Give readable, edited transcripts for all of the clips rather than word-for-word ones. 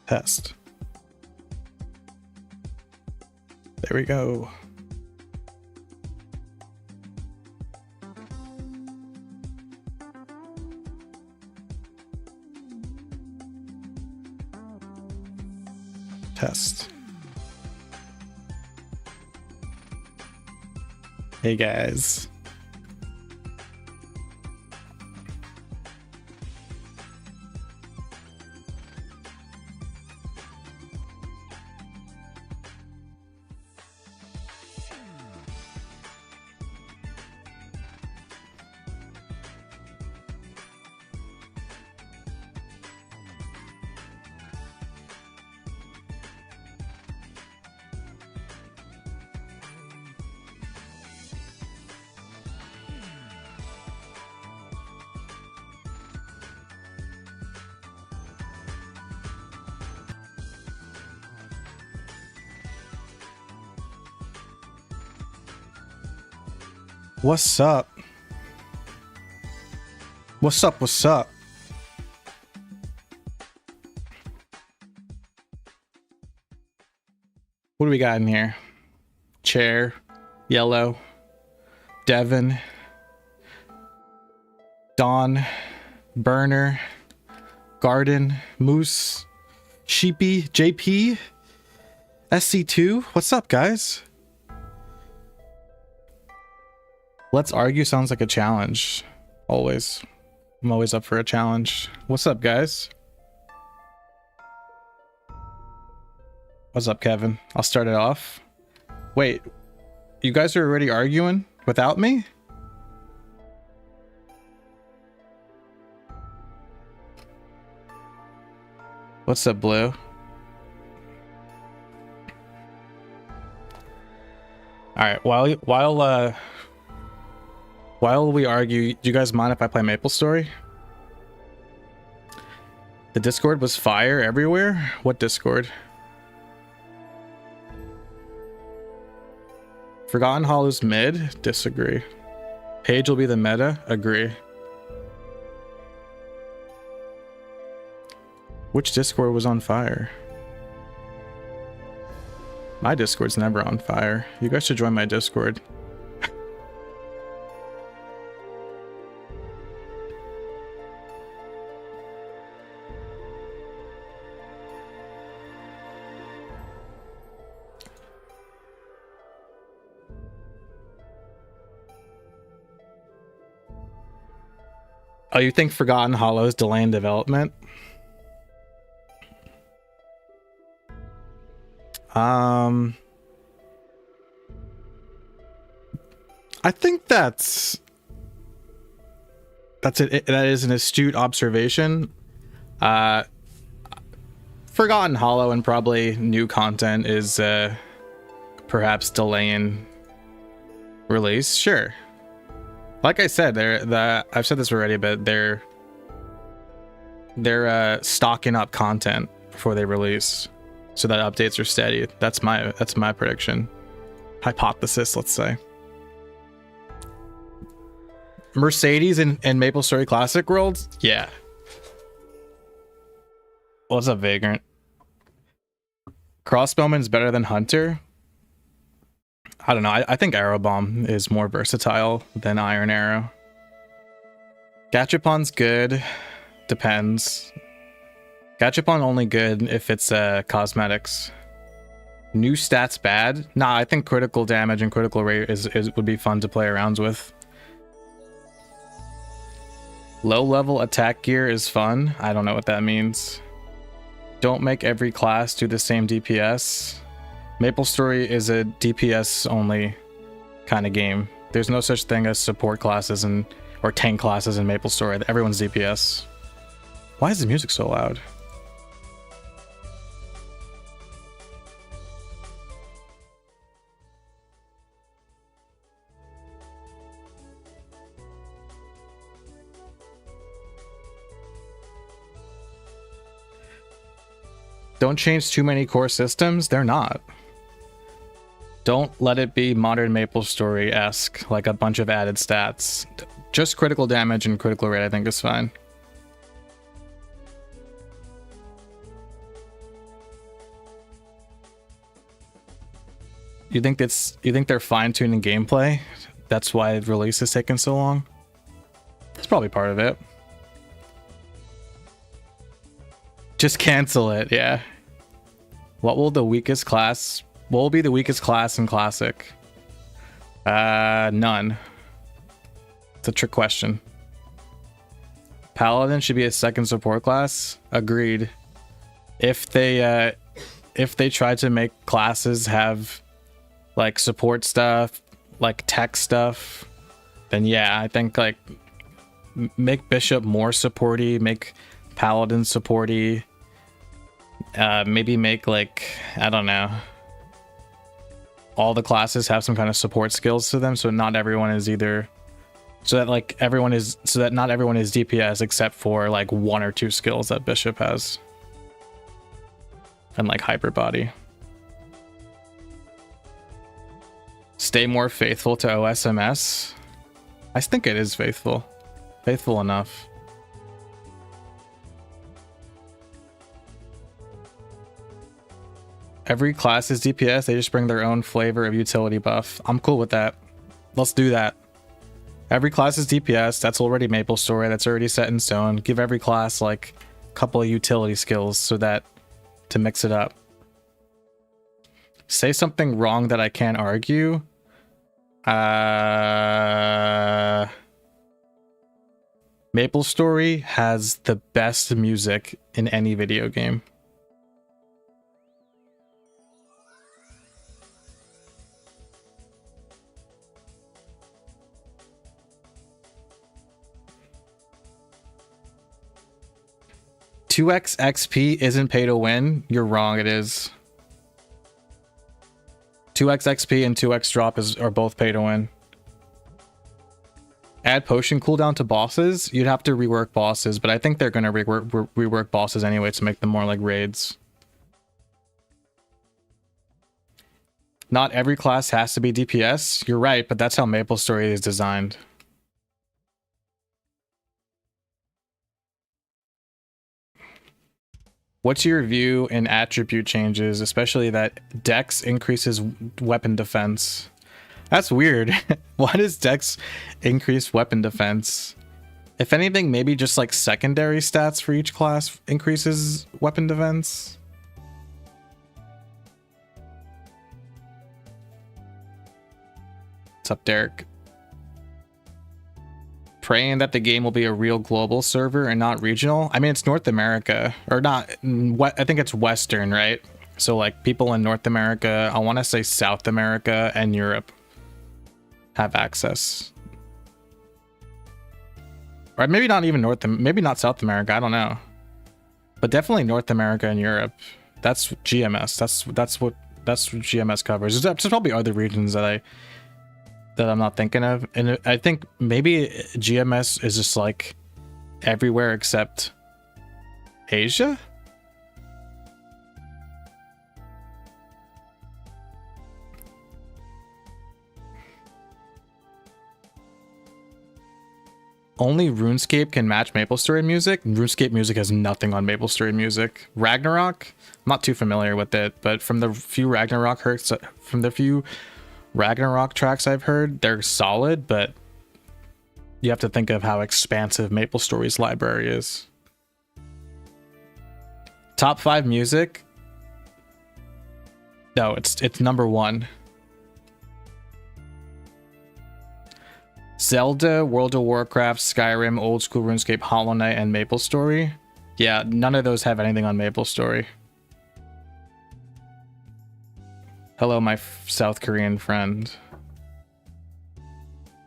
Test. There we go. Test. Hey guys. What's up? What's up? What's up? What do we got in here? Chair, yellow, Devin, Dawn, Burner, Garden, Moose, Sheepy, JP, SC2. What's up, guys? Let's argue sounds like a challenge. Always. I'm always up for a challenge. What's up, guys? What's up, Kevin? I'll start it off. Wait, you guys are already arguing without me? What's up, Blue? Alright, while we argue, do you guys mind if I play MapleStory? The Discord was fire everywhere? What Discord? Forgotten Hollow's mid? Disagree. Page will be the meta? Agree. Which Discord was on fire? My Discord's never on fire. You guys should join my Discord. Oh, you think Forgotten Hollow is delaying development? I think that's it. That is an astute observation. Forgotten Hollow and probably new content is perhaps delaying release. Sure. Like I said, I've said this already, but they're stocking up content before they release, so that updates are steady. That's my prediction, hypothesis. Let's say Mercedes and MapleStory Classic World. Yeah. What's up, Vagrant? Crossbowman's better than Hunter. I don't know. I think Arrow Bomb is more versatile than Iron Arrow. Gachapon's good. Depends. Gachapon only good if it's cosmetics. New stats bad? Nah, I think critical damage and critical rate would be fun to play around with. Low level attack gear is fun. I don't know what that means. Don't make every class do the same DPS. MapleStory is a DPS only kind of game. There's no such thing as support classes or tank classes in MapleStory. Everyone's DPS. Why is the music so loud? Don't change too many core systems. They're not. Don't let it be modern MapleStory-esque, like a bunch of added stats. Just critical damage and critical rate, I think, is fine. You think they're fine-tuning gameplay? That's why the release is taking so long? That's probably part of it. Just cancel it, yeah. What will be the weakest class in Classic? None. It's a trick question. Paladin should be a second support class. Agreed. If they try to make classes have like support stuff, like tech stuff, then yeah, I think like make Bishop more supporty, make Paladin supporty. Maybe make like, I don't know, all the classes have some kind of support skills to them, so not everyone is either, so that not everyone is DPS except for like 1 or 2 skills that Bishop has, and like Hyper Body. Stay more faithful to OSMS. I think it is faithful enough. Every class is DPS, they just bring their own flavor of utility buff. I'm cool with that. Let's do that. Every class is DPS, that's already MapleStory, that's already set in stone. Give every class like a couple of utility skills so that to mix it up. Say something wrong that I can't argue. MapleStory has the best music in any video game. $2x XP isn't pay to win. You're wrong, it is. 2x XP and 2x drop are both pay to win. Add potion cooldown to bosses. You'd have to rework bosses, but I think they're gonna rework bosses anyway to make them more like raids. Not every class has to be DPS. You're right, but that's how MapleStory is designed. What's your view in attribute changes, especially that Dex increases weapon defense? That's weird. Why does Dex increase weapon defense? If anything, maybe just like secondary stats for each class increases weapon defense. What's up, Derek? Praying that the game will be a real global server and not regional. I mean, it's North America, or not. I think it's Western, right? So like people in North America, I want to say South America and Europe have access. Or maybe not even maybe not South America, I don't know. But definitely North America and Europe. That's GMS. That's what GMS covers. There's probably other regions that I'm not thinking of, and I think maybe GMS is just like everywhere except Asia. Only RuneScape can match MapleStory music. RuneScape music has nothing on MapleStory music. Ragnarok, I'm not too familiar with it, but from the few Ragnarok tracks I've heard, they're solid, but you have to think of how expansive MapleStory's library is. Top 5 music? No, it's number 1. Zelda, World of Warcraft, Skyrim, Old School RuneScape, Hollow Knight, and MapleStory. Yeah, none of those have anything on MapleStory. Hello, my South Korean friend.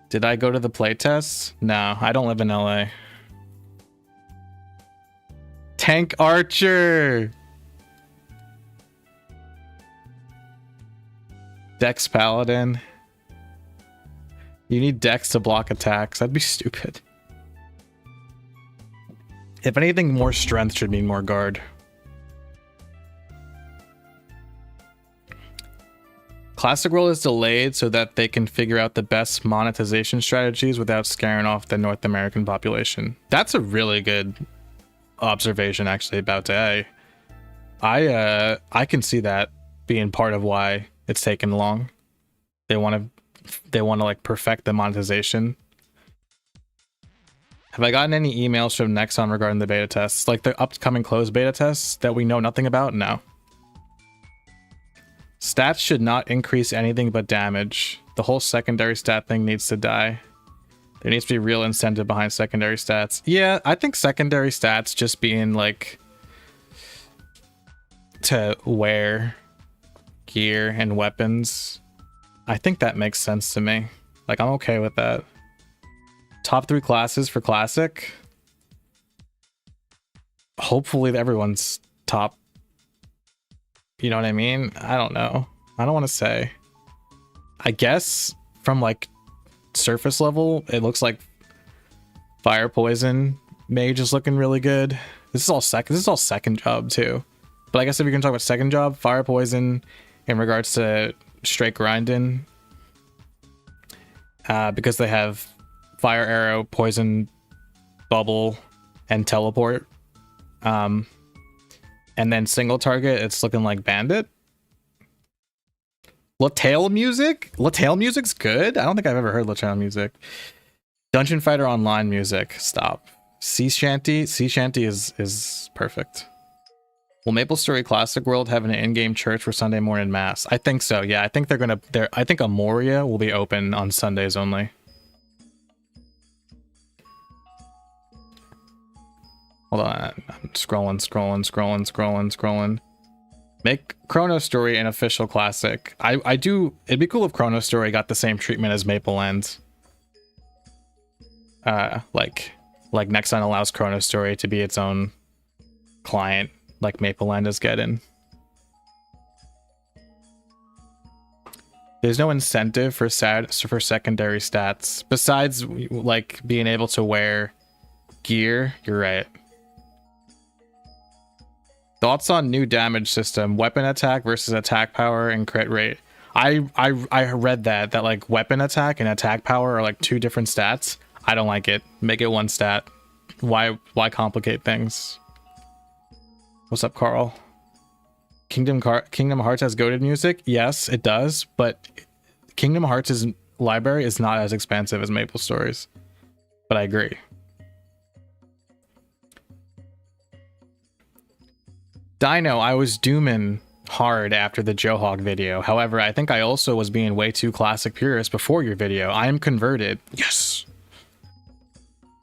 Did I go to the playtest? No, I don't live in LA. Tank Archer! Dex Paladin. You need Dex to block attacks. That'd be stupid. If anything, more strength should mean more guard. Classic World is delayed so that they can figure out the best monetization strategies without scaring off the North American population. That's a really good observation, actually, about today. I can see that being part of why it's taken long. they want to like perfect the monetization. Have I gotten any emails from Nexon regarding the beta tests? Like the upcoming closed beta tests that we know nothing about? No. Stats should not increase anything but damage. The whole secondary stat thing needs to die. There needs to be real incentive behind secondary stats. Yeah, I think secondary stats just being like to wear gear and weapons. I think that makes sense to me. Like, I'm okay with that. Top 3 classes for Classic. Hopefully everyone's top. You know what I mean? I don't know. I don't want to say. I guess from like surface level, it looks like Fire Poison Mage is looking really good. This is all second job too. But I guess if you're gonna talk about second job, Fire Poison in regards to straight grinding, because they have Fire Arrow, Poison Bubble, and Teleport. And then single target, it's looking like Bandit. Lateral music? Lateral music's good? I don't think I've ever heard Lateral music. Dungeon Fighter Online music. Stop. Sea Shanty? Sea Shanty is perfect. Will MapleStory Classic World have an in-game church for Sunday morning mass? I think so, yeah. I think I think Amoria will be open on Sundays only. Hold on. I'm scrolling. Make Chrono Story an official classic. It'd be cool if Chrono Story got the same treatment as Maple Land. Like Nexon allows Chrono Story to be its own client, like Maple Land is getting. There's no incentive for secondary stats besides like being able to wear gear. You're right. Thoughts on new damage system, weapon attack versus attack power and crit rate. I read that like weapon attack and attack power are like 2 different stats. I don't like it. Make it 1 stat. Why complicate things? What's up, Carl? Kingdom Hearts has goated music. Yes, it does, but Kingdom Hearts' library is not as expansive as MapleStory's. But I agree. Dino, I was dooming hard after the Johawk video. However, I think I also was being way too classic purist before your video. I am converted. Yes.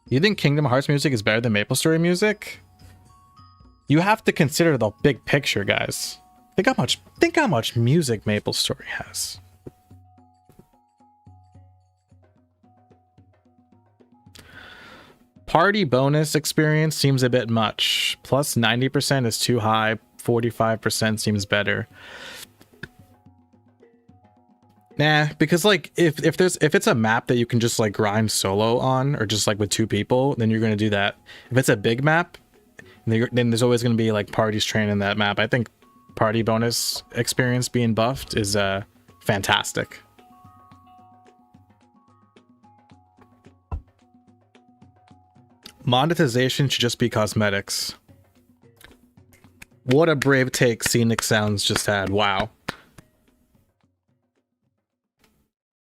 You think Kingdom Hearts music is better than MapleStory music? You have to consider the big picture, guys. Think how much music MapleStory has. Party bonus experience seems a bit much. Plus 90% is too high. 45% seems better. Nah, because like if it's a map that you can just like grind solo on, or just like with 2 people, then you're gonna do that. If it's a big map, then there's always gonna be like parties training that map. I think party bonus experience being buffed is fantastic. Monetization should just be cosmetics. What a brave take Scenic Sounds just had. Wow.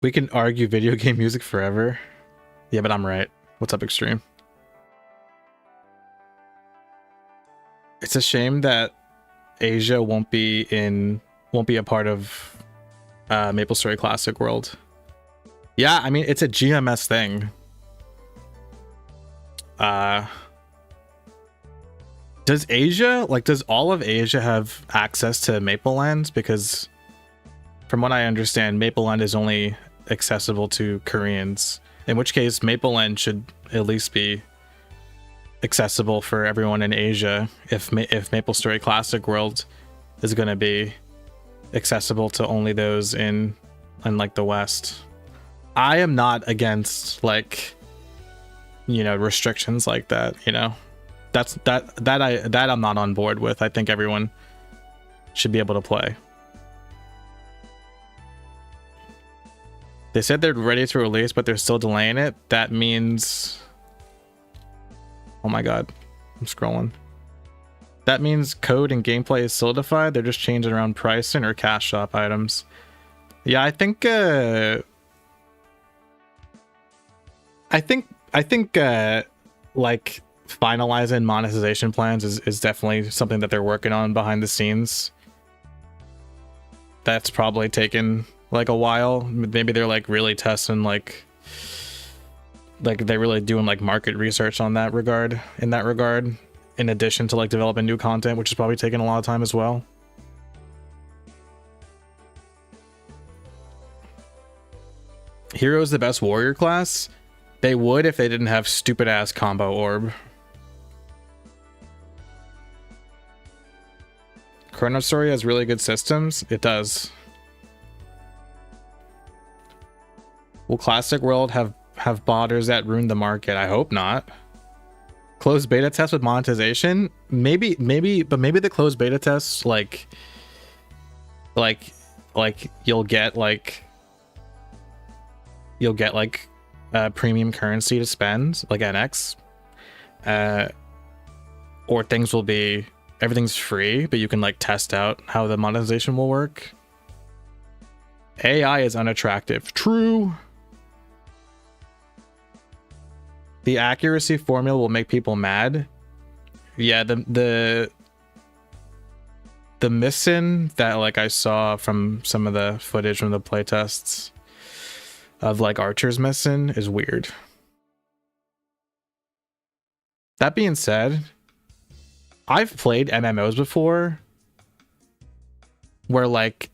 We can argue video game music forever. Yeah, but I'm right. What's up, Extreme? It's a shame that Asia won't be a part of MapleStory Classic World. Yeah, I mean, it's a GMS thing. Does all of Asia have access to Maple Land? Because from what I understand, Maple Land is only accessible to Koreans, in which case Maple Land should at least be accessible for everyone in Asia if MapleStory Classic World is going to be accessible to only those in like the West. I am not against like, you know, restrictions like that, you know. That I'm not on board with. I think everyone should be able to play. They said they're ready to release, but they're still delaying it. That means, oh my god, I'm scrolling. That means code and gameplay is solidified. They're just changing around pricing or cash shop items. Yeah, I think like finalizing monetization plans is definitely something that they're working on behind the scenes. That's probably taken like a while. Maybe they're like really testing like they're really doing like market research on that regard, in addition to like developing new content, which is probably taking a lot of time as well. Hero is the best warrior class. They would if they didn't have stupid ass combo orb. Chrono Story has really good systems. It does. Will Classic World have botters that ruin the market? I hope not. Closed beta test with monetization? Maybe, but maybe the closed beta tests like you'll get like premium currency to spend, like NX, or things will be, everything's free, but you can like test out how the monetization will work. AI is unattractive. True. The accuracy formula will make people mad. Yeah, the missing that like I saw from some of the footage from the playtests of like archers missing is weird. That being said, I've played MMOs before where like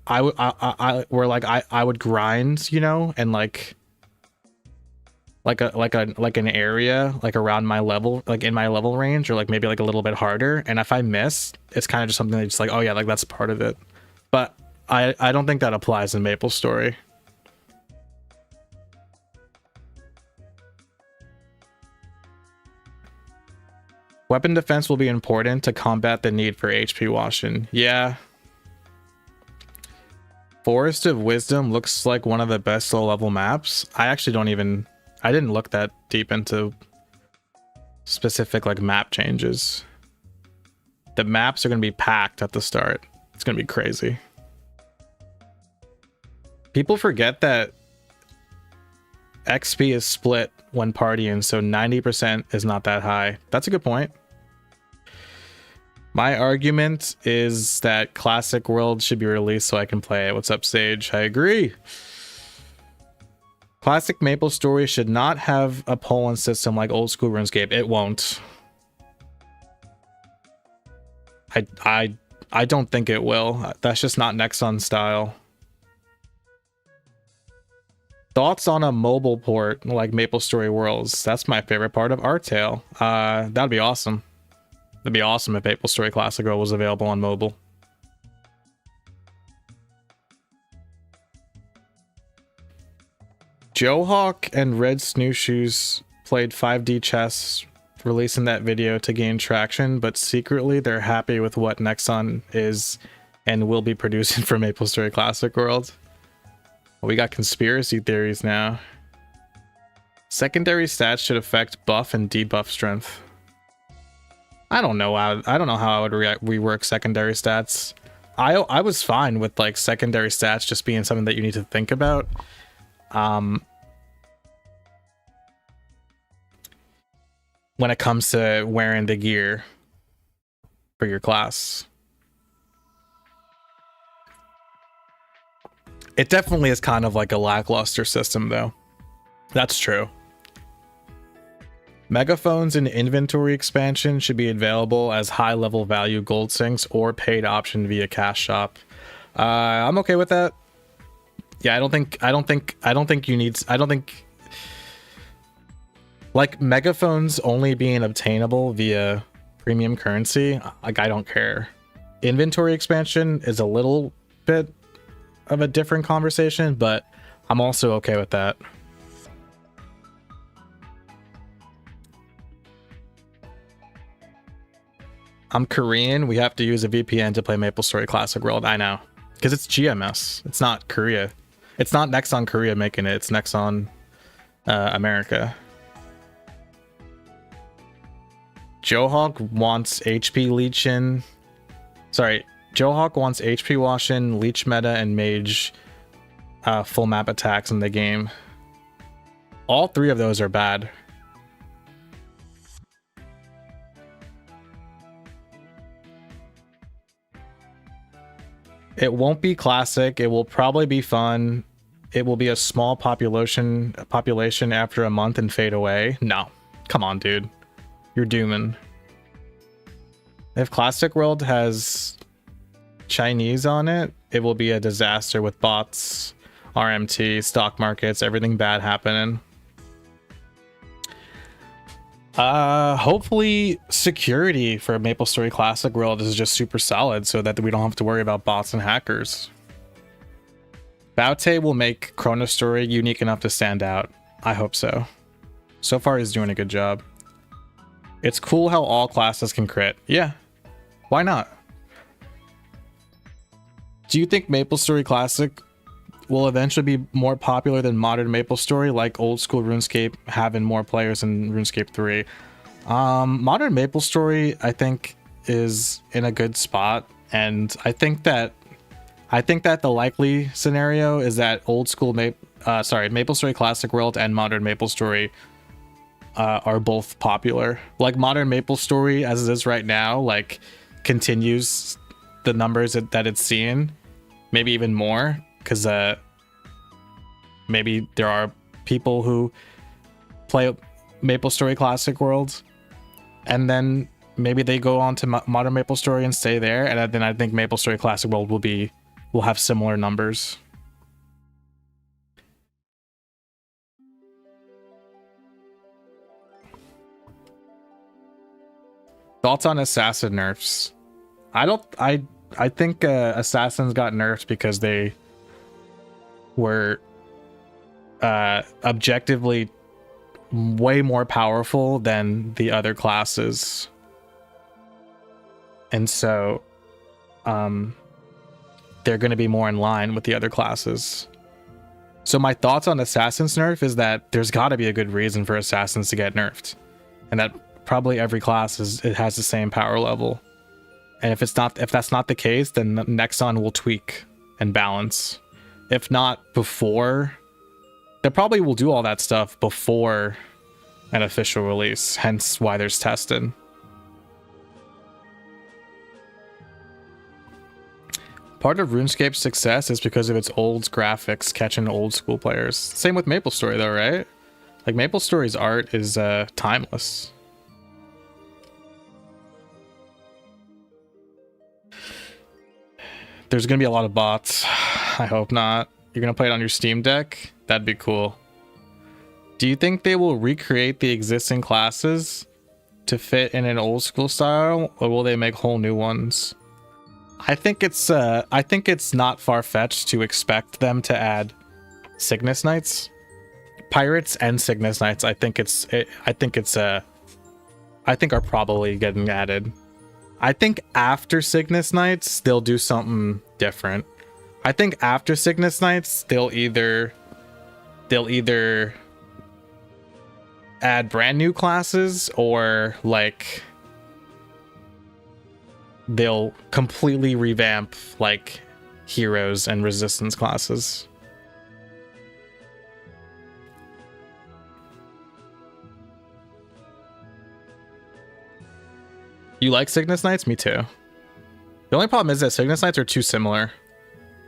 I would grind, you know, and like an area like around my level, like in my level range, or like maybe like a little bit harder, and if I miss, it's kind of just something that's like, oh yeah, like that's part of it. But I don't think that applies in MapleStory. Weapon defense will be important to combat the need for HP washing. Yeah. Forest of Wisdom looks like one of the best low level maps. I didn't look that deep into specific like map changes. The maps are going to be packed at the start. It's going to be crazy. People forget that XP is split when partying, so 90% is not that high. That's a good point. My argument is that Classic World should be released so I can play it. What's up, Sage? I agree. Classic MapleStory should not have a polling system like old school RuneScape. It won't. I don't think it will. That's just not Nexon style. Thoughts on a mobile port like MapleStory Worlds? That's my favorite part of Artale. That'd be awesome. It'd be awesome if MapleStory Classic World was available on mobile. Joehawk and Red Snowshoes played 5D chess, releasing that video to gain traction, but secretly they're happy with what Nexon is and will be producing for MapleStory Classic World. We got conspiracy theories now. Secondary stats should affect buff and debuff strength. I don't know how I would rework secondary stats. I was fine with like secondary stats just being something that you need to think about. When it comes to wearing the gear for your class. It definitely is kind of like a lackluster system, though. That's true. Megaphones and inventory expansion should be available as high-level value gold sinks or paid option via cash shop. I'm okay with that. Yeah, I don't think like megaphones only being obtainable via premium currency. Like, I don't care. Inventory expansion is a little bit of a different conversation, but I'm also okay with that. I'm Korean. We have to use a VPN to play MapleStory Classic World. I know, because it's GMS. It's not Korea. It's not Nexon Korea making it. It's Nexon America. Joehawk wants HP leeching. Sorry, Joehawk wants HP washing, leech meta, and mage full map attacks in the game. All 3 of those are bad. It won't be classic. It will probably be fun. It will be a small population after a month and fade away. No, come on, dude. You're dooming. If Classic World has Chinese on it, it will be a disaster with bots, RMT, stock markets, everything bad happening. Hopefully security for MapleStory Classic World is just super solid so that we don't have to worry about bots and hackers. Baute will make Chrono Story unique enough to stand out. I hope so. So far he's doing a good job. It's cool how all classes can crit. Yeah, why not? Do you think MapleStory Classic will eventually be more popular than modern MapleStory, like old school RuneScape having more players in RuneScape 3? Modern MapleStory, I think, is in a good spot, and I think that the likely scenario is that old school MapleStory Classic World and modern MapleStory are both popular. Like modern MapleStory, as it is right now, like continues the numbers that it's seeing, maybe even more, because maybe there are people who play MapleStory Classic World, and then maybe they go on to modern MapleStory and stay there, and then I think MapleStory Classic World will have similar numbers. Thoughts on assassin nerfs? I think assassins got nerfed because they were objectively way more powerful than the other classes, and so they're going to be more in line with the other classes. So my thoughts on assassins nerf is that there's got to be a good reason for assassins to get nerfed, and that probably every class has the same power level. And if that's not the case, then Nexon will tweak and balance. If not before, they probably will do all that stuff before an official release, hence why there's testing. Part of RuneScape's success is because of its old graphics catching old school players. Same with MapleStory though, right? Like MapleStory's art is timeless. There's gonna be a lot of bots. I hope not. You're gonna play it on your Steam Deck? That'd be cool. Do you think they will recreate the existing classes to fit in an old school style, or will they make whole new ones? I think it's not far-fetched to expect them to add Cygnus Knights, Pirates, and Cygnus Knights. I think are probably getting added. I think after Cygnus Knights, they'll do something different. I think after Cygnus Knights, they'll either add brand new classes, or like they'll completely revamp like heroes and resistance classes. You like Cygnus Knights? Me too. The only problem is that Cygnus Knights are too similar.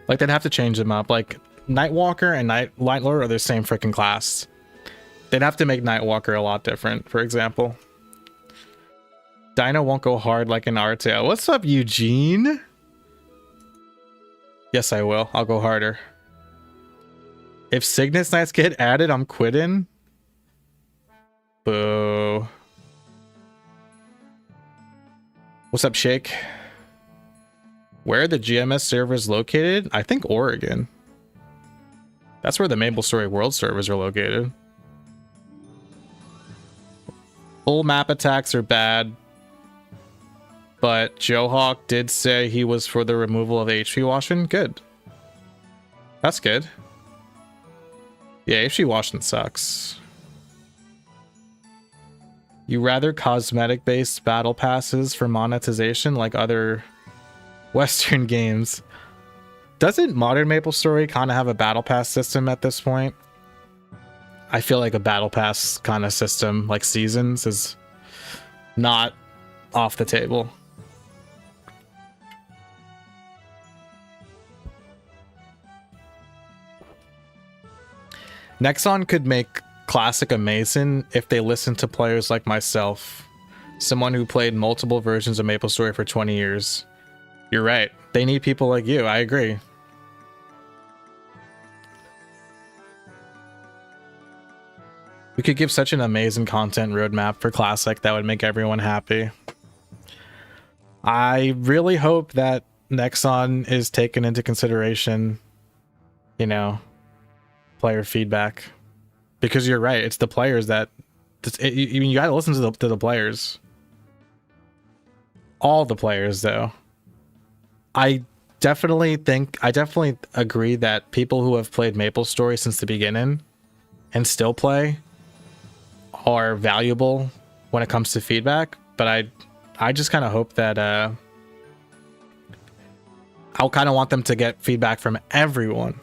Like they'd have to change them up. Like Nightwalker and Night Lord are the same freaking class. They'd have to make Nightwalker a lot different, for example. Dino won't go hard like an Arteo. What's up, Eugene? Yes, I will. I'll go harder. If Cygnus Knights get added, I'm quitting. Boo. What's up, Shake? Where are the GMS servers located? I think Oregon. That's where the MapleStory World servers are located. Full map attacks are bad, but Johawk did say he was for the removal of HP washing. Good. That's good. Yeah, HP washing sucks. You rather cosmetic-based battle passes for monetization like other Western games? Doesn't modern MapleStory kind of have a battle pass system at this point? I feel like a battle pass kind of system, like seasons, is not off the table. Nexon could make Classic amazing if they listened to players like myself, someone who played multiple versions of MapleStory for 20 years. You're right. They need people like you. I agree. We could give such an amazing content roadmap for Classic that would make everyone happy. I really hope that Nexon is taken into consideration, you know, player feedback. Because you're right, it's the players that... you gotta listen to the players. All the players, though. I definitely agree that people who have played MapleStory since the beginning and still play are valuable when it comes to feedback, but I just kind of hope that I'll kind of want them to get feedback from everyone.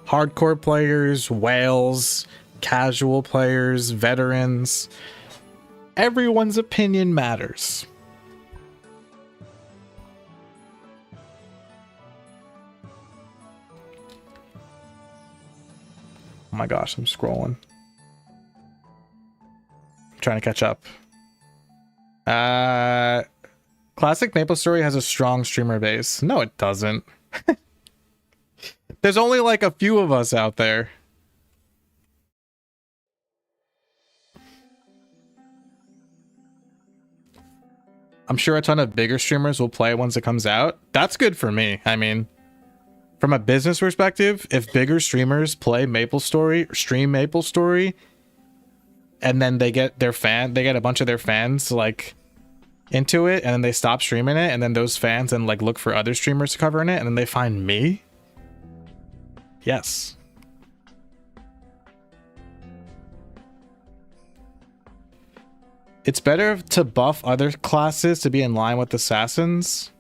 Hardcore players, whales, casual players, veterans. Everyone's opinion matters. Oh my gosh, I'm scrolling. I'm trying to catch up. Classic MapleStory has a strong streamer base. No, it doesn't. There's only like a few of us out there. I'm sure a ton of bigger streamers will play once it comes out. That's good for me. I mean, from a business perspective, if bigger streamers play MapleStory, stream MapleStory, and then they get a bunch of their fans like into it, and then they stop streaming it, and then those fans then like look for other streamers to cover in it, and then they find me. Yes. It's better to buff other classes to be in line with assassins.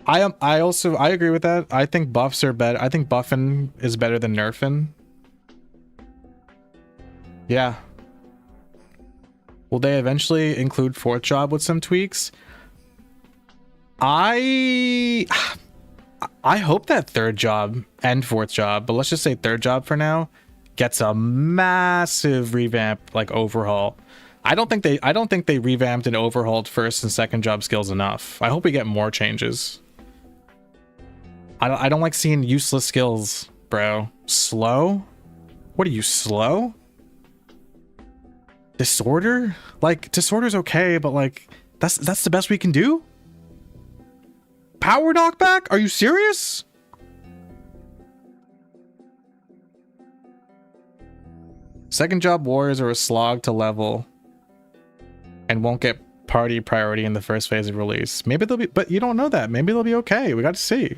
I agree with that. I think buffs are better. I think buffing is better than nerfing. Yeah. Will they eventually include fourth job with some tweaks? I hope that third job and fourth job, but let's just say third job for now, gets a massive revamp, like overhaul. I don't think they revamped and overhauled first and second job skills enough. I hope we get more changes. I don't like seeing useless skills, bro. Slow? What are you, slow? Disorder? Like, disorder's okay, but like, that's the best we can do? Power knockback? Are you serious? Second job warriors are a slog to level and won't get party priority in the first phase of release. Maybe they'll be, but you don't know that. Maybe they'll be okay. We got to see.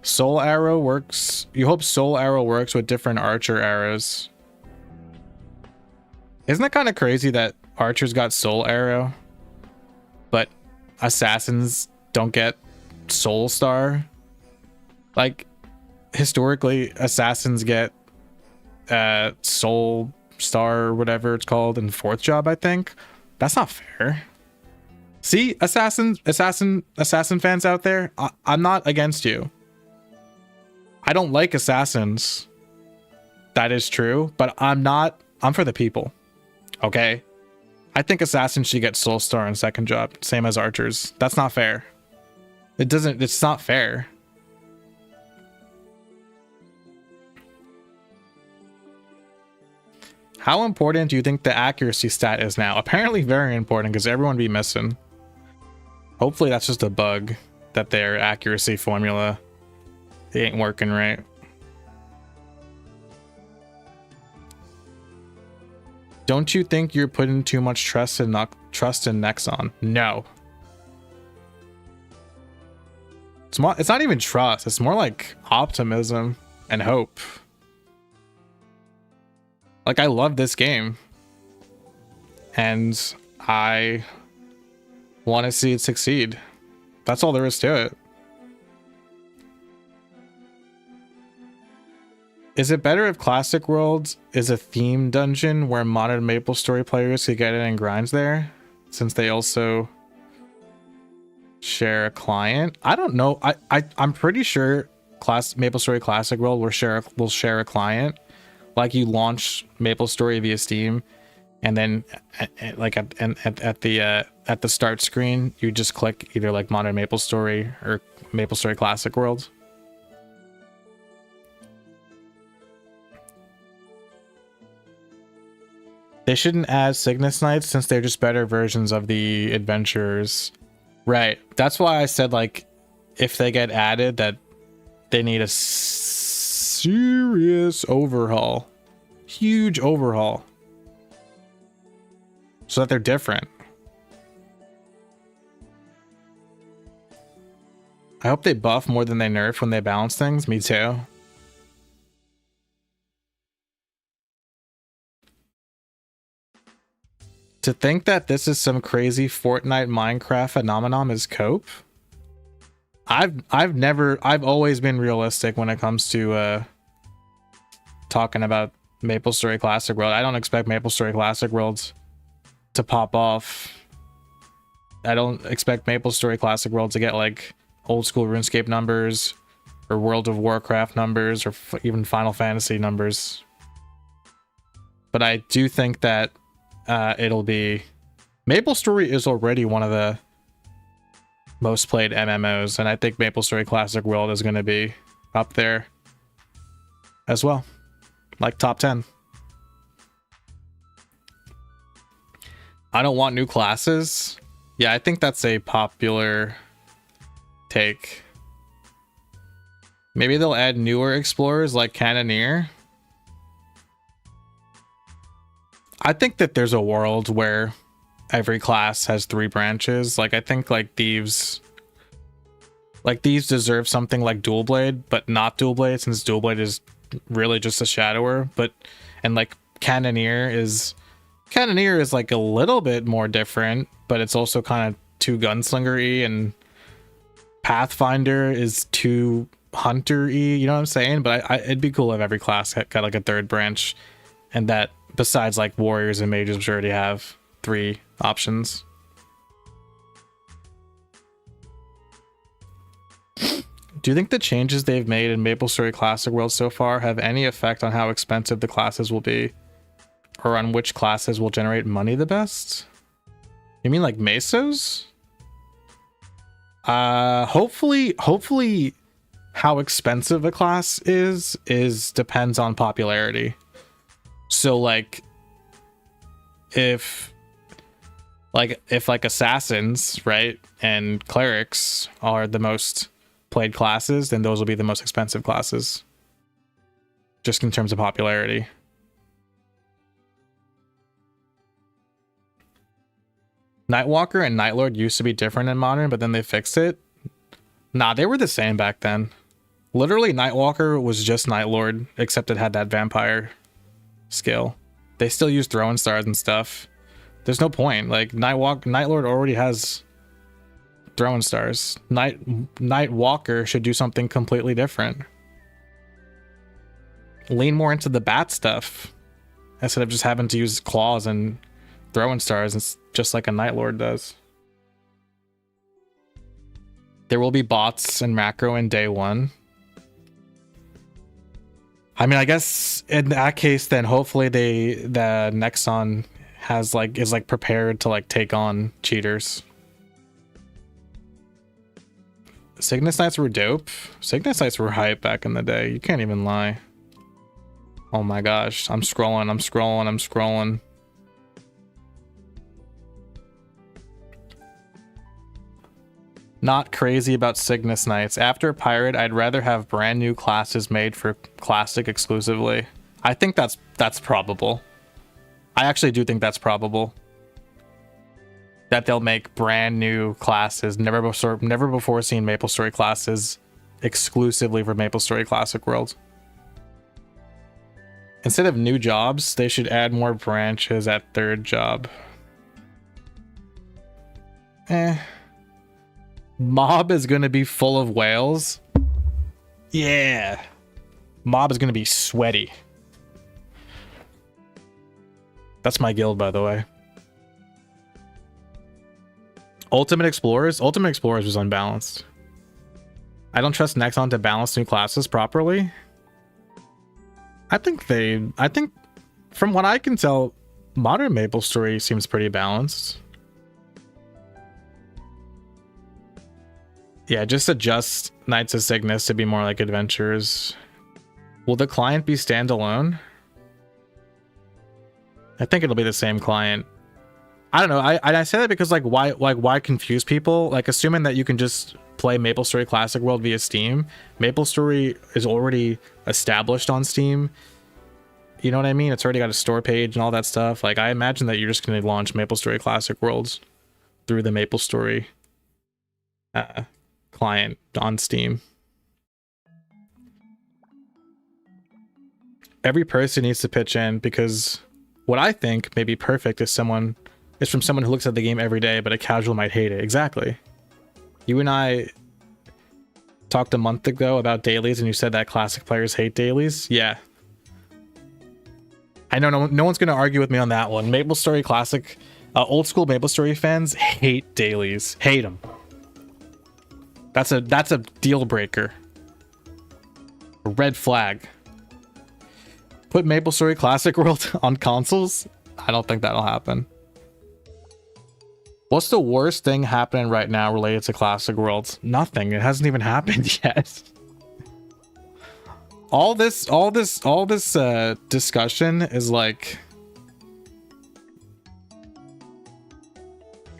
Soul arrow works. You hope soul arrow works with different archer arrows. Isn't that kind of crazy that archers got soul arrow, but assassins don't get soul star? Like, historically, assassins get soul star or whatever it's called in fourth job, I think. That's not fair. See, assassin fans out there, I'm not against you. I don't like assassins. That is true, but I'm for the people. Okay? I think assassins should get soul star in second job, same as archers. That's not fair. It's not fair. How important do you think the accuracy stat is now? Apparently very important, because everyone be missing. Hopefully that's just a bug, that their accuracy formula ain't working right. Don't you think you're putting too much trust in Nexon? No. It's not even trust. It's more like optimism and hope. Like, I love this game, and I want to see it succeed. That's all there is to it. Is it better if Classic World is a theme dungeon where modern MapleStory players could get in and grind there, since they also share a client? I don't know. I'm pretty sure MapleStory Classic World will share a client. Like you launch MapleStory via Steam, and then like at the start screen, you just click either like Modern MapleStory or MapleStory Classic World. They shouldn't add Cygnus Knights since they're just better versions of the adventurers. Right. That's why I said, like, if they get added, that they need a serious overhaul. Huge overhaul. So that they're different. I hope they buff more than they nerf when they balance things. Me too. To think that this is some crazy Fortnite Minecraft phenomenon is cope. I've always been realistic when it comes to talking about MapleStory Classic World. I don't expect MapleStory Classic Worlds to pop off. I don't expect MapleStory Classic World to get like old school RuneScape numbers or World of Warcraft numbers or even Final Fantasy numbers. But I do think that it'll be... MapleStory is already one of the most played MMOs, and I think MapleStory Classic World is going to be up there as well, like top 10. I don't want new classes. Yeah, I think that's a popular take. Maybe they'll add newer explorers like Cannoneer. I think that there's a world where every class has 3 branches. Like, I think like Thieves deserve something like Dual Blade, but not Dual Blade, since Dual Blade is really just a shadower. And like Cannoneer is like a little bit more different, but it's also kind of too gunslinger-y, and Pathfinder is too hunter-y, you know what I'm saying? But it'd be cool if every class got like a 3rd branch, and that besides like warriors and mages, which already have 3 options. Do you think the changes they've made in MapleStory Classic World so far have any effect on how expensive the classes will be, or on which classes will generate money the best? You mean like Mesos? Hopefully how expensive a class is depends on popularity. So like if assassins, right, and clerics are the most played classes, then those will be the most expensive classes, just in terms of popularity. Nightwalker and Nightlord used to be different in Modern, but then they fixed it. Nah, they were the same back then. Literally, Nightwalker was just Nightlord, except it had that vampire skill. They still use throwing stars and stuff. There's no point. Like, Nightlord already has throwing stars. Nightwalker should do something completely different. Lean more into the bat stuff instead of just having to use claws and throwing stars. It's just like a Nightlord does. There will be bots and macro in day 1. I mean, I guess in that case, then hopefully the Nexon is prepared to like take on cheaters. Cygnus Knights were dope. Cygnus Knights were hype back in the day. You can't even lie. Oh my gosh. I'm scrolling. Not crazy about Cygnus Knights. After Pirate, I'd rather have brand new classes made for Classic exclusively. I think that's probable. I actually do think that's probable. That they'll make brand new classes, never before seen MapleStory classes exclusively for MapleStory Classic World. Instead of new jobs, they should add more branches at 3rd job. Mob is gonna be full of whales. Yeah. Mob is going to be sweaty. That's my guild, by the way. Ultimate Explorers? Ultimate Explorers was unbalanced. I don't trust Nexon to balance new classes properly. I think from what I can tell, modern MapleStory seems pretty balanced. Yeah, just adjust Knights of Cygnus to be more like adventurers. Will the client be standalone? I think it'll be the same client. I don't know. I say that because why confuse people? Like, assuming that you can just play MapleStory Classic World via Steam. MapleStory is already established on Steam. You know what I mean? It's already got a store page and all that stuff. Like, I imagine that you're just going to launch MapleStory Classic Worlds through the MapleStory client on Steam. Every person needs to pitch in, because what I think may be perfect is from someone who looks at the game every day, but a casual might hate it. Exactly. You and I talked a month ago about dailies, and you said that classic players hate dailies. Yeah. I know no one's going to argue with me on that one. MapleStory Classic, old school MapleStory fans hate dailies. Hate them. That's a deal breaker. A red flag. Put MapleStory Classic World on consoles? I don't think that'll happen. What's the worst thing happening right now related to Classic Worlds? Nothing. It hasn't even happened yet. All this discussion is like,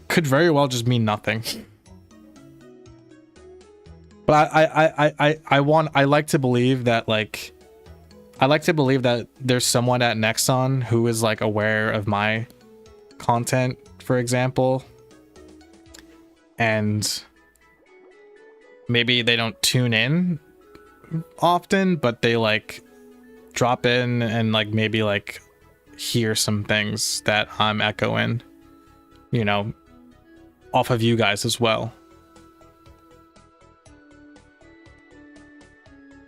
could very well just mean nothing. But I like to believe that there's someone at Nexon who is like aware of my content, for example, and maybe they don't tune in often, but they like drop in and like maybe like hear some things that I'm echoing, you know, off of you guys as well.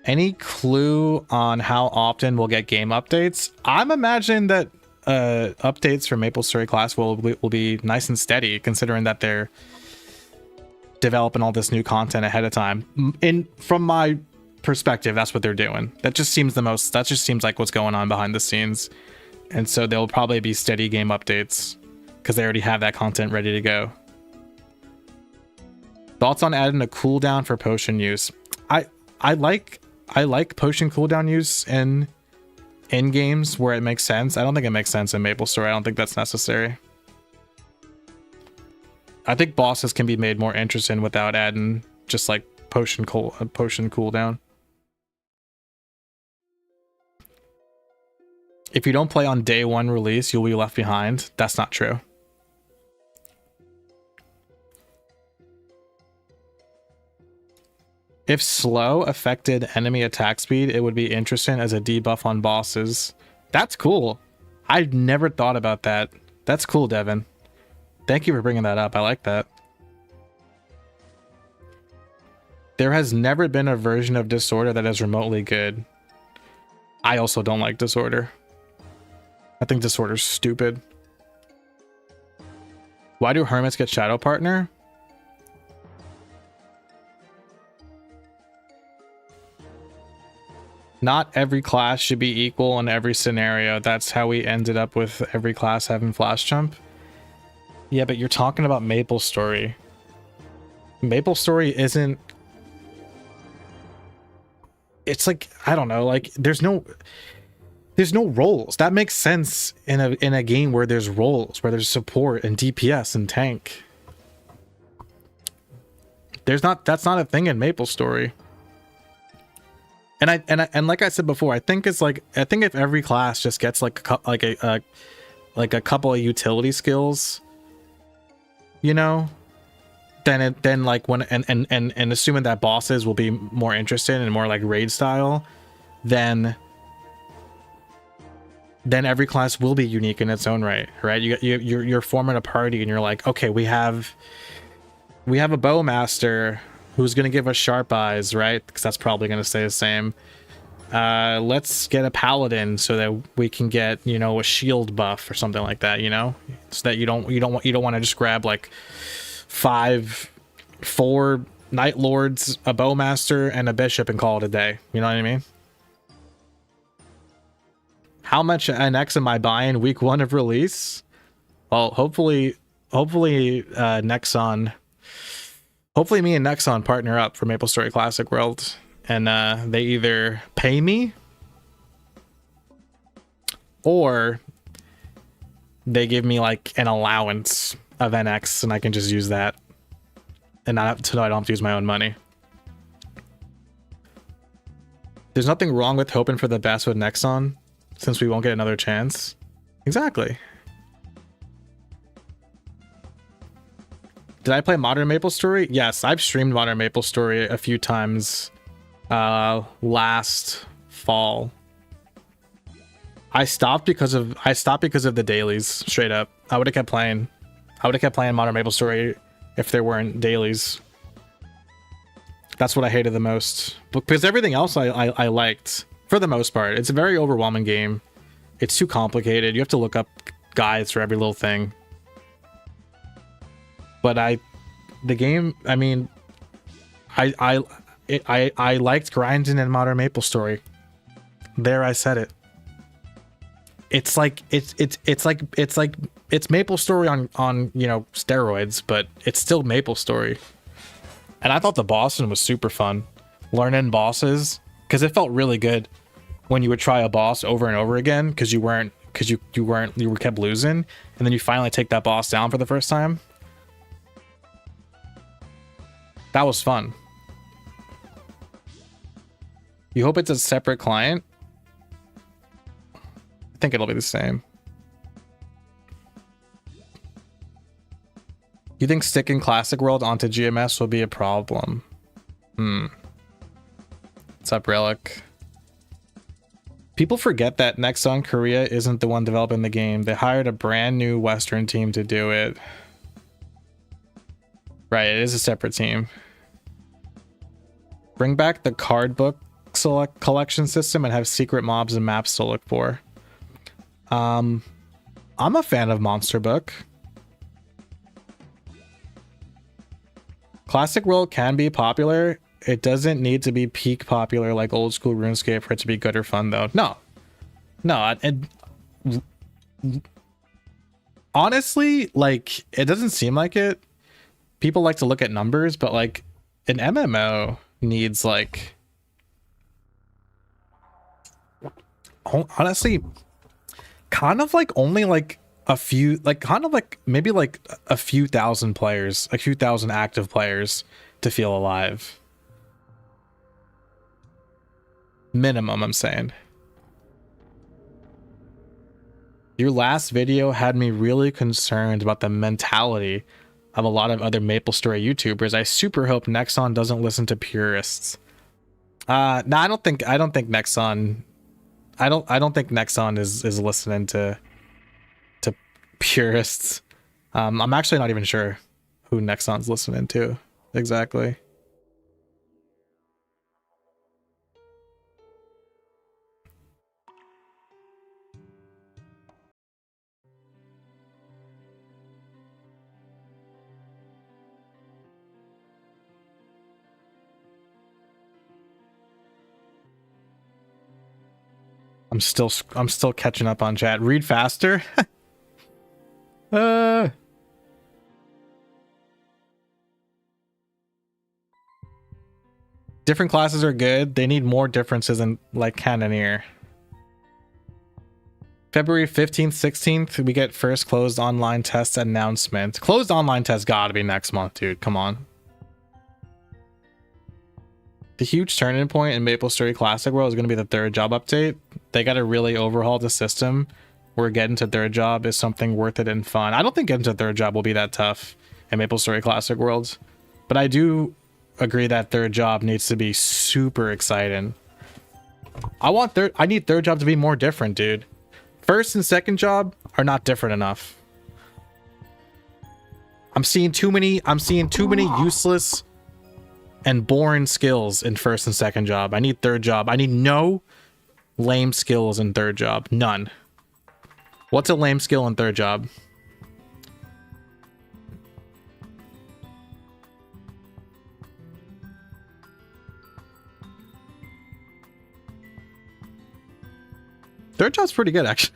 Any clue on how often we'll get game updates? I'm imagining that updates for MapleStory Class will be nice and steady, considering that they're developing all this new content ahead of time. From my perspective, that's what they're doing. That just seems like what's going on behind the scenes. And so there'll probably be steady game updates because they already have that content ready to go. Thoughts on adding a cooldown for potion use? I like potion cooldown use in games where it makes sense. I don't think it makes sense in MapleStory. I don't think that's necessary. I think bosses can be made more interesting without adding just like potion cooldown. If you don't play on day one release, you'll be left behind. That's not true. If slow affected enemy attack speed, it would be interesting as a debuff on bosses. That's cool. I've never thought about that. That's cool, Devin. Thank you for bringing that up. I like that. There has never been a version of Disorder that is remotely good. I also don't like Disorder. I think Disorder's stupid. Why do Hermits get Shadow Partner? Not every class should be equal in every scenario. That's how we ended up with every class having flash jump. Yeah, but you're talking about MapleStory. MapleStory isn't... It's like, I don't know, like there's no roles. That makes sense in a game where there's roles, where there's support and DPS and tank. That's not a thing in MapleStory. And like I said before, I think if every class just gets like a couple of utility skills, you know, then like when and assuming that bosses will be more interested and more like raid style, then every class will be unique in its own right? You're forming a party and you're like, okay, we have a bowmaster who's going to give us sharp eyes, right? Because that's probably going to stay the same. let's get a paladin so that we can get, you know, a shield buff or something like that, you know, so that you don't want to just grab like 4 Night Lords, a Bowmaster, and a Bishop and call it a day. You know what I mean? How much NX am I buying week 1 of release? Well, hopefully Nexon. Hopefully me and Nexon partner up for MapleStory Classic World, and they either pay me or they give me like an allowance of NX and I can just use that. And I don't have to use my own money. There's nothing wrong with hoping for the best with Nexon, since we won't get another chance. Exactly. Did I play Modern MapleStory? Yes, I've streamed Modern MapleStory a few times last fall. I stopped because of the dailies, straight up. I would have kept playing. I would have kept playing Modern MapleStory if there weren't dailies. That's what I hated the most. Because everything else I liked, for the most part. It's a very overwhelming game. It's too complicated. You have to look up guides for every little thing. But I liked grinding in Modern MapleStory. There, I said it. It's MapleStory on you know, steroids, but it's still MapleStory. And I thought the bossing was super fun. Learning bosses, because it felt really good when you would try a boss over and over again because you kept losing, and then you finally take that boss down for the first time. That was fun. You hope it's a separate client? I think it'll be the same. You think sticking Classic World onto GMS will be a problem? What's up, Relic? People forget that Nexon Korea isn't the one developing the game. They hired a brand new Western team to do it. Right, it is a separate team. Bring back the card book collection system and have secret mobs and maps to look for. I'm a fan of Monster Book. Classic World can be popular. It doesn't need to be peak popular like old school RuneScape for it to be good or fun, though. No. Honestly, like, it doesn't seem like it. People like to look at numbers, but like an MMO needs like, honestly, kind of like only like a few, like kind of like maybe like a few thousand players, a few thousand active players to feel alive. Minimum, I'm saying. Your last video had me really concerned about the mentality of a lot of other MapleStory YouTubers. I super hope Nexon doesn't listen to purists. No, I don't think Nexon. I don't think Nexon is listening to purists. I'm actually not even sure who Nexon's listening to exactly. I'm still catching up on chat. Read faster. Different classes are good. They need more differences in like Cannoneer. February 15th, 16th, we get first closed online test announcement. Closed online test gotta be next month, dude. Come on. The huge turning point in MapleStory Classic World is going to be the third job update. They got to really overhaul the system where getting to third job is something worth it and fun. I don't think getting to third job will be that tough in MapleStory Classic Worlds, but I do agree that third job needs to be super exciting. I need third job to be more different, dude. First and second job are not different enough. I'm seeing too many useless and boring skills in first and second job. I need third job. I need no lame skills in third job. None. What's a lame skill in third job? Third job's pretty good, actually.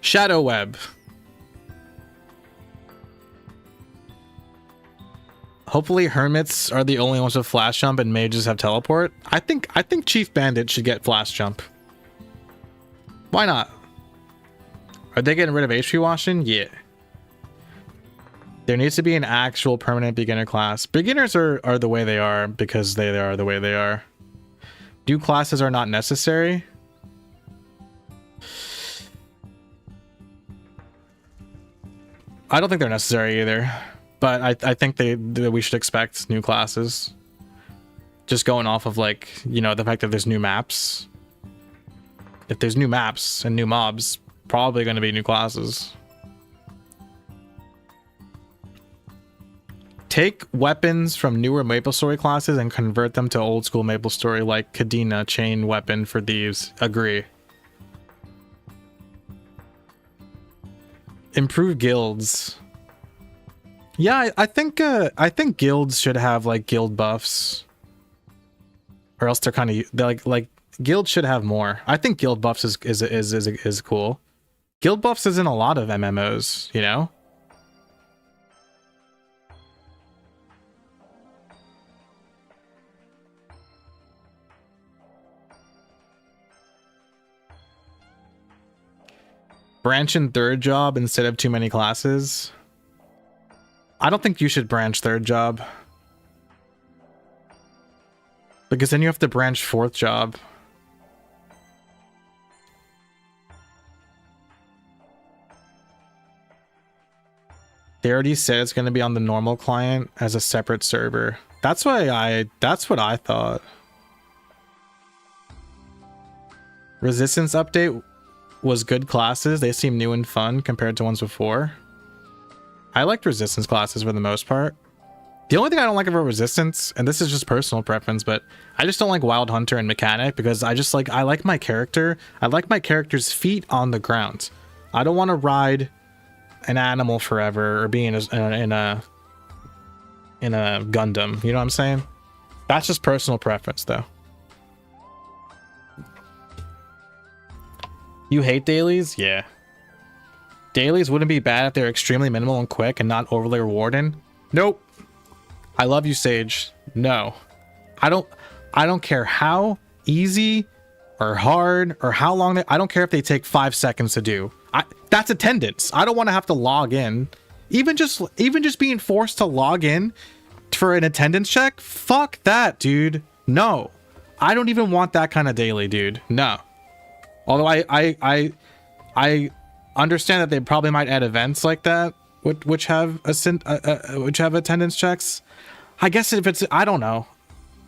Shadow web. Hopefully hermits are the only ones with flash jump and mages have teleport. I think Chief Bandit should get flash jump. Why not? Are they getting rid of HP washing? Yeah. There needs to be an actual permanent beginner class. Beginners are the way they are because they are the way they are. New classes are not necessary. I don't think they're necessary either. But I think that we should expect new classes. Just going off of, like, you know, the fact that there's new maps. If there's new maps and new mobs, probably going to be new classes. Take weapons from newer MapleStory classes and convert them to old school MapleStory, like Kadena, chain weapon for thieves. Agree. Improve guilds. Yeah, I think guilds should have like guild buffs, or else they're kind of like guilds should have more. I think guild buffs is cool. Guild buffs is in a lot of MMOs, you know. Branch in third job instead of too many classes. I don't think you should branch third job. Because then you have to branch fourth job. They already said it's going to be on the normal client as a separate server. That's what I thought. Resistance update was good classes. They seem new and fun compared to ones before. I liked resistance classes for the most part. The only thing I don't like about resistance, and this is just personal preference, but I just don't like Wild Hunter and Mechanic because I like my character. I like my character's feet on the ground. I don't want to ride an animal forever or be in a Gundam. You know what I'm saying? That's just personal preference, though. You hate dailies? Yeah. Dailies wouldn't be bad if they're extremely minimal and quick and not overly rewarding. Nope. I love you, Sage. No. I don't care how easy or hard or how long I don't care if they take 5 seconds to do. That's attendance. I don't want to have to log in. Even just being forced to log in for an attendance check? Fuck that, dude. No. I don't even want that kind of daily, dude. No. Although I understand that they probably might add events like that, which have attendance checks. I guess if it's, I don't know.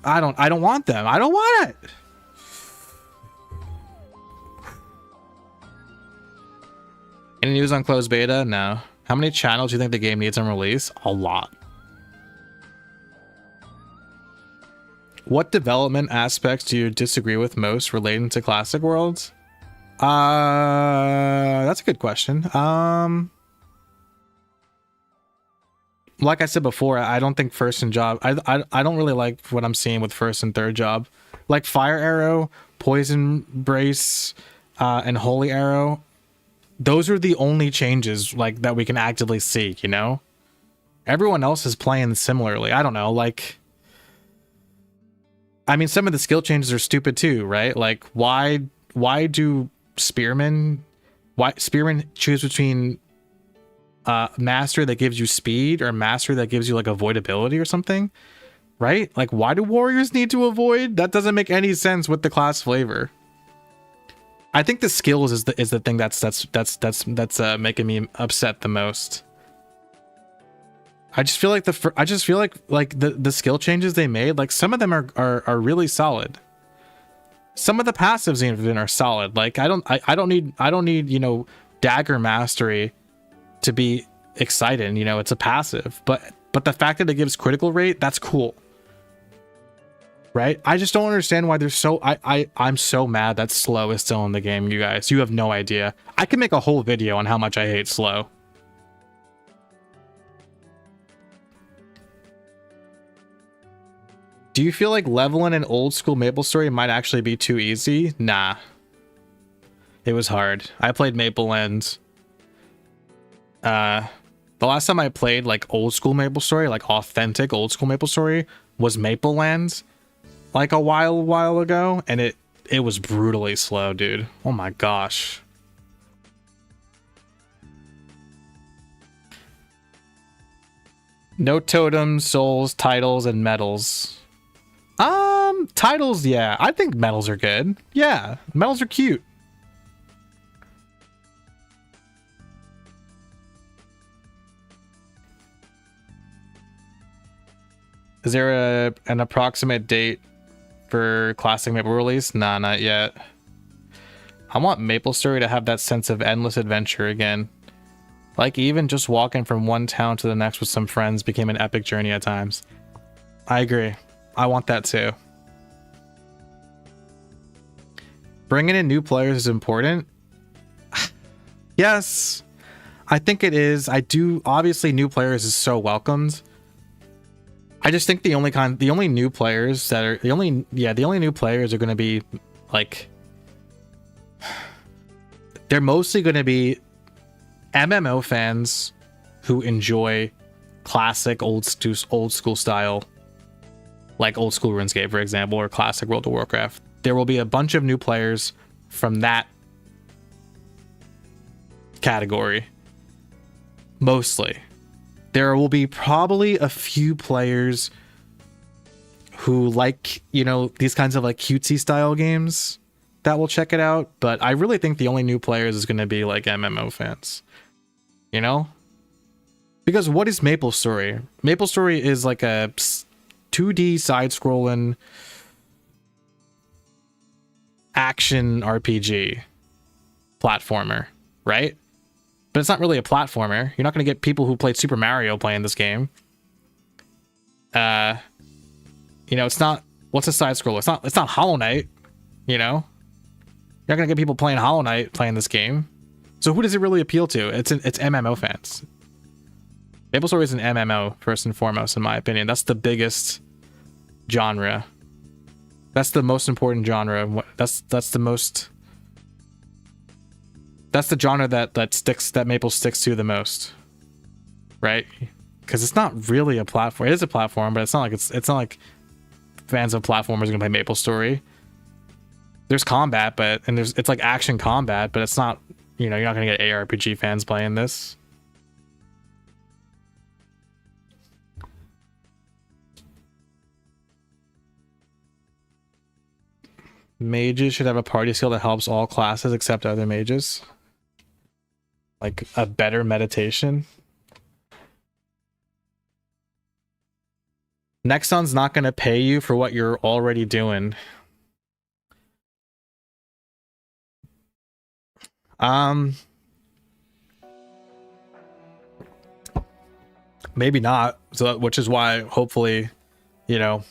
I don't want them. I don't want it. Any news on closed beta? No. How many channels do you think the game needs on release? A lot. What development aspects do you disagree with most relating to Classic Worlds? That's a good question. Like I said before, I don't think first and job. I don't really like what I'm seeing with first and third job. Like Fire Arrow, Poison Brace, and Holy Arrow. Those are the only changes like that we can actively see. You know, everyone else is playing similarly. I don't know. Like, I mean, some of the skill changes are stupid too, right? Like, why do spearmen choose between master that gives you speed or master that gives you like avoidability or something, right? Like, why do warriors need to avoid? That doesn't make any sense with the class flavor. I think the skills is the thing that's making me upset the most. I just feel like the skill changes they made, like some of them are really solid. Some of the passives even are solid. Like I don't need, you know, dagger mastery to be exciting, you know, it's a passive, but the fact that it gives critical rate, that's cool. Right? I just don't understand why there's so I'm so mad that slow is still in the game, you guys. You have no idea. I can make a whole video on how much I hate slow. Do you feel like leveling in old school MapleStory might actually be too easy? Nah. It was hard. I played Mapleland. The last time I played like old school MapleStory, like authentic old school MapleStory, was Mapleland. Like a while ago, and it was brutally slow, dude. Oh my gosh. No totems, souls, titles, and medals. Titles, yeah. I think medals are good. Yeah, medals are cute. Is there an approximate date for Classic Maple release? Nah, not yet. I want MapleStory to have that sense of endless adventure again. Like even just walking from one town to the next with some friends became an epic journey at times. I agree. I want that too. Bringing in new players is important. Yes, I think it is. I do. Obviously, new players is so welcomed. I just think the only new players that are the only new players are going to be like, they're mostly going to be MMO fans who enjoy classic old school style, like old school RuneScape, for example, or classic World of Warcraft. There will be a bunch of new players from that category, mostly. There will be probably a few players who like, you know, these kinds of like cutesy style games that will check it out. But I really think the only new players is going to be like MMO fans, you know? Because what is MapleStory? MapleStory is like a 2D side-scrolling action RPG platformer, right? But it's not really a platformer. You're not going to get people who played Super Mario playing this game. You know, it's not... What's a side-scroller? It's not Hollow Knight, you know? You're not going to get people playing Hollow Knight playing this game. So who does it really appeal to? It's MMO fans. MapleStory is an MMO, first and foremost, in my opinion. That's the biggest genre. That's the most important genre. That's the genre that Maple sticks to the most, right? Because it's not really a platform. It is a platform, but it's not like fans of platformers are gonna play MapleStory. There's combat, it's like action combat, but it's not. You know, you're not gonna get ARPG fans playing this. Mages should have a party skill that helps all classes except other mages. Like a better meditation. Nexon's not going to pay you for what you're already doing. Maybe not. So, which is why, hopefully, you know,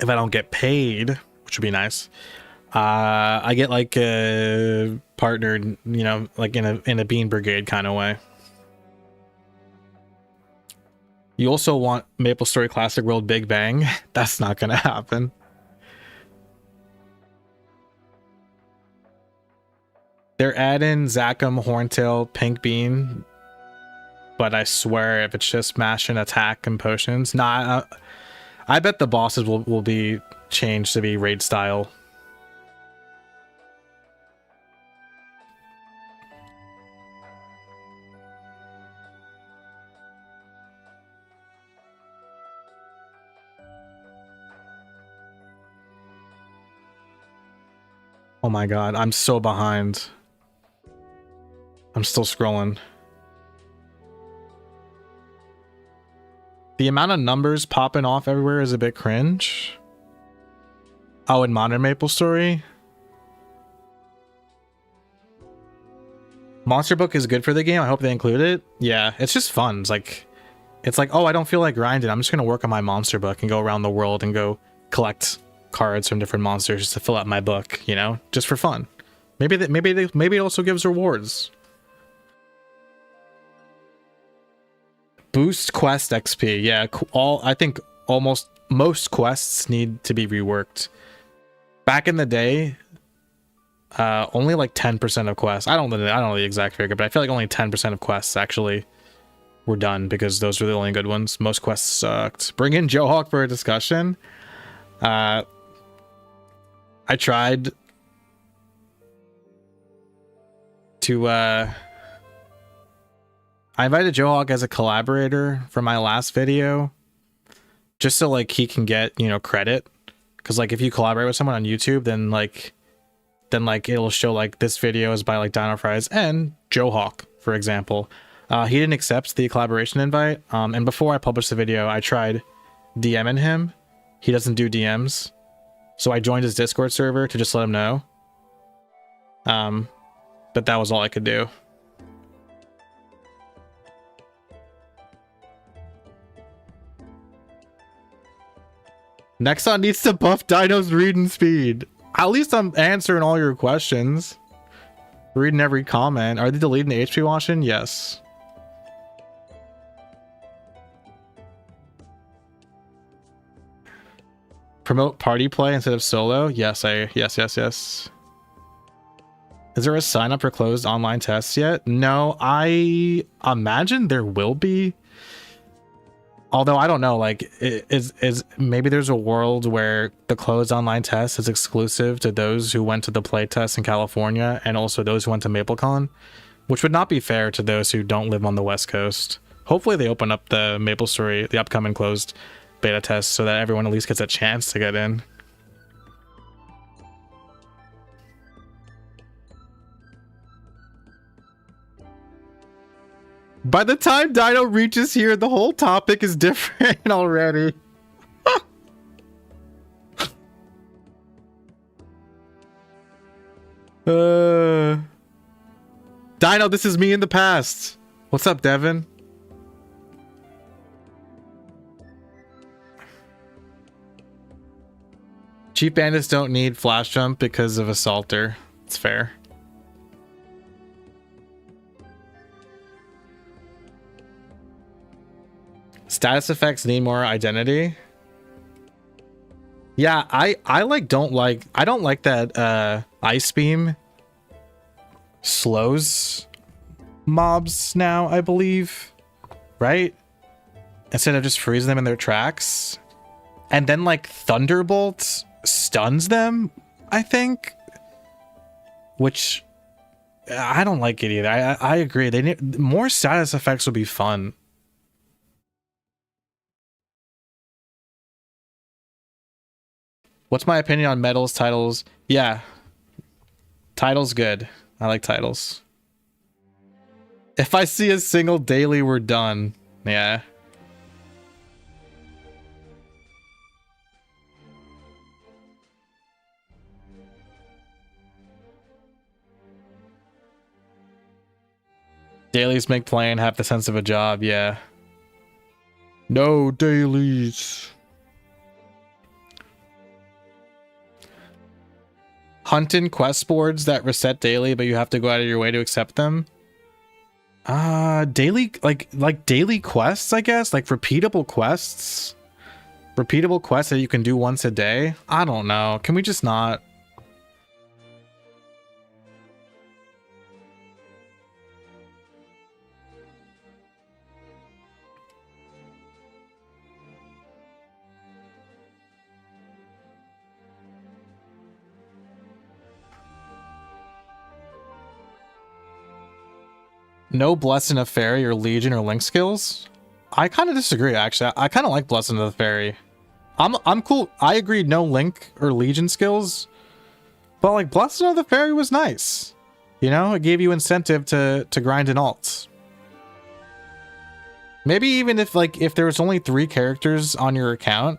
if I don't get paid, which would be nice, I get like a partnered, you know, like in a bean brigade kind of way. You also want MapleStory Classic World Big Bang. That's not gonna happen. They're adding Zachem, Horntail, Pink Bean, but I swear if it's just mash and attack and potions, nah, I bet the bosses will be changed to be raid style. Oh my god, I'm so behind. I'm still scrolling. The amount of numbers popping off everywhere is a bit cringe. Oh, in Modern MapleStory? Monster book is good for the game. I hope they include it. Yeah, it's just fun. It's like, oh, I don't feel like grinding. I'm just gonna work on my monster book and go around the world and go collect cards from different monsters to fill out my book. You know, just for fun. Maybe it also gives rewards. Boost quest XP. Yeah, I think almost most quests need to be reworked. Back in the day, only like 10% of quests. I don't know the exact figure, but I feel like only 10% of quests actually were done because those were the only good ones. Most quests sucked. Bring in Joe Hawk for a discussion. I tried to I invited Joe Hawk as a collaborator for my last video, just so like he can get, you know, credit. Because like if you collaborate with someone on YouTube, then like it'll show like this video is by like dinofries and Joe Hawk, for example. He didn't accept the collaboration invite. And before I published the video, I tried DMing him. He doesn't do DMs. So I joined his Discord server to just let him know. But that was all I could do. Nexon needs to buff Dino's reading speed. At least I'm answering all your questions. Reading every comment. Are they deleting the HP washing? Yes. Promote party play instead of solo? Yes, yes. Is there a sign up for closed online tests yet? No, I imagine there will be. Although I don't know, like, is maybe there's a world where the closed online test is exclusive to those who went to the play test in California and also those who went to MapleCon, which would not be fair to those who don't live on the West Coast. Hopefully they open up the MapleStory, the upcoming closed beta test, so that everyone at least gets a chance to get in. By the time Dino reaches here, the whole topic is different already. Dino, this is me in the past. What's up, Devin? Cheap bandits don't need flash jump because of Assaulter. It's fair. Status effects need more identity. Yeah, I don't like that ice beam slows mobs now, I believe. Right? Instead of just freezing them in their tracks. And then like Thunderbolt stuns them, I think. Which I don't like it either. I agree. They need more status effects would be fun. What's my opinion on medals, titles? Yeah. Titles good. I like titles. If I see a single daily, we're done. Yeah. Dailies make playing have the sense of a job, yeah. No dailies. Hunting quest boards that reset daily, but you have to go out of your way to accept them. Daily, like daily quests, I guess, like repeatable quests. Repeatable quests that you can do once a day. I don't know. Can we just not? No Blessing of Fairy or Legion or Link skills? I kind of disagree, actually. I kind of like Blessing of the Fairy. I'm cool. I agree, no Link or Legion skills. But like Blessing of the Fairy was nice. You know, it gave you incentive to grind in alts. Maybe even if there was only 3 characters on your account,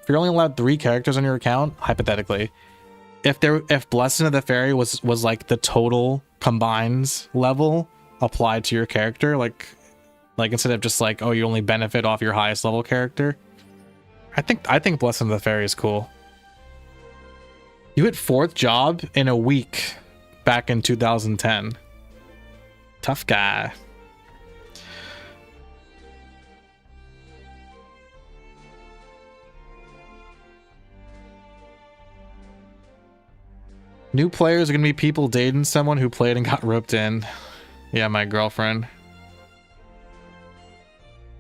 if you're only allowed 3 characters on your account, hypothetically, if Blessing of the Fairy was like the total combines level applied to your character, like instead of just like, oh, you only benefit off your highest level character. I think Blessing of the Fairy is cool. You hit 4th job in a week back in 2010. Tough guy. New players are gonna be people dating someone who played and got roped in. Yeah, my girlfriend.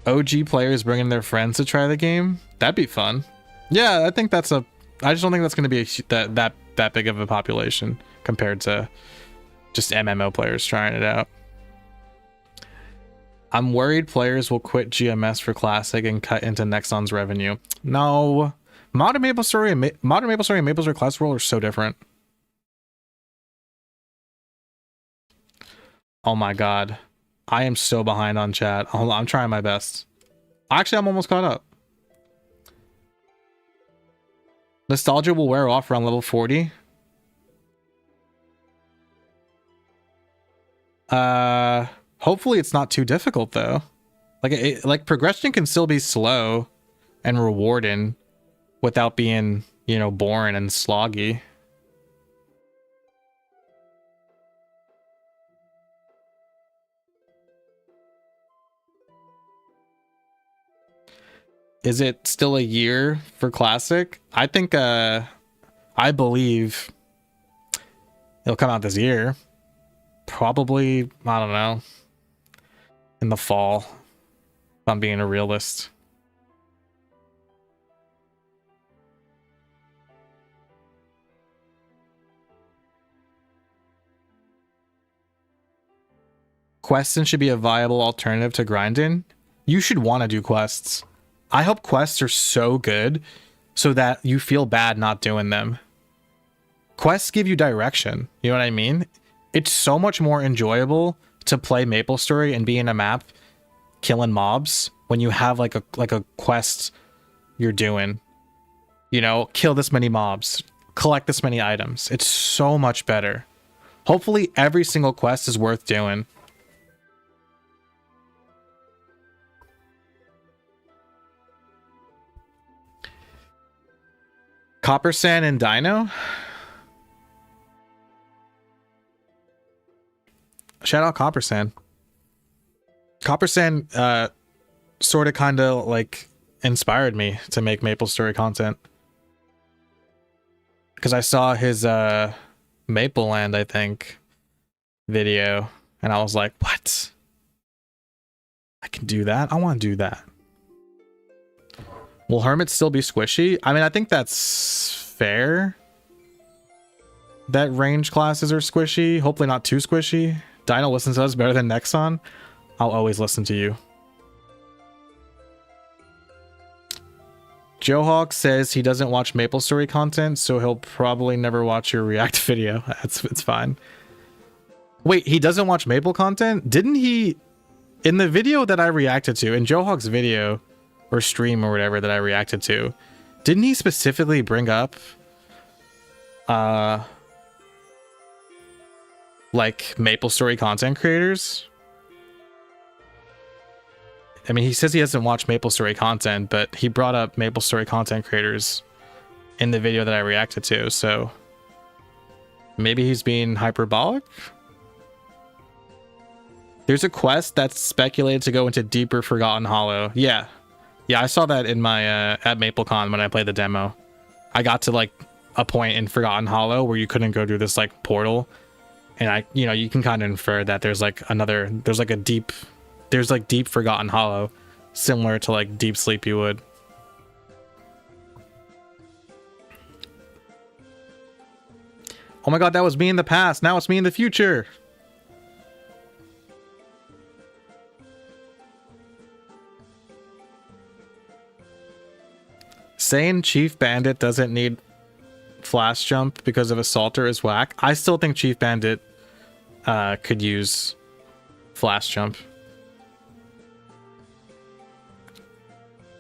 OG players bringing their friends to try the game. That'd be fun. Yeah, I think that's a. I just don't think that's gonna be that big of a population compared to just MMO players trying it out. I'm worried players will quit GMS for Classic and cut into Nexon's revenue. No, Modern MapleStory and MapleStory Classic World are so different. Oh my god. I am so behind on chat. Hold on, I'm trying my best. Actually, I'm almost caught up. Nostalgia will wear off around level 40. Hopefully it's not too difficult though. Like progression can still be slow and rewarding without being, you know, boring and sloggy. Is it still a year for Classic? I think, I believe it'll come out this year. Probably, I don't know, in the fall, if I'm being a realist. Questing should be a viable alternative to grinding. You should want to do quests. I hope quests are so good so that you feel bad not doing them. Quests give you direction. You know what I mean? It's so much more enjoyable to play MapleStory and be in a map killing mobs when you have like a quest you're doing. You know, kill this many mobs, collect this many items. It's so much better. Hopefully every single quest is worth doing. Copper Sand and Dino? Shout out Copper Sand. Copper Sand sort of kind of like inspired me to make MapleStory content. Because I saw his Maple Land, I think, video, and I was like, what? I can do that? I want to do that. Will Hermit still be squishy? I mean, I think that's fair. That range classes are squishy. Hopefully not too squishy. Dino listens to us better than Nexon. I'll always listen to you. Joe Hawk says he doesn't watch MapleStory content, so he'll probably never watch your React video. It's fine. Wait, he doesn't watch Maple content? Didn't he... In the video that I reacted to, in Joe Hawk's video, or stream or whatever that I reacted to, didn't he specifically bring up like MapleStory content creators? I mean, he says he doesn't watch MapleStory content, but he brought up MapleStory content creators in the video that I reacted to, so maybe he's being hyperbolic? There's a quest that's speculated to go into deeper Forgotten Hollow. Yeah, I saw that in my at MapleCon when I played the demo. I got to like a point in Forgotten Hollow where you couldn't go through this like portal, and you can kind of infer that there's like deep Forgotten Hollow, similar to like Deep Sleepy Wood. Oh my god, that was me in the past. Now it's me in the future. Saying Chief Bandit doesn't need flash jump because of Assaulter is whack. I still think Chief Bandit could use flash jump.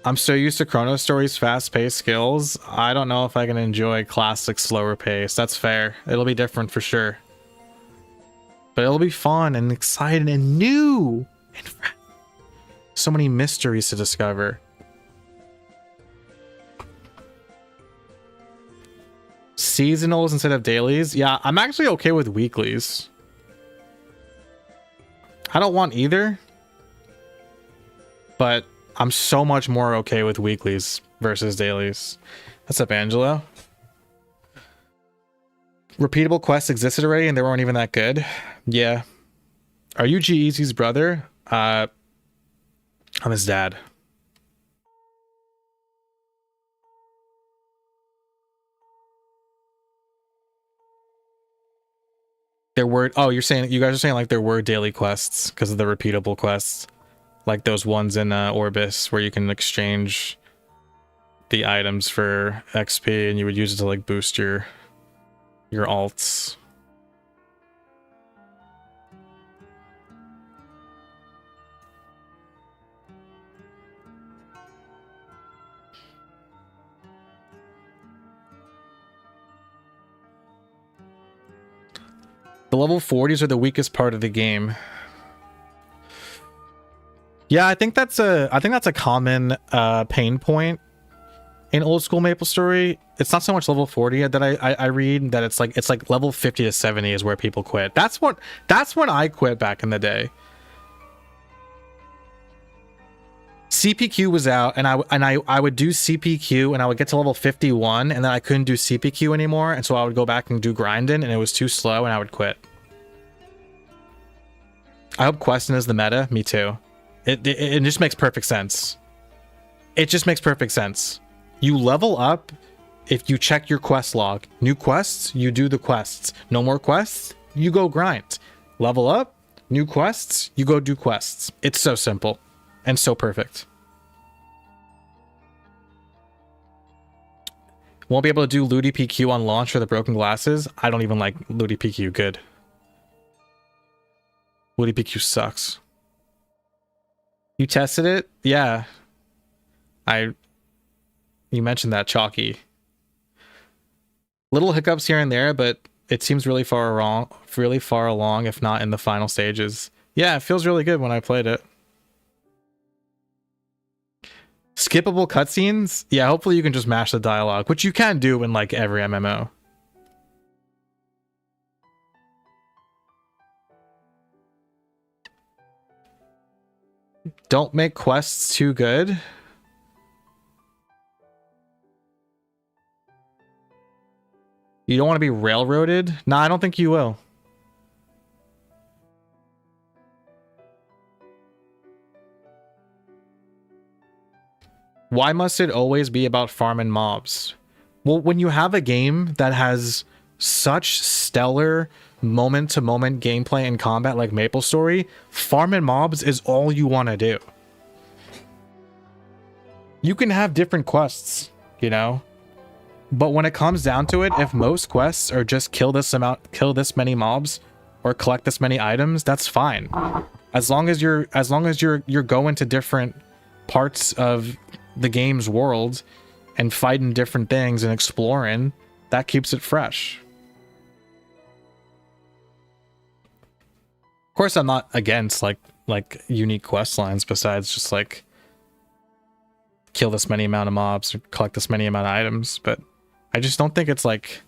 I'm so used to Chrono Story's fast-paced skills. I don't know if I can enjoy classic slower pace. That's fair. It'll be different for sure. But it'll be fun and exciting and new and fresh. So many mysteries to discover. Seasonals instead of dailies? Yeah, I'm actually okay with weeklies. I don't want either. But I'm so much more okay with weeklies versus dailies. What's up, Angelo? Repeatable quests existed already and they weren't even that good. Yeah. Are you G-Eazy's brother? I'm his dad. There were, oh, you guys are saying like there were daily quests because of the repeatable quests. Like those ones in Orbis where you can exchange the items for XP and you would use it to like boost your alts. The level 40s are the weakest part of the game. Yeah, I think that's a common pain point in old school MapleStory. It's not so much level 40 that I read, that it's like level 50 to 70 is where people quit. That's when I quit back in the day. CPQ was out and I would do CPQ and I would get to level 51 and then I couldn't do CPQ anymore, and so I would go back and do grinding and it was too slow and I would quit. I hope questing is the meta. Me too. It just makes perfect sense. It just makes perfect sense. You level up if you check your quest log. New quests, you do the quests. No more quests, you go grind. Level up, new quests, you go do quests. It's so simple and so perfect. Won't be able to do Ludi PQ on launch for the broken glasses. I don't even like Ludi PQ. Good. Ludi PQ sucks. You tested it? Yeah. You mentioned that, Chalky. Little hiccups here and there, but it seems really far along, if not in the final stages. Yeah, it feels really good when I played it. Skippable cutscenes? Yeah, hopefully you can just mash the dialogue, which you can do in like every MMO. Don't make quests too good. You don't want to be railroaded? Nah, I don't think you will. Why must it always be about farming mobs? Well, when you have a game that has such stellar moment-to-moment gameplay and combat like MapleStory, farming mobs is all you want to do. You can have different quests, you know? But when it comes down to it, if most quests are just kill this many mobs or collect this many items, that's fine. As long as you're going to different parts of the game's world and fighting different things and exploring, that keeps it fresh. Of course, I'm not against like unique quest lines besides just like kill this many amount of mobs or collect this many amount of items, but I just don't think it's like,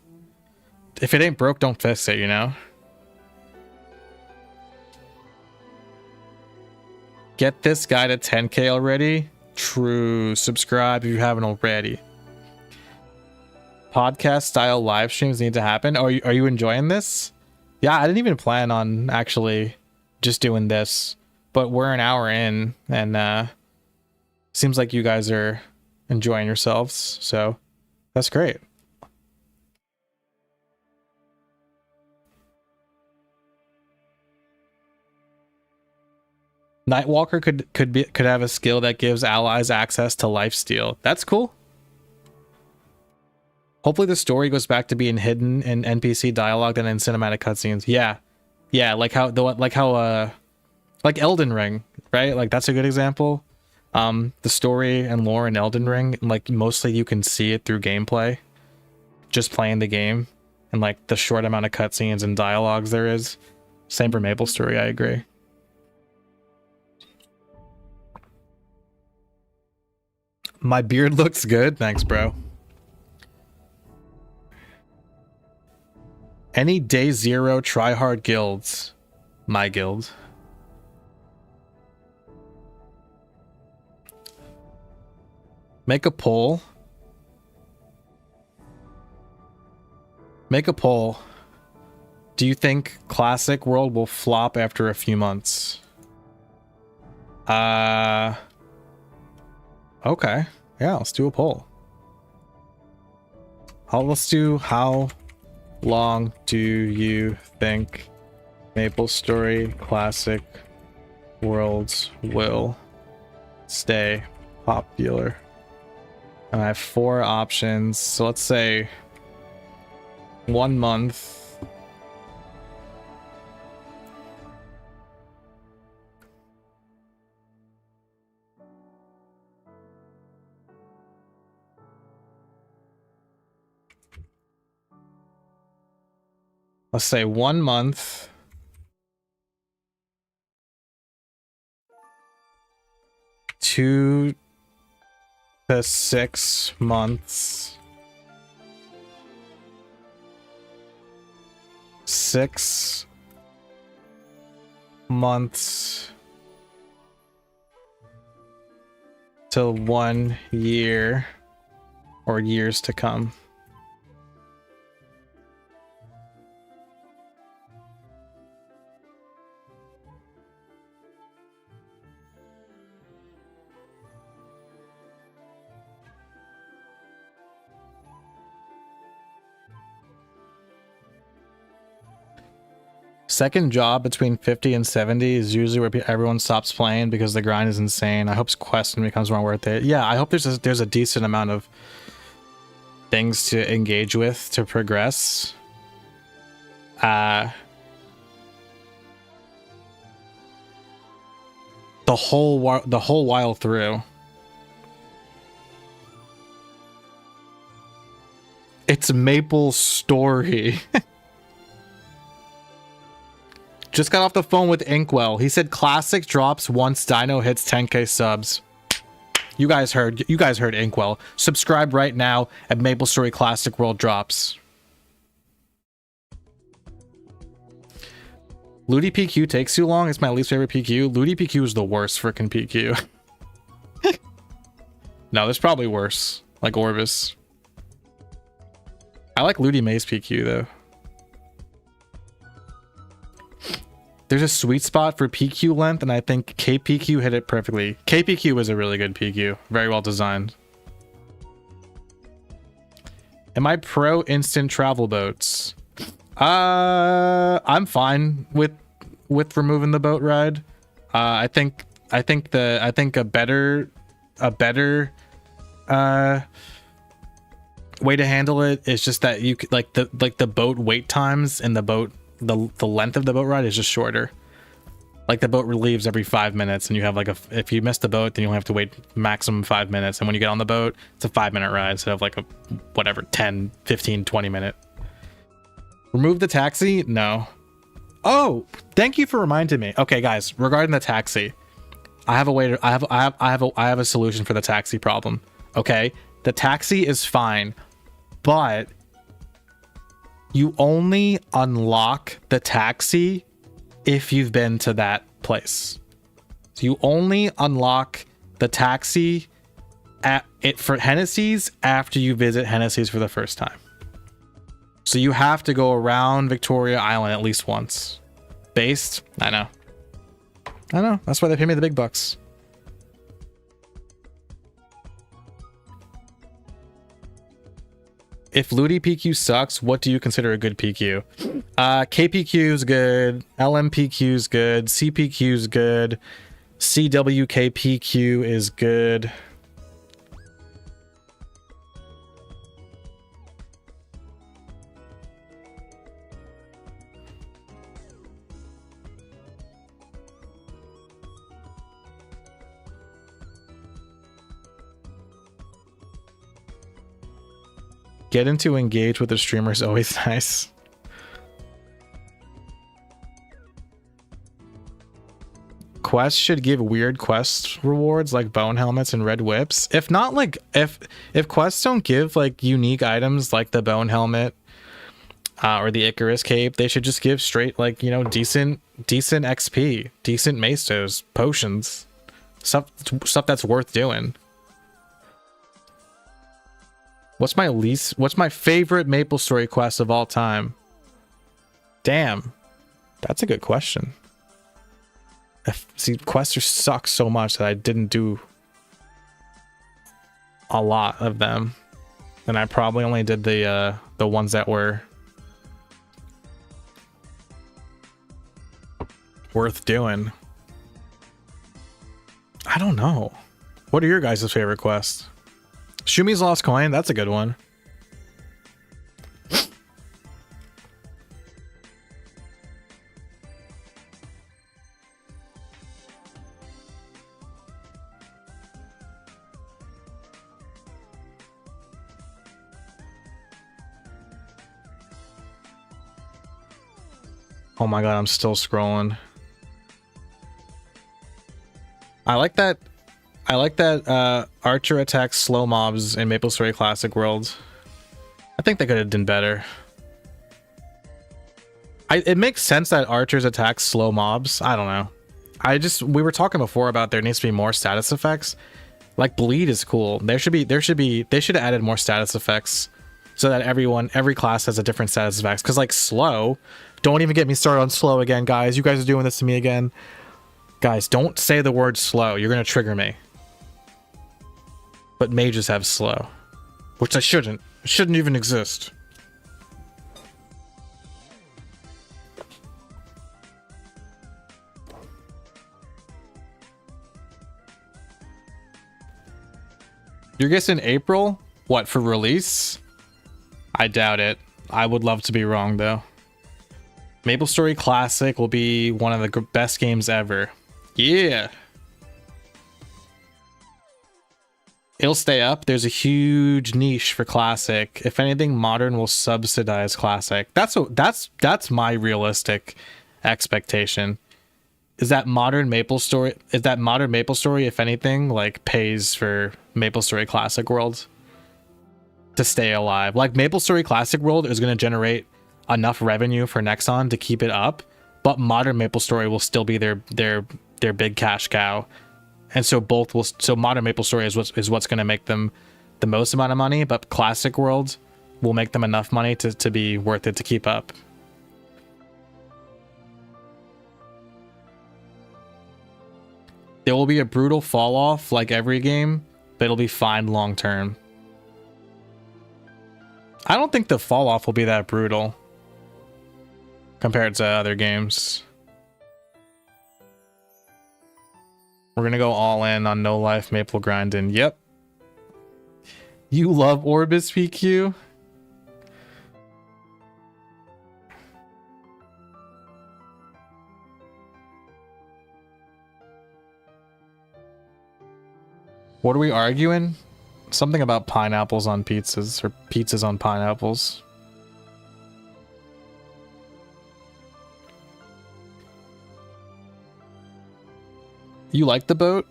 if it ain't broke, don't fix it, you know? Get this guy to 10K already? True. Subscribe if you haven't already. Podcast style live streams need to happen. Are you enjoying this? Yeah, I didn't even plan on actually just doing this, but we're an hour in and seems like you guys are enjoying yourselves, so that's great. Nightwalker could have a skill that gives allies access to lifesteal. That's cool. Hopefully the story goes back to being hidden in NPC dialogue and in cinematic cutscenes. Yeah, like Elden Ring, right? Like that's a good example. The story and lore in Elden Ring, like mostly you can see it through gameplay, just playing the game, and like the short amount of cutscenes and dialogues there is. Same for maplestory, I agree. My beard looks good. Thanks, bro. Any day zero tryhard guilds? My guild. Make a poll. Make a poll. Do you think Classic World will flop after a few months? Okay. Yeah, let's do a poll. Let's do how long do you think maplestory Classic Worlds will stay popular? And I have 4 options. So let's say 1 month. Let's say 1 month. 2 to 6 months. 6 months to 1 year or years to come. Second job between 50 and 70 is usually where everyone stops playing because the grind is insane. I hope Question becomes more worth it. Yeah, I hope there's a decent amount of things to engage with to progress. The whole while through. It's maplestory. Just got off the phone with Inkwell. He said Classic drops once Dino hits 10k subs. You guys heard Inkwell. Subscribe right now at maplestory Classic World drops. Ludi PQ takes too long. It's my least favorite PQ. Ludi PQ is the worst freaking PQ. No, there's probably worse. Like Orbis. I like Ludi Maze PQ though. There's a sweet spot for PQ length, and I think KPQ hit it perfectly. KPQ was a really good PQ. Very well designed. Am I pro instant travel boats? I'm fine with removing the boat ride. I think a better way to handle it is just that you like the boat wait times and the length of the boat ride is just shorter. Like the boat leaves every 5 minutes, and you have like if you miss the boat, then you'll have to wait maximum 5 minutes, and when you get on the boat, it's a 5-minute ride instead of like a whatever 10, 15, 20 minute. Remove the taxi? No. Oh, thank you for reminding me. Okay, guys, regarding the taxi, I have a way to I have a solution for the taxi problem. Okay, the taxi is fine, but you only unlock the taxi if you've been to that place. So you only unlock the taxi for Hennessy's after you visit Hennessy's for the first time. So you have to go around Victoria Island at least once. Based? I know. That's why they pay me the big bucks. If Ludi PQ sucks, what do you consider a good PQ? KPQ is good. LMPQ is good. CPQ is good. CWKPQ is good. Getting to engage with the streamer is always nice. Quests should give weird quest rewards like bone helmets and red whips. If not, like if quests don't give like unique items like the bone helmet or the Icarus cape, they should just give straight like, you know, decent XP, decent mestos, potions, stuff that's worth doing. What's my favorite MapleStory quest of all time? Damn, that's a good question. See, quests suck so much that I didn't do a lot of them, and I probably only did the ones that were worth doing. I don't know. What are your guys' favorite quests? Shumi's Lost Coin, that's a good one. Oh my god, I'm still scrolling. I like that Archer attacks slow mobs in MapleStory Classic World. I think they could have done better. It makes sense that archers attack slow mobs. I don't know. We were talking before about there needs to be more status effects. Like bleed is cool. They should have added more status effects so that every class has a different status effects. Because like slow, don't even get me started on slow again, guys. You guys are doing this to me again. Guys, don't say the word slow. You're gonna trigger me. But mages have slow, which I shouldn't. It shouldn't even exist. You're guessing April? What, for release? I doubt it. I would love to be wrong, though. MapleStory Classic will be one of the best games ever. Yeah! It'll stay up. There's a huge niche for Classic. If anything, Modern will subsidize Classic. That's my realistic expectation. Is that Modern MapleStory, if anything, like pays for MapleStory Classic World to stay alive. Like MapleStory Classic World is going to generate enough revenue for Nexon to keep it up, but Modern MapleStory will still be their big cash cow. And so Modern MapleStory is what's going to make them the most amount of money, but Classic World will make them enough money to be worth it to keep up. There will be a brutal fall off like every game, but it'll be fine long term. I don't think the fall off will be that brutal compared to other games. We're gonna go all in on no life maple grinding. Yep. You love Orbis PQ? What are we arguing? Something about pineapples on pizzas, or pizzas on pineapples. You like the boat?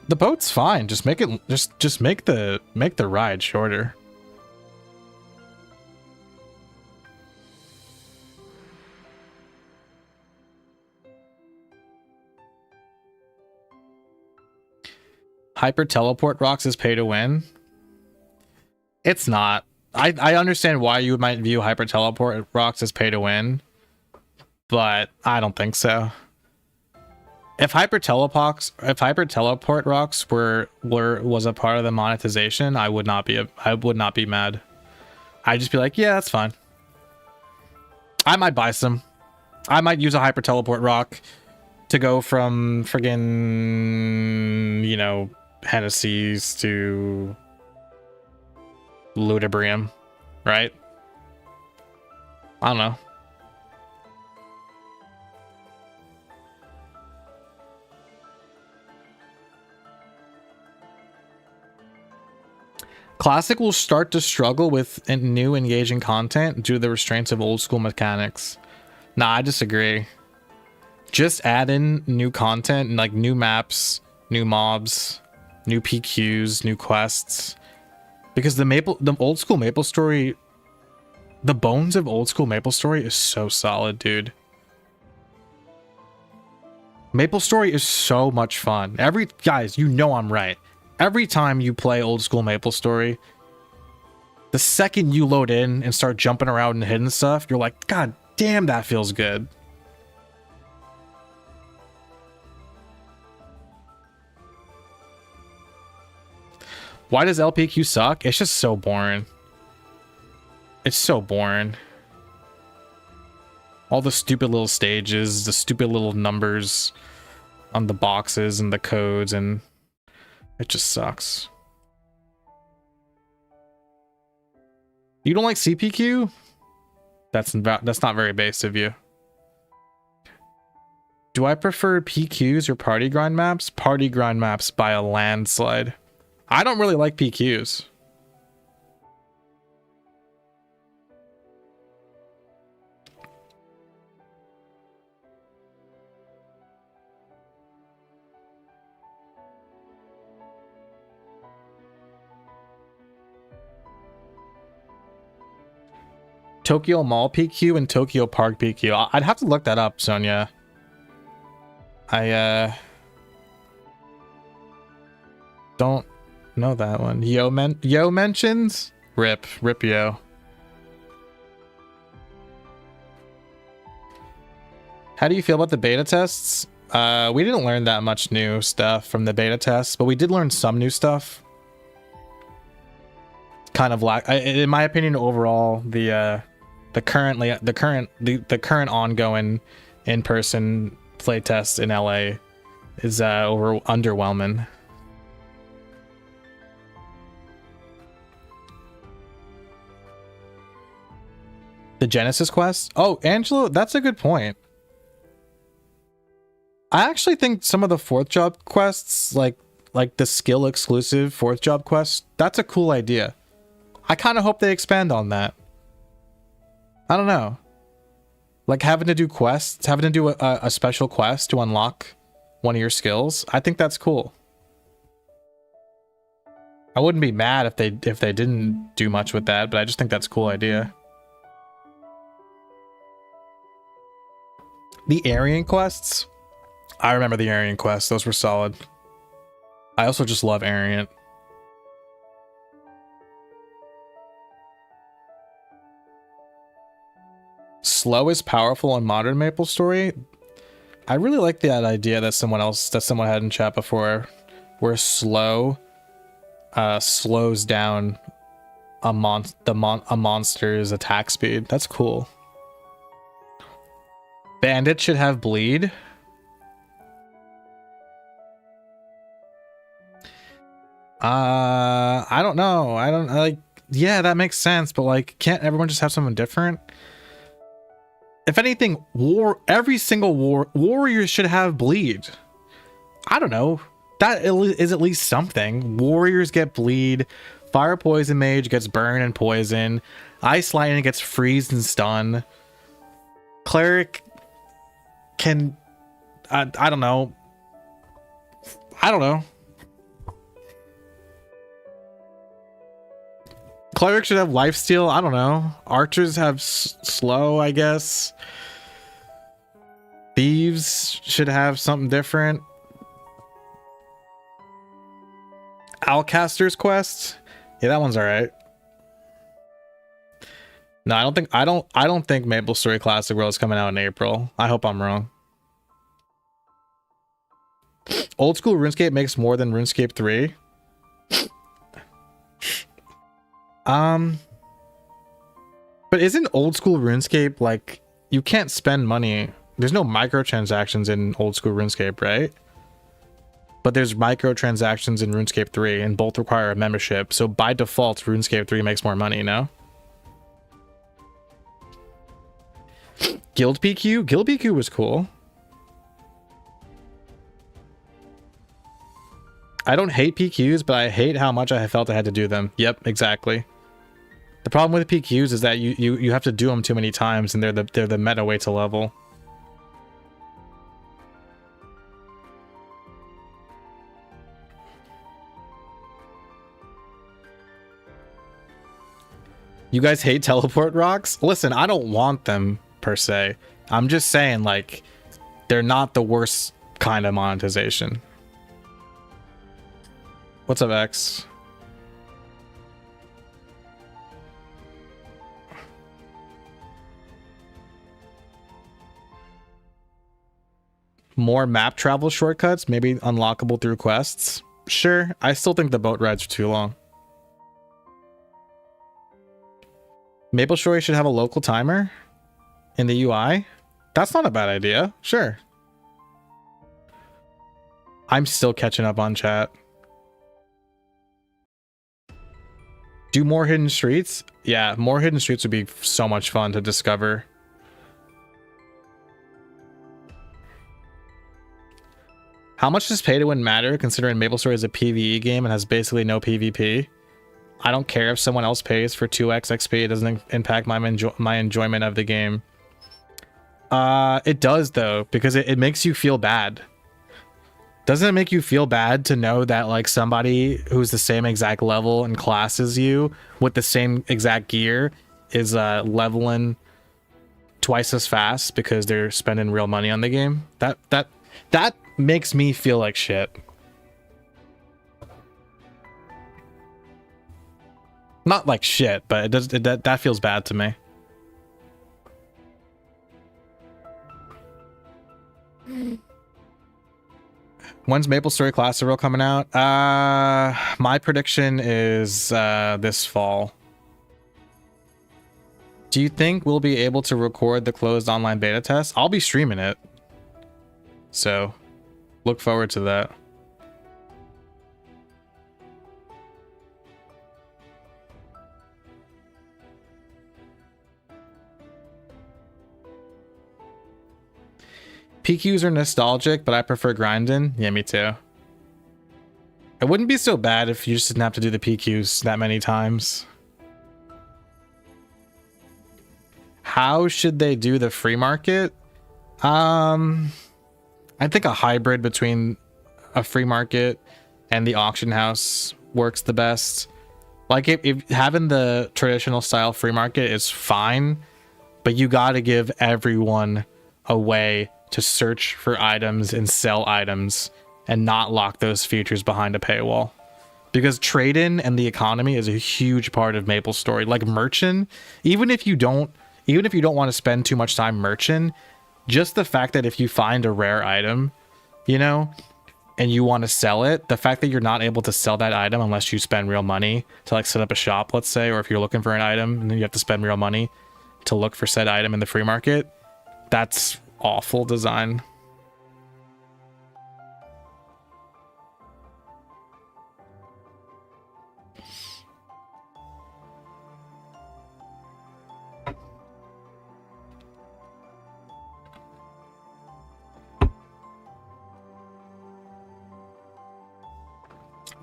The boat's fine. Just make it just make the ride shorter. Hyper teleport rocks is pay to win. It's not. I understand why you might view hyper teleport rocks as pay to win, but I don't think so. If hyper teleport rocks was a part of the monetization, I would not be mad. I'd just be like, yeah, that's fine. I might buy some. I might use a hyper teleport rock to go from friggin', you know, Hennessy's to Ludibrium, right? I don't know. Classic will start to struggle with new engaging content due to the restraints of old school mechanics. Nah, I disagree. Just add in new content and like new maps, new mobs, new PQs, new quests. Because the old school MapleStory, the bones of old school MapleStory is so solid, dude. MapleStory is so much fun. Guys, you know I'm right. Every time you play old school MapleStory, the second you load in and start jumping around and hitting stuff, you're like, God damn, that feels good. Why does LPQ suck? It's just so boring. It's so boring. All the stupid little stages, the stupid little numbers on the boxes and the codes, and it just sucks. You don't like CPQ? That's not very base of you. Do I prefer PQs or party grind maps? Party grind maps by a landslide. I don't really like PQs. Tokyo Mall PQ and Tokyo Park PQ. I'd have to look that up, Sonia. I don't know that one. Yo mentions? Rip Yo. How do you feel about the beta tests? We didn't learn that much new stuff from the beta tests, but we did learn some new stuff. Kind of in my opinion, overall, the current ongoing in-person playtest in LA is underwhelming. The Genesis quest? Oh, Angelo, that's a good point. I actually think some of the fourth job quests, like the skill exclusive fourth job quest, that's a cool idea. I kind of hope they expand on that. I don't know. Like having to do quests, having to do a special quest to unlock one of your skills. I think that's cool. I wouldn't be mad if they didn't do much with that, but I just think that's a cool idea. The Aryan quests? I remember the Aryan quests. Those were solid. I also just love Aryan. Slow is powerful in modern MapleStory. I really like that idea that someone had in chat before, where slow slows down a monster's attack speed. That's cool. Bandit should have bleed. I don't know. Yeah, that makes sense, but like, can't everyone just have something different? If anything, every single warrior should have bleed. I don't know. That is at least something. Warriors get bleed. Fire poison mage gets burn and poison. Ice lightning gets freeze and stun. Cleric can, I don't know. Cleric should have lifesteal. I don't know. Archers have slow, I guess. Thieves should have something different. Owlcaster's quest. Yeah, that one's all right. No, I don't think MapleStory Classic World is coming out in April. I hope I'm wrong. Old school RuneScape makes more than RuneScape 3. But isn't old school RuneScape like, you can't spend money? There's no microtransactions in old school RuneScape, right? But there's microtransactions in RuneScape 3 and both require a membership. So by default, RuneScape 3 makes more money, no? Guild PQ? Guild PQ was cool. I don't hate PQs, but I hate how much I felt I had to do them. Yep, exactly. The problem with PQs is that you have to do them too many times, and they're the meta way to level. You guys hate teleport rocks? Listen, I don't want them per se. I'm just saying, like, they're not the worst kind of monetization. What's up, X? More map travel shortcuts, maybe unlockable through quests. Sure, I still think the boat rides are too long. Maplestory should have a local timer in the UI. That's not a bad idea. Sure. I'm still catching up on chat. Do more hidden streets? Yeah, more hidden streets would be so much fun to discover. How much does pay to win matter, considering MapleStory is a PvE game and has basically no PvP? I don't care if someone else pays for 2x XP. It doesn't impact my enjoyment of the game. It does, though, because it makes you feel bad. Doesn't it make you feel bad to know that, like, somebody who's the same exact level and class as you with the same exact gear is leveling twice as fast because they're spending real money on the game? That makes me feel like shit. Not like shit, but it does. That feels bad to me. When's MapleStory Class Real coming out? My prediction is this fall. Do you think we'll be able to record the closed online beta test? I'll be streaming it, so look forward to that. PQs are nostalgic, but I prefer grinding. Yeah, me too. It wouldn't be so bad if you just didn't have to do the PQs that many times. How should they do the free market? I think a hybrid between a free market and the auction house works the best. Like, if having the traditional style free market is fine, but you got to give everyone a way to search for items and sell items and not lock those features behind a paywall. Because trade-in and the economy is a huge part of MapleStory. Like merchant, even if you don't want to spend too much time merchant, just the fact that if you find a rare item, you know, and you want to sell it, the fact that you're not able to sell that item unless you spend real money to, like, set up a shop, let's say, or if you're looking for an item and then you have to spend real money to look for said item in the free market, that's awful design.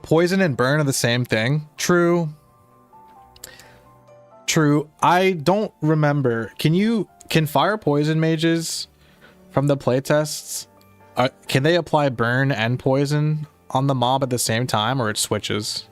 Poison and burn are the same thing. True. I don't remember. Can fire poison mages from the playtests, can they apply burn and poison on the mob at the same time, or it switches?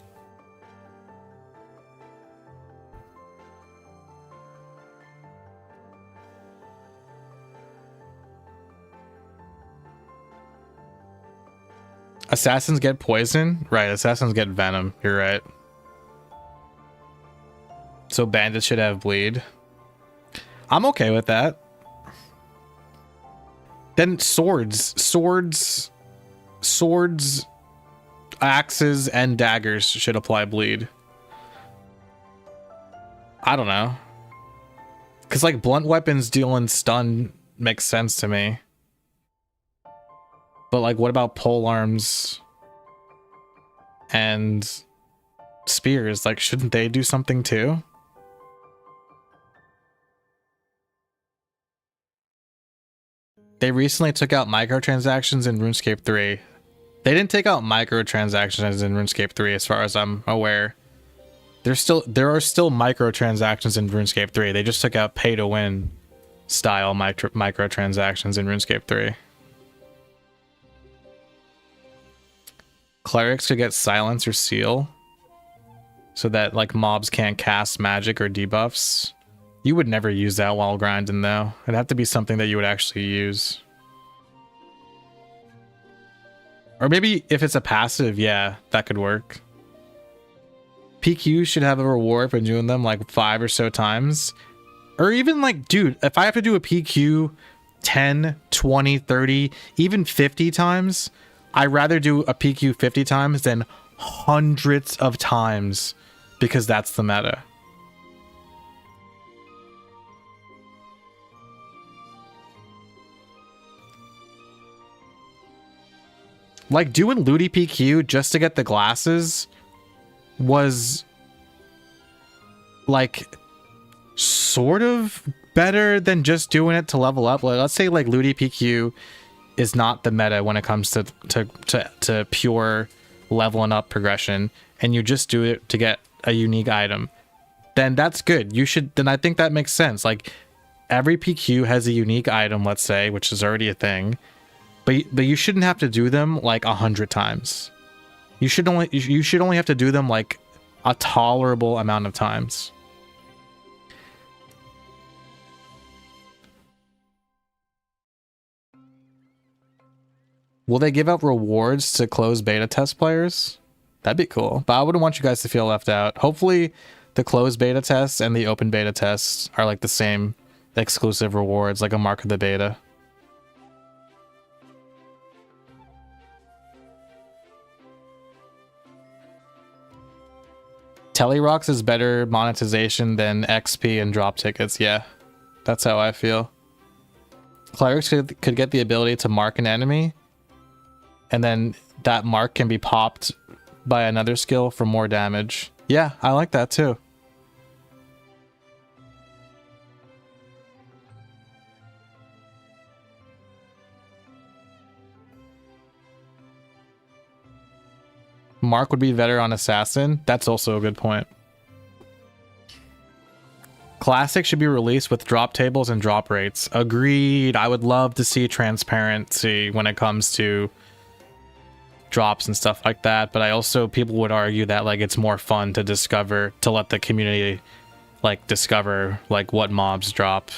Assassins get poison? Right, assassins get venom. You're right. So bandits should have bleed. I'm okay with that. Then swords, axes, and daggers should apply bleed. I don't know. Because, like, blunt weapons dealing stun makes sense to me. But, like, what about pole arms and spears? Like, shouldn't they do something too? They recently took out microtransactions in RuneScape 3. They didn't take out microtransactions in RuneScape 3 as far as I'm aware. There are still microtransactions in RuneScape 3. They just took out pay to win style microtransactions in RuneScape 3. Clerics could get silence or seal so that like mobs can't cast magic or debuffs. You would never use that while grinding though. It'd have to be something that you would actually use. Or maybe if it's a passive, yeah, that could work. PQ should have a reward for doing them like 5 or so times. Or even like, dude, if I have to do a PQ 10, 20, 30, even 50 times, I'd rather do a PQ 50 times than hundreds of times because that's the meta. Like doing Looty PQ just to get the glasses was like sort of better than just doing it to level up. Like, let's say like Looty PQ is not the meta when it comes to pure leveling up progression, and you just do it to get a unique item, then that's good. You should, then I think that makes sense. Like every PQ has a unique item, let's say, which is already a thing, but you shouldn't have to do them like 100 times. You should only have to do them like a tolerable amount of times. Will they give out rewards to closed beta test players? That'd be cool, but I wouldn't want you guys to feel left out. Hopefully the closed beta tests and the open beta tests are like the same exclusive rewards, like a mark of the beta. Telerocks is better monetization than XP and drop tickets. Yeah, that's how I feel. Clerics could get the ability to mark an enemy, and then that mark can be popped by another skill for more damage. Yeah, I like that too. Mark would be better on Assassin. That's also a good point. Classic should be released with drop tables and drop rates. Agreed. I would love to see transparency when it comes to drops and stuff like that, but I also, people would argue that like it's more fun to discover, to let the community like discover like what mobs drop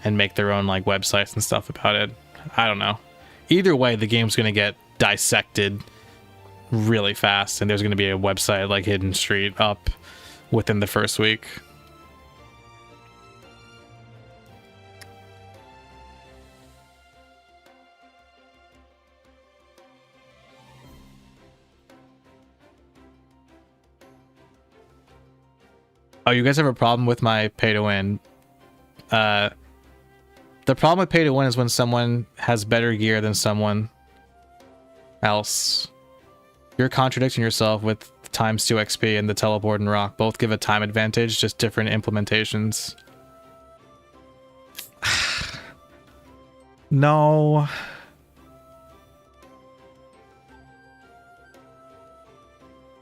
and make their own like websites and stuff about it. I don't know. Either way, the game's gonna get dissected really fast, and there's going to be a website like Hidden Street up within the first week. Oh, you guys have a problem with my pay to win? The problem with pay to win is when someone has better gear than someone else. You're contradicting yourself with ×2 XP and the teleport and rock. Both give a time advantage, just different implementations. No.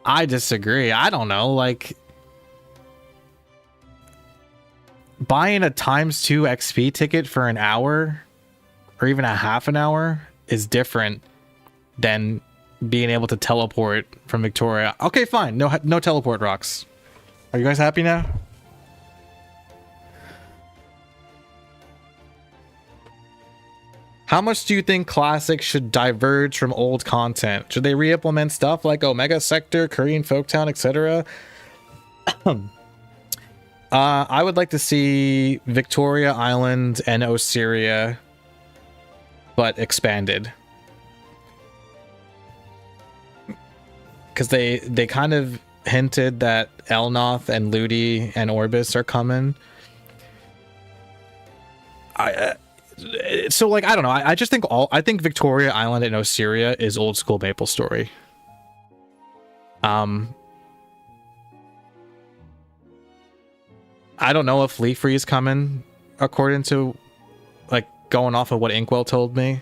I disagree. I don't know, like buying a ×2 XP ticket for an hour or even a half an hour is different than being able to teleport from Victoria. Okay, fine. No teleport rocks. Are you guys happy now? How much do you think Classic should diverge from old content? Should they re-implement stuff like Omega Sector, Korean Folktown, etc.? I would like to see Victoria Island and Osiria, but expanded. Because they kind of hinted that Elnoth and Ludi and Orbis are coming. So like, I don't know. I just think I think Victoria Island and Osiria is old school MapleStory. I don't know if Leafree is coming, according to like going off of what Inkwell told me.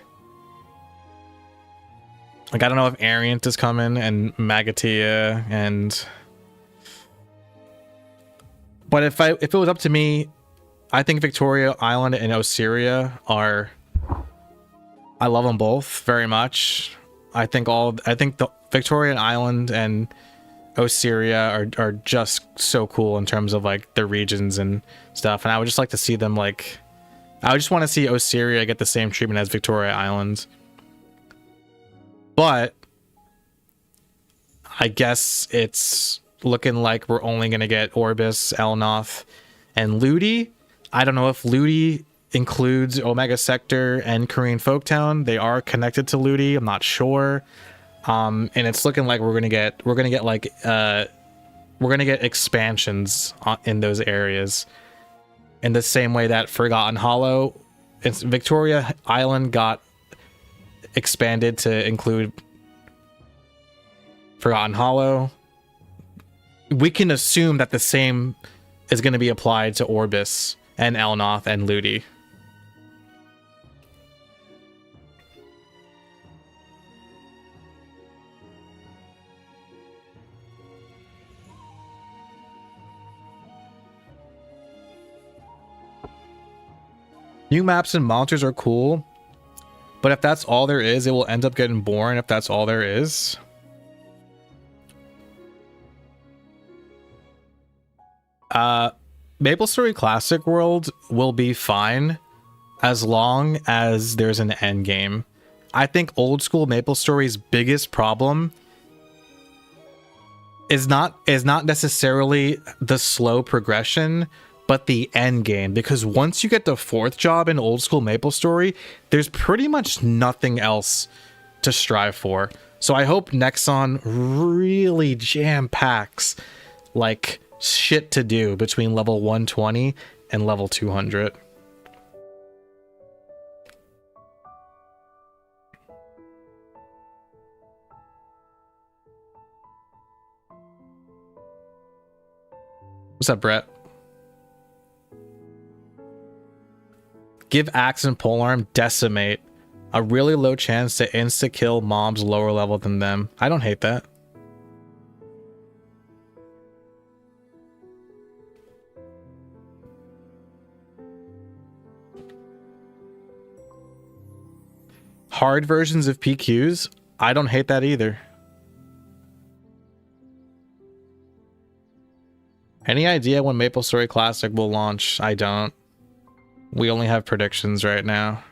Like, I don't know if Ariant is coming and Magatia and... But if it was up to me, I think Victoria Island and Osiria are... I love them both very much. I think the Victoria Island and Osiria are just so cool in terms of like the regions and stuff. And I would just like to see them like... I would just want to see Osiria get the same treatment as Victoria Island. But I guess it's looking like we're only going to get Orbis, Elnoth, and Ludi. I don't know if Ludi includes Omega Sector and Korean Folktown. They are connected to Ludi. I'm not sure. And it's looking like we're gonna get expansions in those areas. In the same way that Forgotten Hollow, Victoria Island got expanded to include Forgotten Hollow. We can assume that the same is going to be applied to Orbis and Elnoth and Ludi. New maps and monsters are cool, but if that's all there is, it will end up getting boring if that's all there is. MapleStory Classic World will be fine as long as there's an end game. I think old school MapleStory's biggest problem is not necessarily the slow progression, but the end game, because once you get the 4th job in old school MapleStory, there's pretty much nothing else to strive for. So I hope Nexon really jam packs like shit to do between level 120 and level 200. What's up, Brett? Give Axe and Polearm Decimate. A really low chance to insta-kill mobs lower level than them. I don't hate that. Hard versions of PQs? I don't hate that either. Any idea when MapleStory Classic will launch? I don't. We only have predictions right now.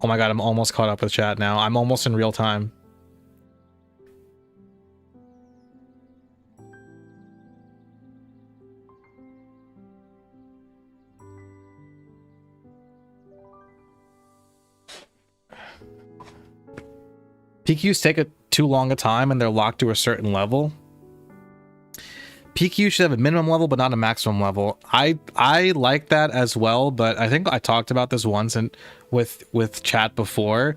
Oh my god, I'm almost caught up with chat now. I'm almost in real time. PQs take too long a time and they're locked to a certain level. PQ should have a minimum level, but not a maximum level. I like that as well, but I think I talked about this once and with chat before,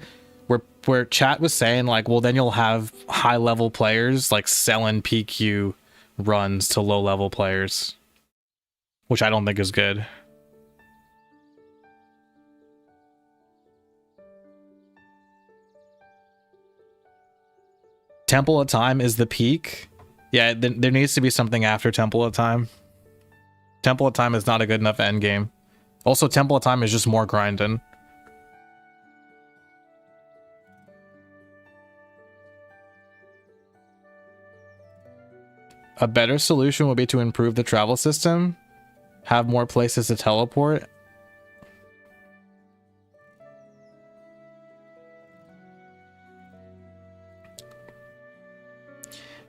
where chat was saying like, well, then you'll have high level players like selling PQ runs to low level players, which I don't think is good. Temple of Time is the peak. Yeah, there needs to be something after Temple of Time. Temple of Time is not a good enough end game. Also, Temple of Time is just more grinding. A better solution would be to improve the travel system, have more places to teleport.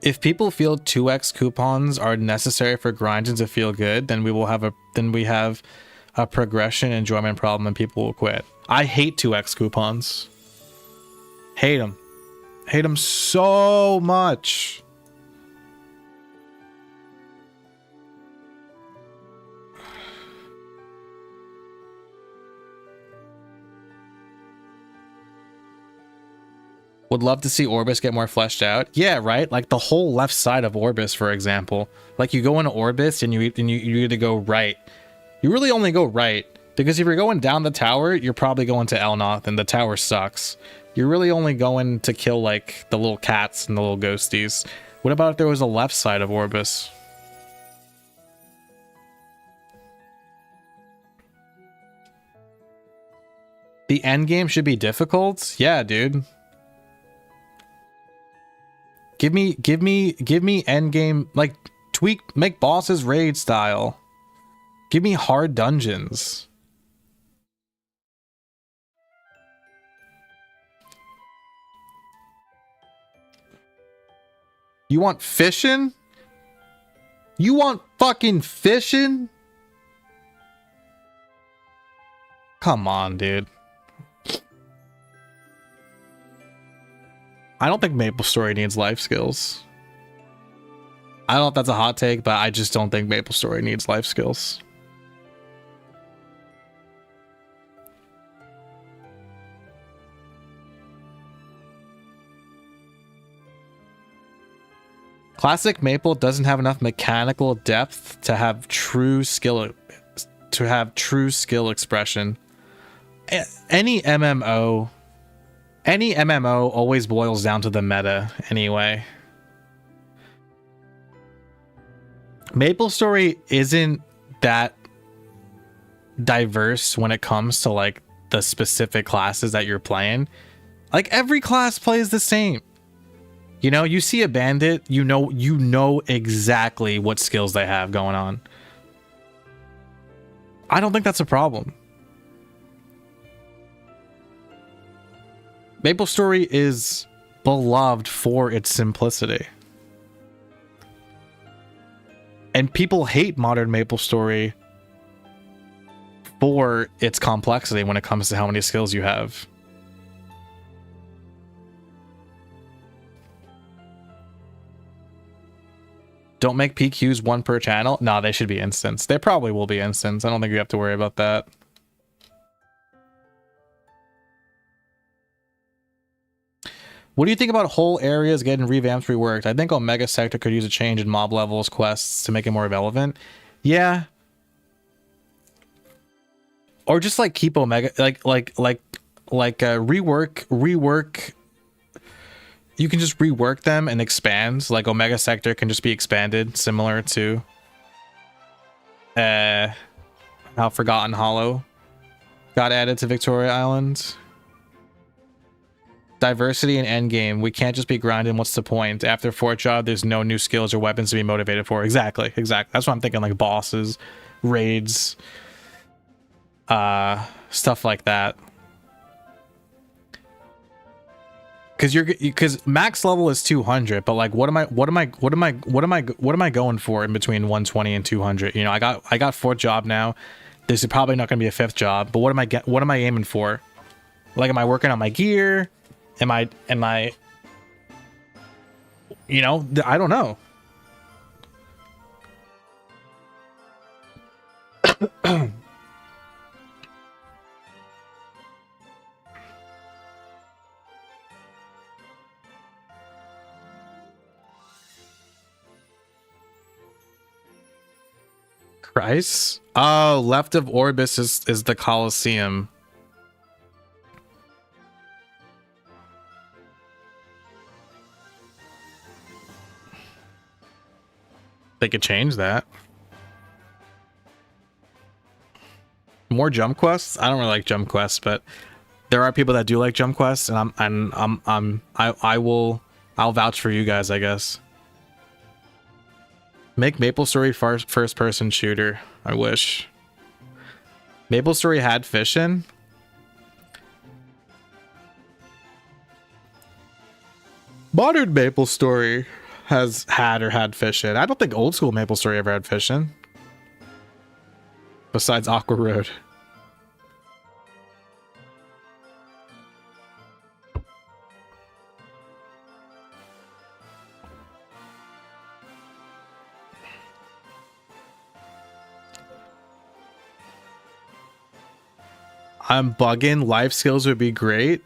If people feel 2x coupons are necessary for grinding to feel good, then we have a progression enjoyment problem and people will quit. I hate 2x coupons. Hate them. Hate them so much. Would love to see Orbis get more fleshed out. Yeah, right? Like the whole left side of Orbis, for example. Like you go into Orbis and you either go right. You really only go right Because if you're going down the tower, you're probably going to Elnoth, and the tower sucks. You're really only going to kill, like, the little cats and the little ghosties. What about if there was a left side of Orbis? The end game should be difficult? Yeah, dude. Give me end game, like, make bosses raid style. Give me hard dungeons. You want fishing? You want fucking fishing? Come on, dude. I don't think MapleStory needs life skills. I don't know if that's a hot take, but I just don't think MapleStory needs life skills. Classic Maple doesn't have enough mechanical depth to have true skill expression. Any MMO always boils down to the meta anyway. MapleStory isn't that diverse when it comes to like the specific classes that you're playing. Like every class plays the same. You know, you see a bandit, you know exactly what skills they have going on. I don't think that's a problem. MapleStory is beloved for its simplicity. And people hate modern MapleStory for its complexity when it comes to how many skills you have. Don't make PQs one per channel. No, they should be instants. They probably will be instants. I don't think you have to worry about that. What do you think about whole areas getting revamped, reworked? I think Omega Sector could use a change in mob levels, quests to make it more relevant. Yeah. Or just like keep Omega, rework. You can just rework them and expand. Like Omega Sector can just be expanded, similar to how Forgotten Hollow got added to Victoria Island. Diversity in endgame. We can't just be grinding. What's the point? After Fort Job, there's no new skills or weapons to be motivated for. Exactly. That's what I'm thinking. Like bosses, raids, stuff like that. Because max level is 200, but like what am I going for in between 120 and 200? You know, I got fourth job now. This is probably not going to be a fifth job, but what am I aiming for? Like, am I working on my gear? Am I you know, I don't know. Christ? Oh, left of Orbis is the Colosseum. They could change that. More jump quests? I don't really like jump quests, but there are people that do like jump quests, and I'll vouch for you guys, I guess. Make MapleStory first person shooter. I wish. MapleStory had fishing. Modern MapleStory has had fishing. I don't think old school MapleStory ever had fishing. Besides Aqua Road. I'm bugging. Life skills would be great.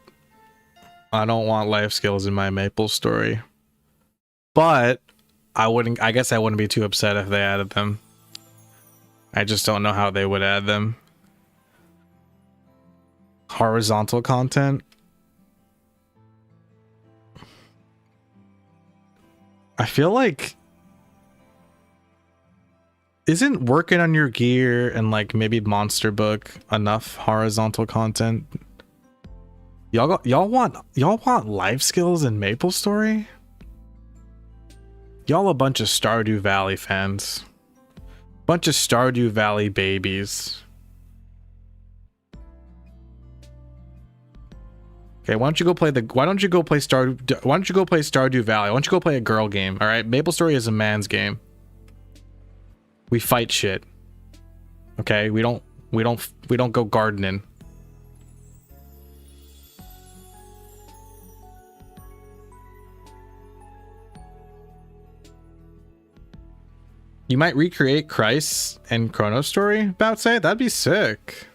I don't want life skills in my MapleStory. But I guess I wouldn't be too upset if they added them. I just don't know how they would add them. Horizontal content. I feel like isn't working on your gear and like maybe monster book enough horizontal content? Y'all want life skills in MapleStory? Y'all a bunch of Stardew Valley fans. Bunch of Stardew Valley babies. Okay, why don't you go play Stardew Valley? Why don't you go play a girl game? All right, MapleStory is a man's game. We fight shit. Okay, we don't go gardening. You might recreate Christ and Chrono Story, about say? That'd be sick.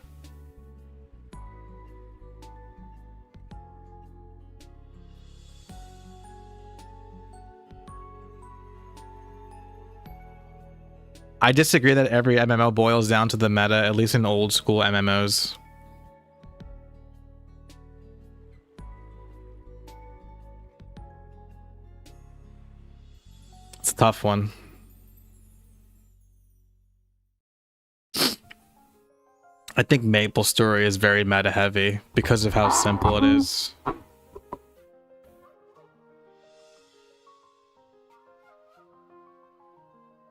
I disagree that every MMO boils down to the meta, at least in old school MMOs. It's a tough one. I think MapleStory is very meta heavy because of how simple it is.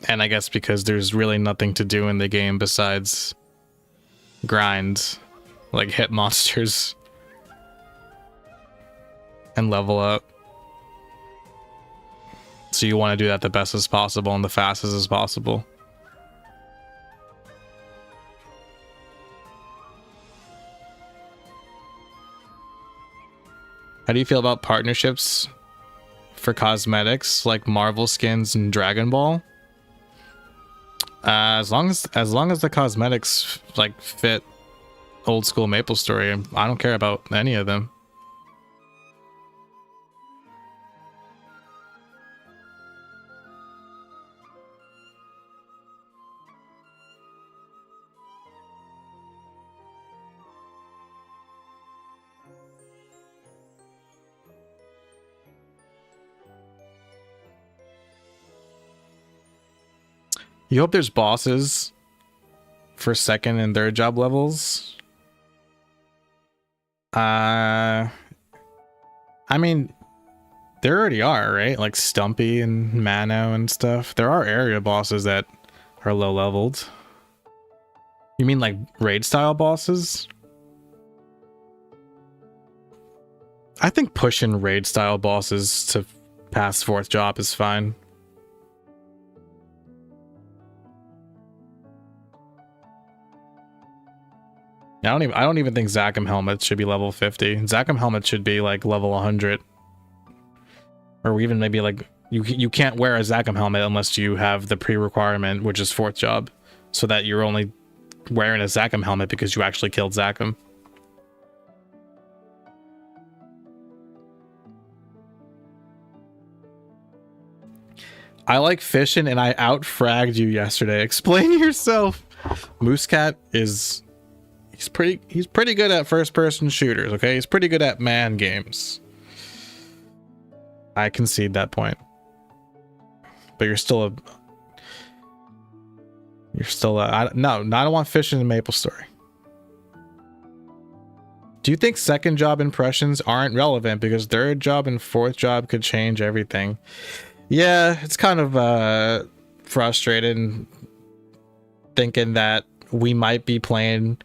And I guess because there's really nothing to do in the game besides grind, like hit monsters and level up. So you want to do that the best as possible and the fastest as possible. How do you feel about partnerships for cosmetics like Marvel skins and Dragon Ball? As long as the cosmetics like fit old school MapleStory, I don't care about any of them. You hope there's bosses for second and third job levels. I mean, there already are, right? Like Stumpy and Mano and stuff. There are area bosses that are low leveled. You mean like raid style bosses? I think pushing raid style bosses to past fourth job is fine. I don't even think Zachem helmets should be level 50. Zachem helmets should be like level 100. Or even maybe like you can't wear a Zachem helmet unless you have the pre-requirement, which is fourth job, so that you're only wearing a Zachem helmet because you actually killed Zachem. I like fishing and I out-fragged you yesterday. Explain yourself. Moosecat is he's pretty good at first-person shooters, okay? He's pretty good at man games. I concede that point. But you're still a no, I don't want fishing in MapleStory. Do you think second job impressions aren't relevant because third job and fourth job could change everything? Yeah, it's kind of frustrating thinking that we might be playing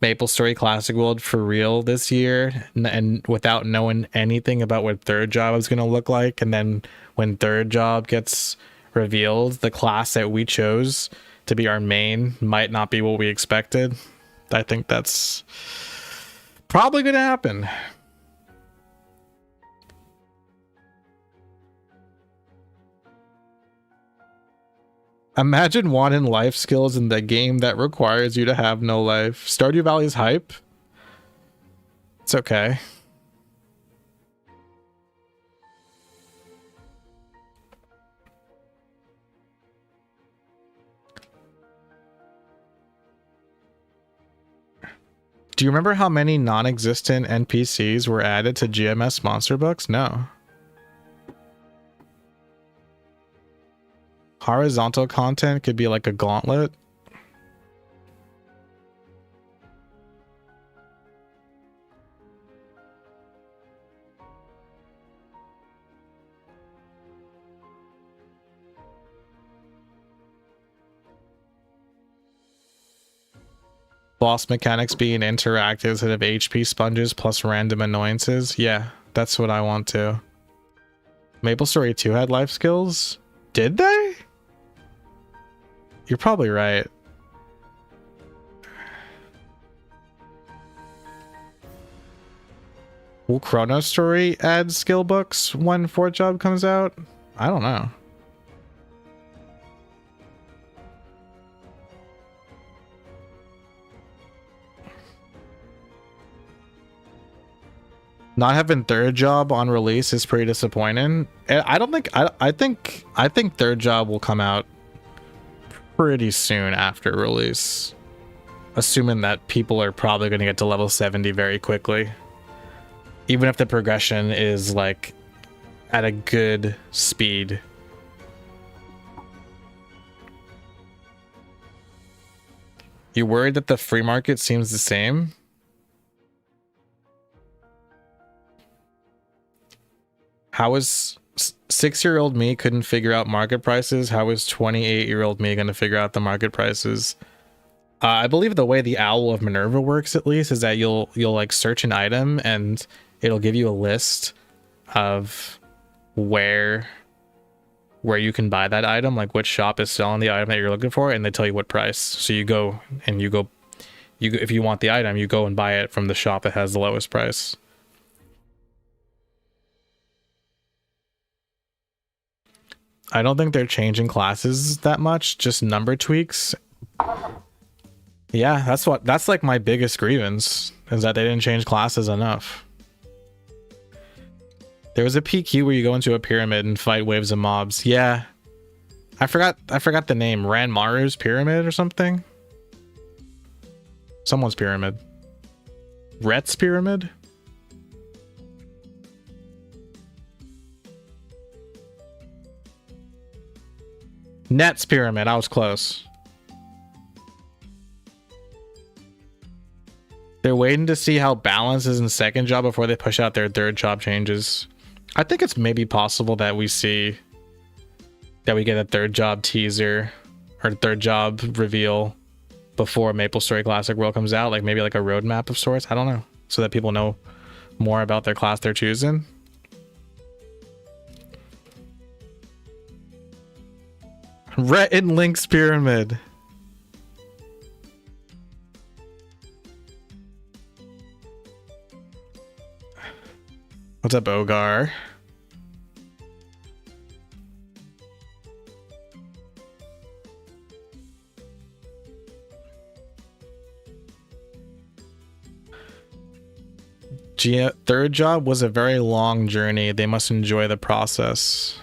MapleStory Classic World for real this year and without knowing anything about what third job is going to look like, and then when third job gets revealed, the class that we chose to be our main might not be what we expected. I think that's probably going to happen. Imagine wanting life skills in the game that requires you to have no life. Stardew Valley's hype. It's okay. Do you remember how many non-existent NPCs were added to GMS monster books? No. Horizontal content could be like a gauntlet. Boss mechanics being interactive instead of HP sponges plus random annoyances. Yeah, that's what I want to. MapleStory 2 had life skills? Did they? You're probably right. Will Chrono Story add skill books when 4th job comes out? I don't know. Not having 3rd job on release is pretty disappointing. I don't think I think 3rd job will come out pretty soon after release, assuming that people are probably going to get to level 70 very quickly, even if the progression is like at a good speed. You worried that the free market seems the same? How is 6-year-old me couldn't figure out market prices? How is 28-year-old me going to figure out the market prices? I believe the way the Owl of Minerva works, at least, is that you'll like search an item and it'll give you a list of where you can buy that item, like which shop is selling the item that you're looking for, and they tell you what price. So you go if you want the item, you go and buy it from the shop that has the lowest price. I don't think they're changing classes that much, just number tweaks. Yeah, that's like my biggest grievance, is that they didn't change classes enough. There was a PQ where you go into a pyramid and fight waves of mobs. Yeah. I forgot the name. Ranmaru's pyramid or something? Someone's pyramid. Rhett's pyramid? Net's pyramid. I was close. They're waiting to see how balance is in 2nd job before they push out their 3rd job changes. I think it's maybe possible that we get a 3rd job teaser or 3rd job reveal before MapleStory Classic World comes out, like maybe like a roadmap of sorts. I don't know, so that people know more about their class they're choosing. Rhett and Link's pyramid. What's up, Ogar? Third job was a very long journey. They must enjoy the process.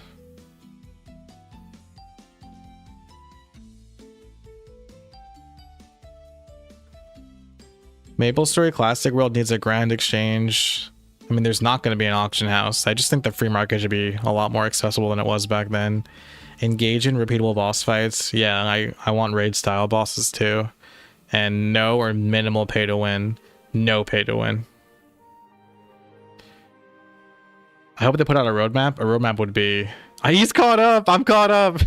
MapleStory Classic World needs a grand exchange. I mean, there's not going to be an auction house. I just think the free market should be a lot more accessible than it was back then. Engage in repeatable boss fights. Yeah, I want raid style bosses too. And no or minimal pay to win. No pay to win. I hope they put out a roadmap. A roadmap would be... He's caught up! I'm caught up!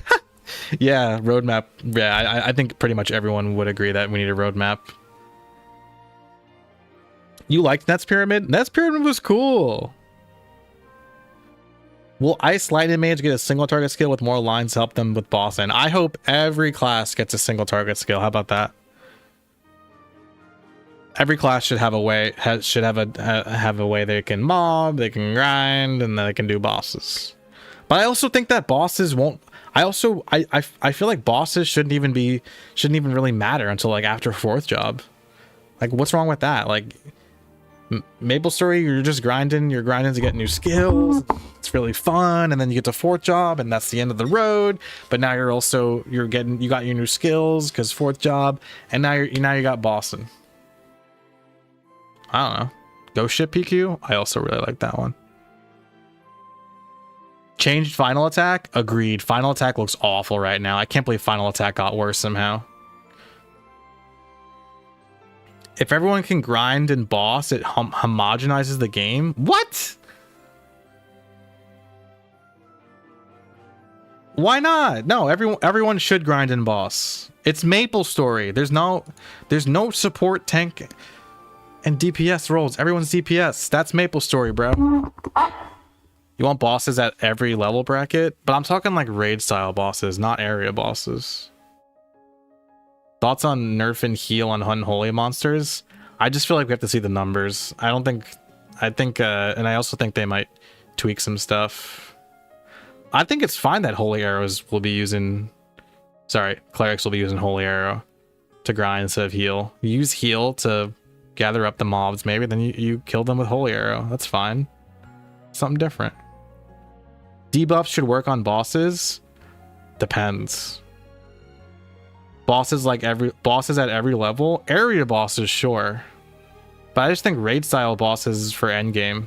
Yeah, roadmap. Yeah, I think pretty much everyone would agree that we need a roadmap. You liked Net's Pyramid? Net's Pyramid was cool. Will Ice Lightning Mage get a single target skill with more lines to help them with boss end? I hope every class gets a single target skill. How about that? Every class should have a way have a way they can mob, they can grind, and then they can do bosses. But I also think that bosses won't. I feel like bosses shouldn't even really matter until like after 4th job. Like, what's wrong with that? Like, MapleStory, you're just grinding. You're grinding to get new skills. It's really fun, and then you get to 4th job, and that's the end of the road. But now you got your new skills because 4th job, and now you got bossing. I don't know. Ghost Ship PQ? I also really like that one. Changed Final Attack? Agreed. Final Attack looks awful right now. I can't believe Final Attack got worse somehow. If everyone can grind and boss, it homogenizes the game. What? Why not? No, everyone should grind and boss. It's MapleStory. There's no support, tank, and DPS roles. Everyone's DPS. That's MapleStory, bro. You want bosses at every level bracket? But I'm talking like raid style bosses, not area bosses. Thoughts on nerf and heal on unholy monsters? I just feel like we have to see the numbers. And I also think they might tweak some stuff. I think it's fine that holy arrows will be using, clerics will be using holy arrow to grind instead of heal. You use heal to gather up the mobs, maybe, then you kill them with holy arrow. That's fine. Something different. Debuffs should work on bosses. Depends. Bosses at every level. Area bosses, sure. But I just think raid style bosses for endgame.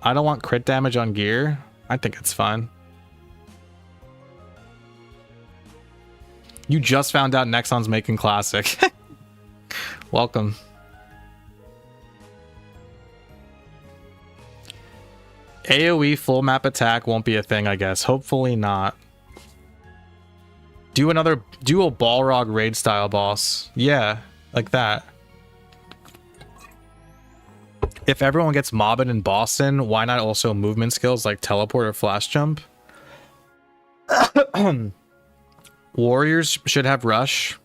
I don't want crit damage on gear. I think it's fine. You just found out Nexon's making classic. Welcome. AoE full map attack won't be a thing, I guess. Hopefully not. Do a Balrog raid style boss. Yeah, like that. If everyone gets mobbing in Boston, why not also movement skills like teleport or flash jump? Warriors should have rush.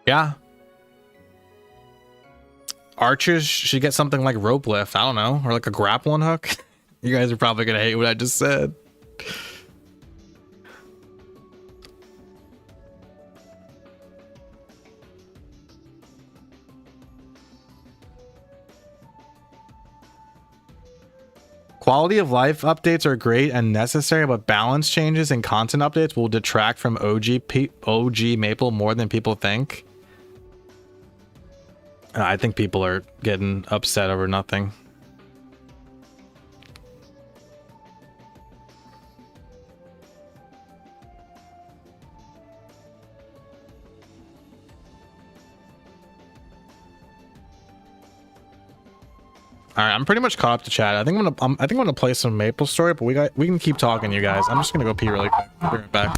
Yeah. Archers should get something like rope lift. I don't know. Or like a grappling hook. You guys are probably going to hate what I just said. Quality of life updates are great and necessary, but balance changes and content updates will detract from OG Maple more than people think. I think people are getting upset over nothing. All right, I'm pretty much caught up to chat. I think I'm gonna play some MapleStory, but we can keep talking, you guys. I'm just gonna go pee really quick. Be right back.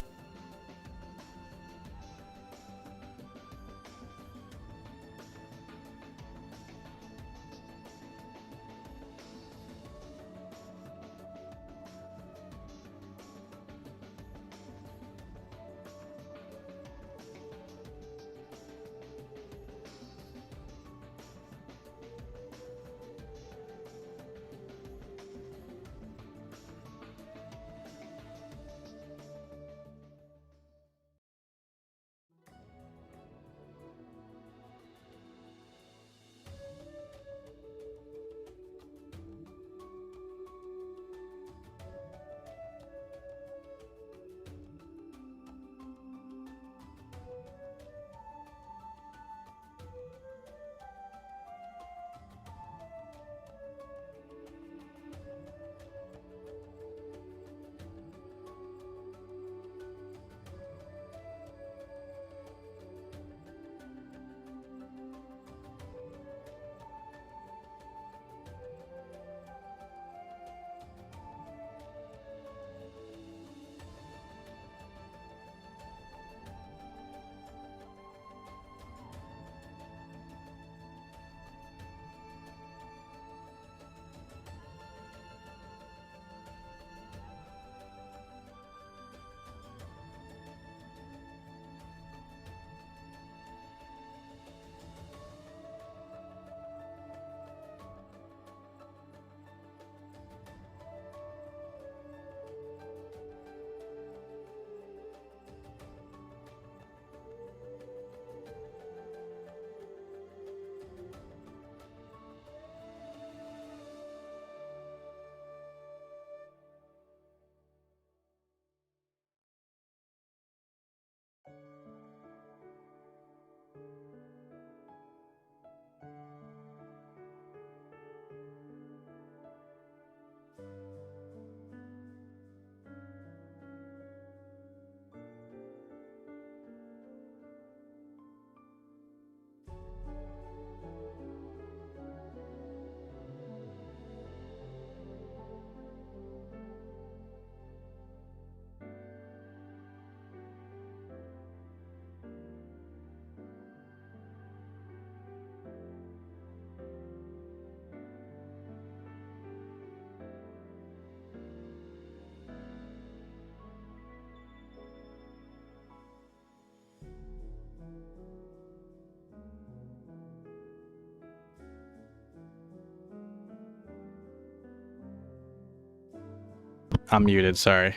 I'm muted, sorry.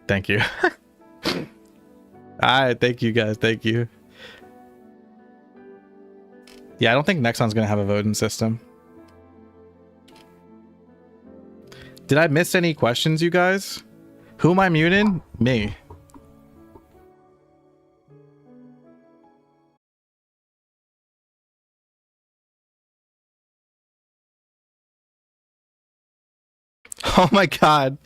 Thank you. Alright, thank you guys, thank you. Yeah, I don't think Nexon's gonna have a voting system. Did I miss any questions, you guys? Who am I muting? Me. Oh my god.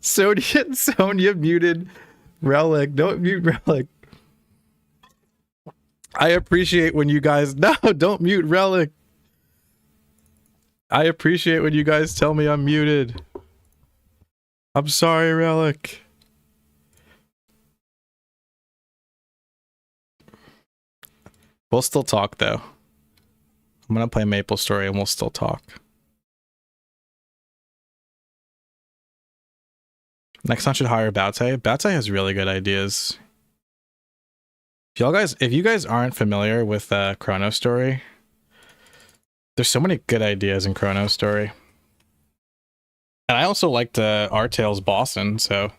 Sonia muted Relic. Don't mute Relic. I appreciate when you guys... No, don't mute Relic. I appreciate when you guys tell me I'm muted. I'm sorry, Relic. We'll still talk, though. I'm gonna play maplestory and we'll still talk. Next time should hire Baute. Baute has really good ideas. If you guys aren't familiar with Chrono Story, there's so many good ideas in Chrono Story. And I also liked R-Tail's Boston, so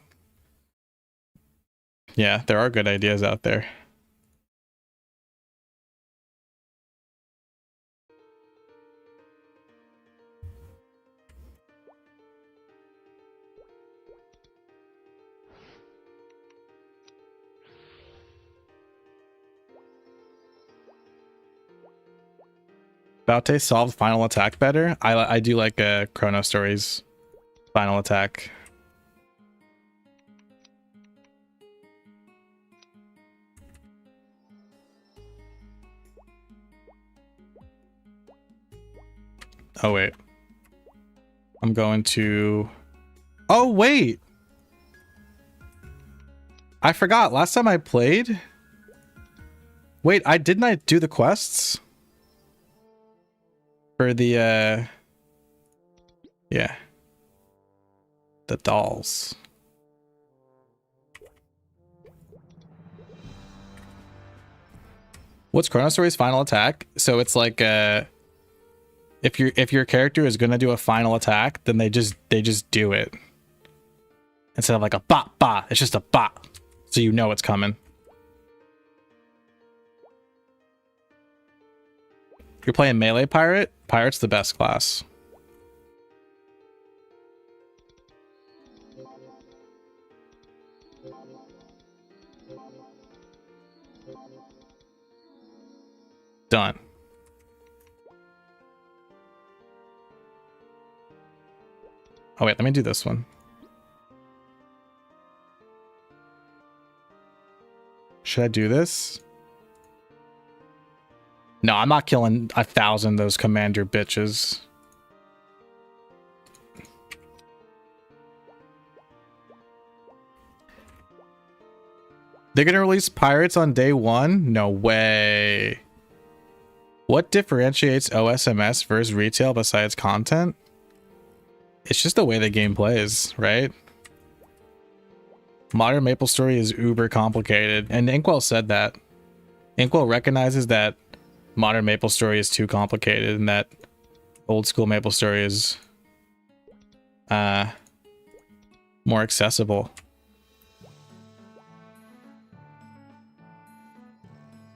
yeah, there are good ideas out there. Baute solved final attack better. I do like Chrono Story's final attack. Oh wait. I'm going to... Oh wait! I forgot, last time I played... Wait, didn't I do the quests? For the, yeah. The dolls. What's Chrono Story's final attack? So it's like, if your character is gonna do a final attack, then they just do it. Instead of like a bot bot, it's just a bot. So you know it's coming. You're playing melee pirate? Pirate's the best class. Done. Oh wait, let me do this one. Should I do this? No, I'm not killing 1,000 those commander bitches. They're gonna release pirates on day 1? No way. What differentiates OSMS versus retail besides content? It's just the way the game plays, right? Modern MapleStory is uber complicated, and Inkwell said that. Inkwell recognizes that modern MapleStory is too complicated and that old school MapleStory is more accessible.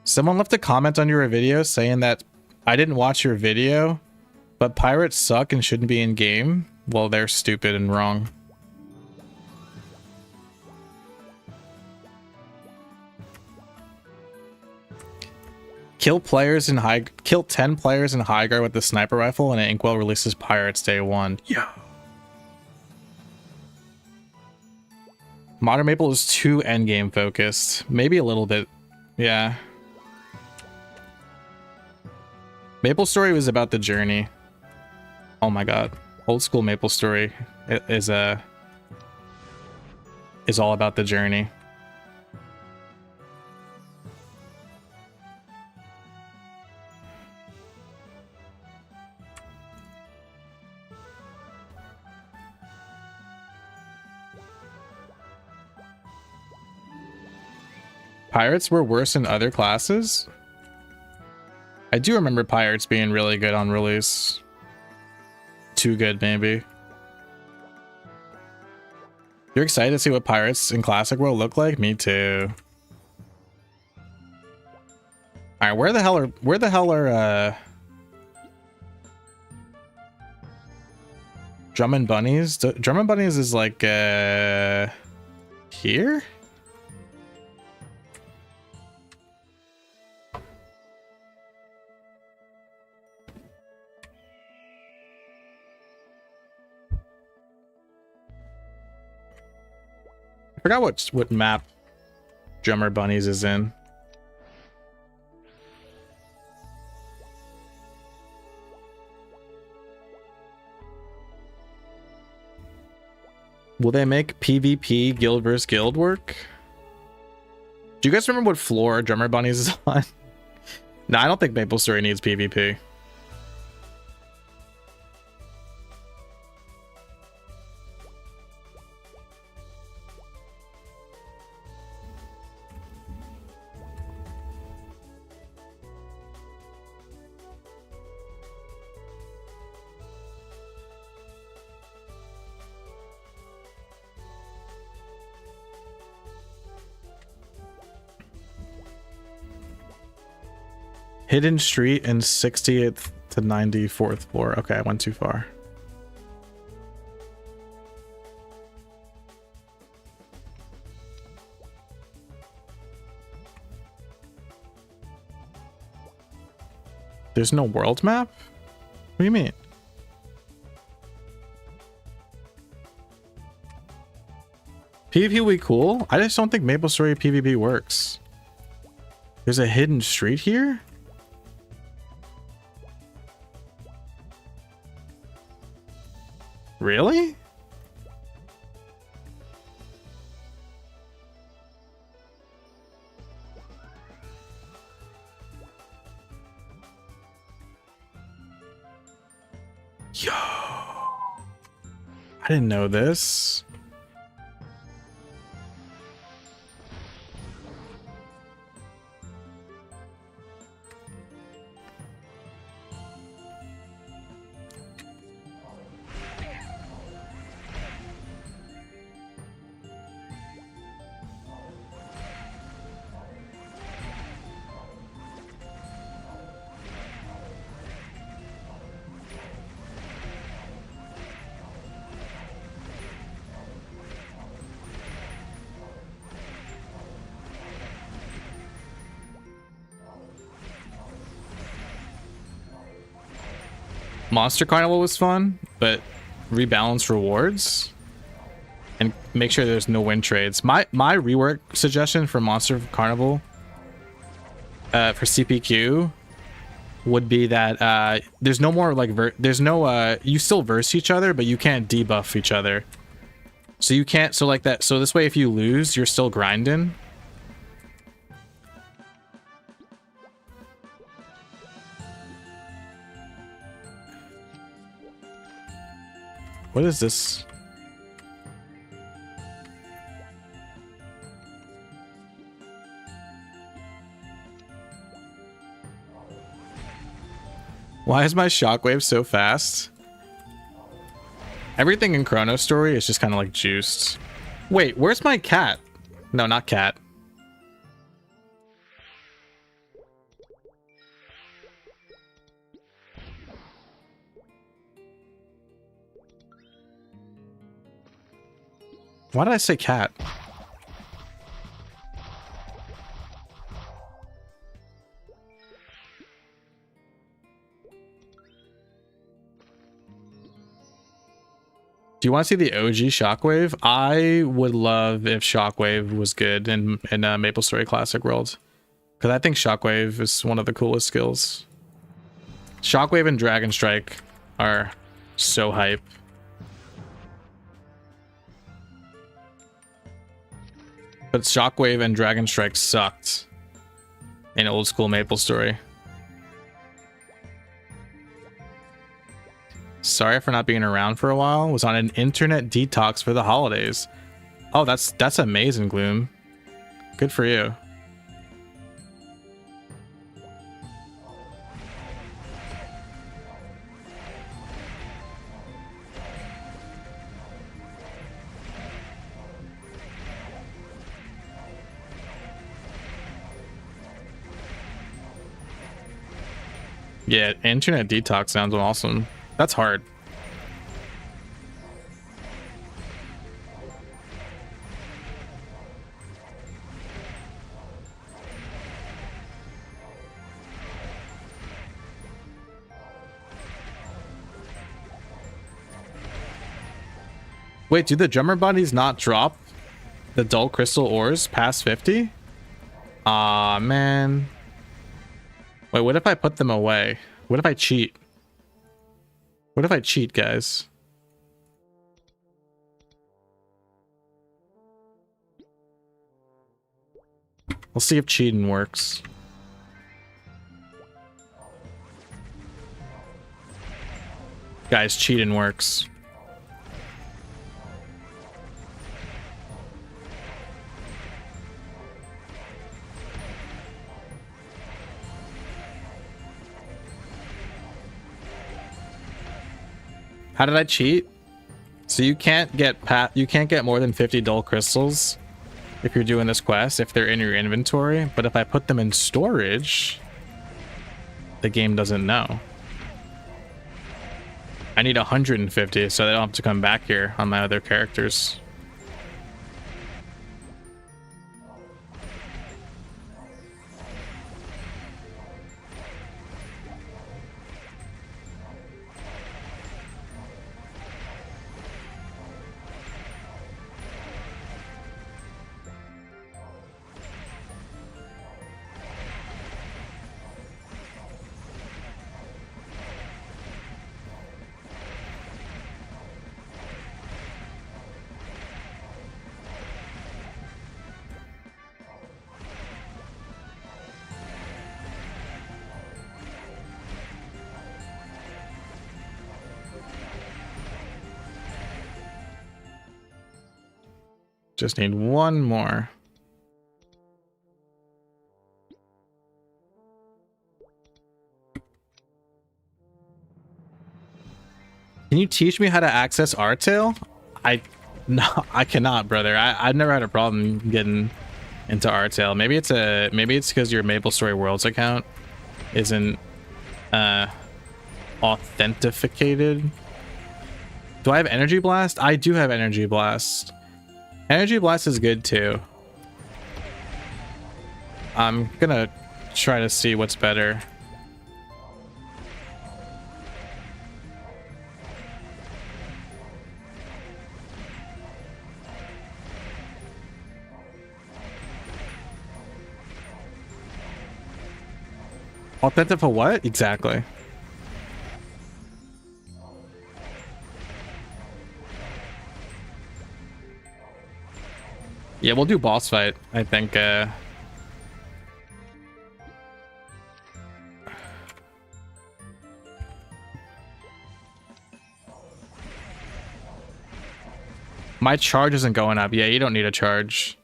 Someone left a comment on your video saying that I didn't watch your video, but pirates suck and shouldn't be in game. Well, they're stupid and wrong. Kill 10 players in high guard with the sniper rifle, and Inkwell releases pirates day 1. Yeah. Modern Maple is too endgame focused. Maybe a little bit. Yeah. MapleStory was about the journey. Oh my god. Old school MapleStory is all about the journey. Pirates were worse in other classes? I do remember pirates being really good on release. Too good, maybe. You're excited to see what pirates in Classic World look like? Me too. All right, where the hell are Drummond Bunnies? Drummond Bunnies is like here? I forgot what map Drummer Bunnies is in. Will they make PvP guild versus guild work? Do you guys remember what floor Drummer Bunnies is on? No, I don't think maplestory needs PvP. Hidden street and 60th to 94th floor. Okay, I went too far. There's no world map? What do you mean? PvP will be cool. I just don't think maplestory PvP works. There's a hidden street here? Really? Yo. I didn't know this. Monster Carnival was fun, but rebalance rewards and make sure there's no win trades. My rework suggestion for Monster Carnival for CPQ would be that there's no more like you still verse each other, but you can't debuff each other. So you can't so this way if you lose, you're still grinding. What is this? Why is my shockwave so fast? Everything in Chrono Story is just kind of like juiced. Wait, where's my cat? No, not cat. Why did I say cat? Do you want to see the OG Shockwave? I would love if Shockwave was good in MapleStory Classic World, because I think Shockwave is one of the coolest skills. Shockwave and Dragon Strike are so hype. But Shockwave and Dragon Strike sucked in old school MapleStory. Sorry for not being around for a while. Was on an internet detox for the holidays. Oh, that's amazing, Gloom. Good for you. Yeah, internet detox sounds awesome. That's hard. Wait, do the drummer buddies not drop the dull crystal ores past 50? Aw, man. Wait, what if I put them away? What if I cheat? What if I cheat, guys? We'll see if cheating works. Guys, cheating works. How did I cheat? So you can't get more than 50 dull crystals if you're doing this quest if they're in your inventory, but if I put them in storage, the game doesn't know. I need 150 so they don't have to come back here on my other characters. Just need one more. Can you teach me how to access Artail? No, I cannot, brother. I've never had a problem getting into Artail. Maybe it's because your MapleStory Worlds account isn't authenticated. Do I have Energy Blast? I do have Energy Blast. Energy Blast is good too. I'm gonna try to see what's better. Authentic for what? Exactly. Yeah, we'll do boss fight, I think. My charge isn't going up. Yeah, you don't need a charge.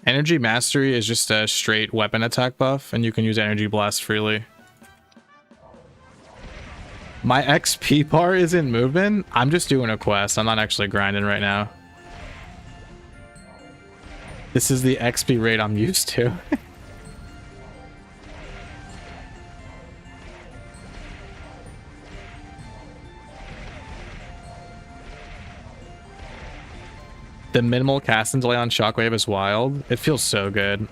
Energy Mastery is just a straight weapon attack buff, and you can use Energy Blast freely. My XP bar isn't moving. I'm just doing a quest. I'm not actually grinding right now. This is the XP rate I'm used to. The minimal casting delay on Shockwave is wild. It feels so good.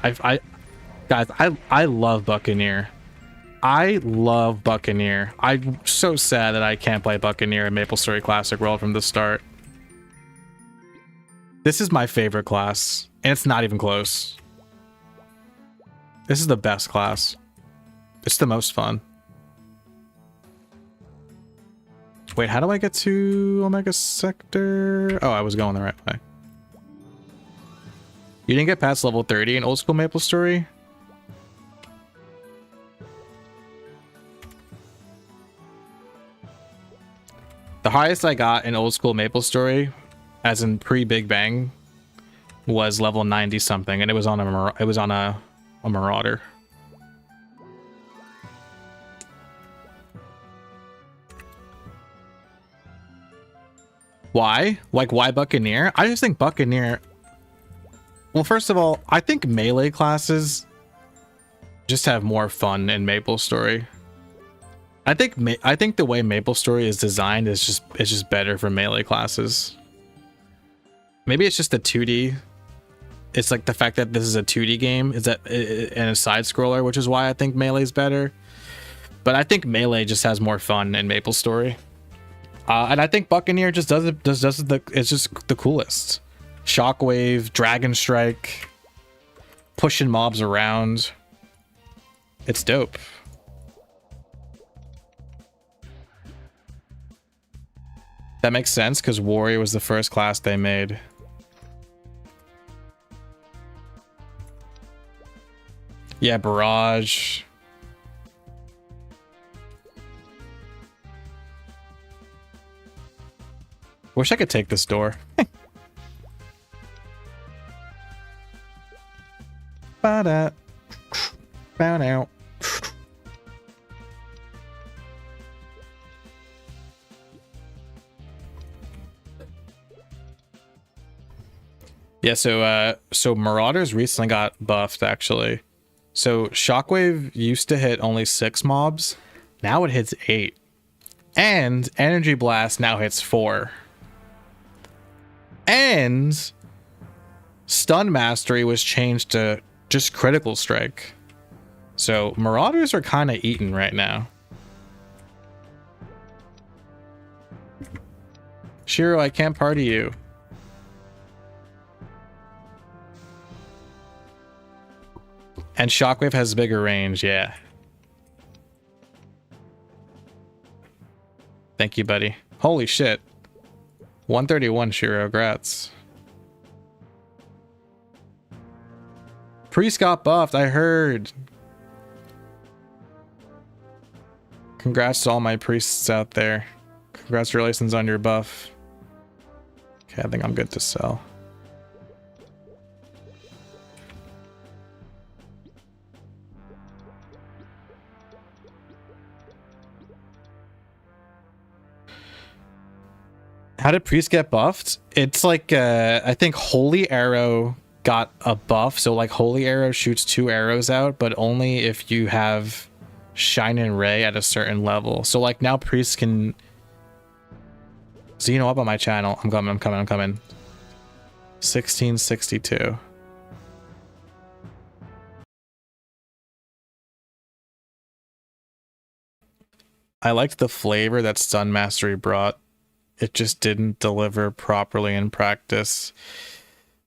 Guys, I love Buccaneer. I love Buccaneer. I'm so sad that I can't play Buccaneer in MapleStory Classic World from the start. This is my favorite class, and it's not even close. This is the best class. It's the most fun. Wait, how do I get to Omega Sector? Oh, I was going the right way. You didn't get past level 30 in old school MapleStory? The highest I got in old school MapleStory, as in pre-Big Bang, was level 90 something, and it was on a Marauder. Why? Like, why Buccaneer? I just think Buccaneer... Well, first of all, I think melee classes just have more fun in MapleStory. I think the way MapleStory is designed is just better for melee classes. Maybe it's just the 2D. It's like the fact that this is a 2D game is that and a side scroller, which is why I think melee is better. But I think melee just has more fun in MapleStory. And I think Buccaneer just does it. It's just the coolest. Shockwave, Dragon Strike, pushing mobs around. It's dope. That makes sense because Warrior was the first class they made. Yeah, Barrage. Wish I could take this door. Ba-da. Bound out. Yeah, so Marauders recently got buffed actually. So Shockwave used to hit only 6 mobs. Now it hits 8. And Energy Blast now hits 4. And Stun Mastery was changed to just Critical Strike. So Marauders are kind of eaten right now. Shiro, I can't party you. And Shockwave has bigger range, yeah. Thank you, buddy. Holy shit. 131, Shiro, grats. Priest got buffed, I heard. Congrats to all my priests out there. Congratulations on your buff. Okay, I think I'm good to sell. How did Priest get buffed? It's like, I think Holy Arrow got a buff. So like Holy Arrow shoots 2 arrows out, but only if you have Shine and Ray at a certain level. So like now Priest can... Xeno up on my channel. I'm coming. 1662. I liked the flavor that Stun Mastery brought. It just didn't deliver properly in practice,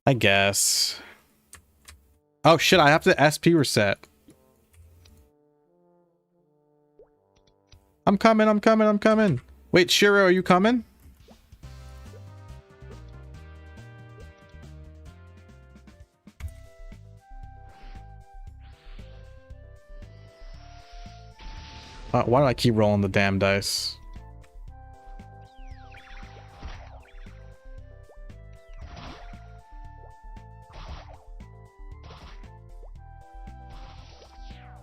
I guess. Oh shit, I have to SP reset. I'm coming. Wait, Shiro, are you coming? Why do I keep rolling the damn dice?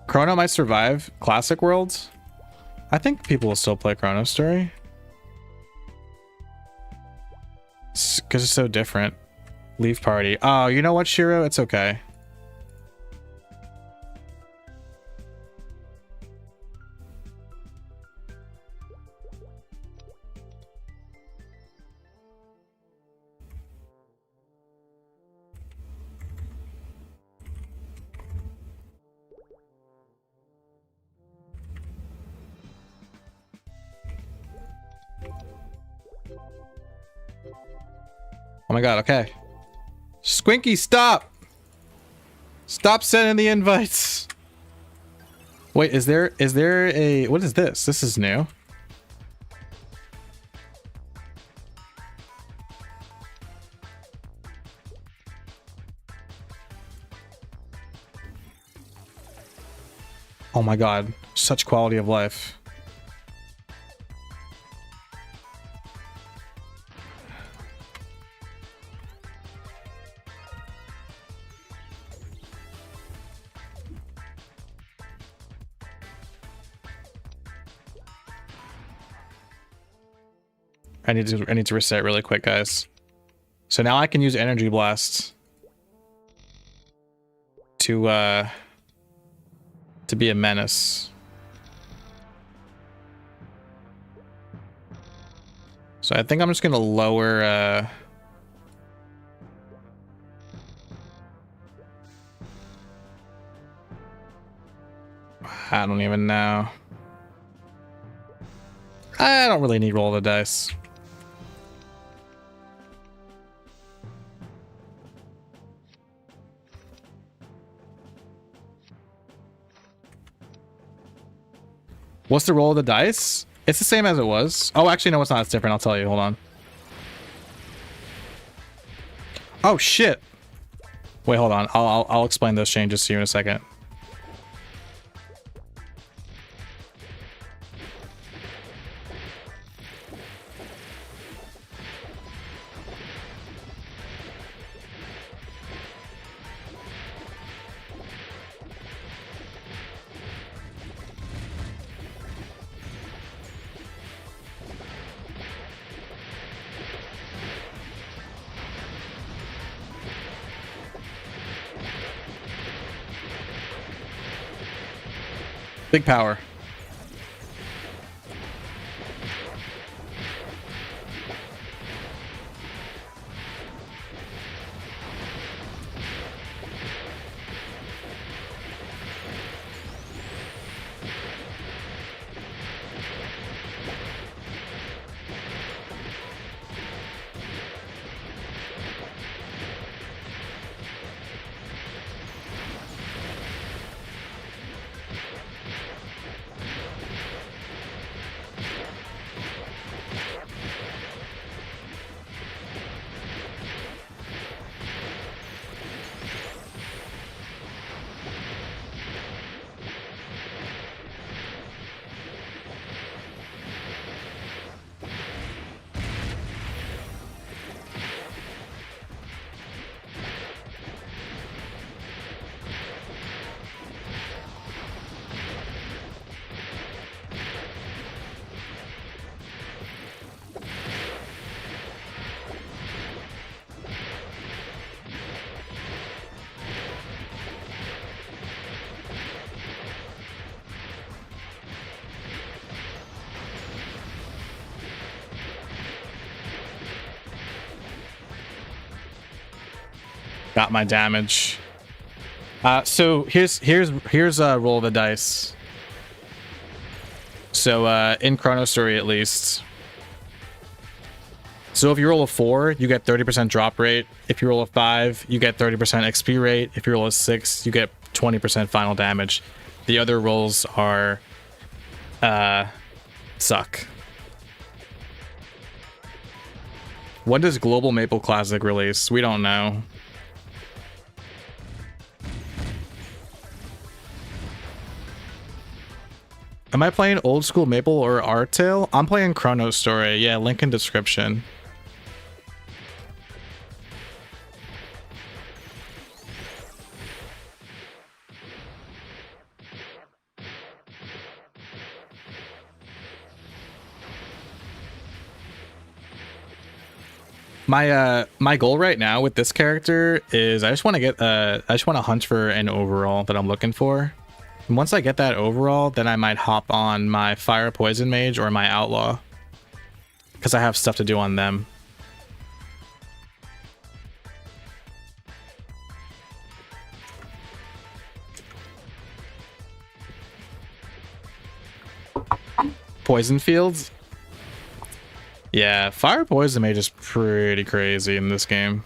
Chrono might survive Classic Worlds. I think people will still play Chrono Story. Because it's so different. Leave party. Oh, you know what, Shiro? It's okay. Oh my god, okay. Squinky, stop! Stop sending the invites! Wait, is there a... What is this? This is new. Oh my god, such quality of life. I need to reset really quick, guys. So now I can use Energy Blast to be a menace. So I think I'm just gonna lower I don't even know. I don't really need roll the dice. What's the roll of the dice? It's the same as it was. Oh, actually, no, it's not. It's different. I'll tell you. Hold on. Oh, shit. Wait, hold on. I'll explain those changes to you in a second. Big power. Got my damage. So here's a roll of the dice. So in Chrono Story at least. So if you roll a 4, you get 30% drop rate. If you roll a 5, you get 30% XP rate. If you roll a 6, you get 20% final damage. The other rolls are suck. When does Global Maple Classic release? We don't know. Am I playing old school Maple or Art Tale? I'm playing Chrono Story. Yeah, link in description. My goal right now with this character is I just want to hunt for an overall that I'm looking for. And once I get that overall, then I might hop on my Fire Poison Mage or my Outlaw, because I have stuff to do on them. Poison Fields? Yeah, Fire Poison Mage is pretty crazy in this game.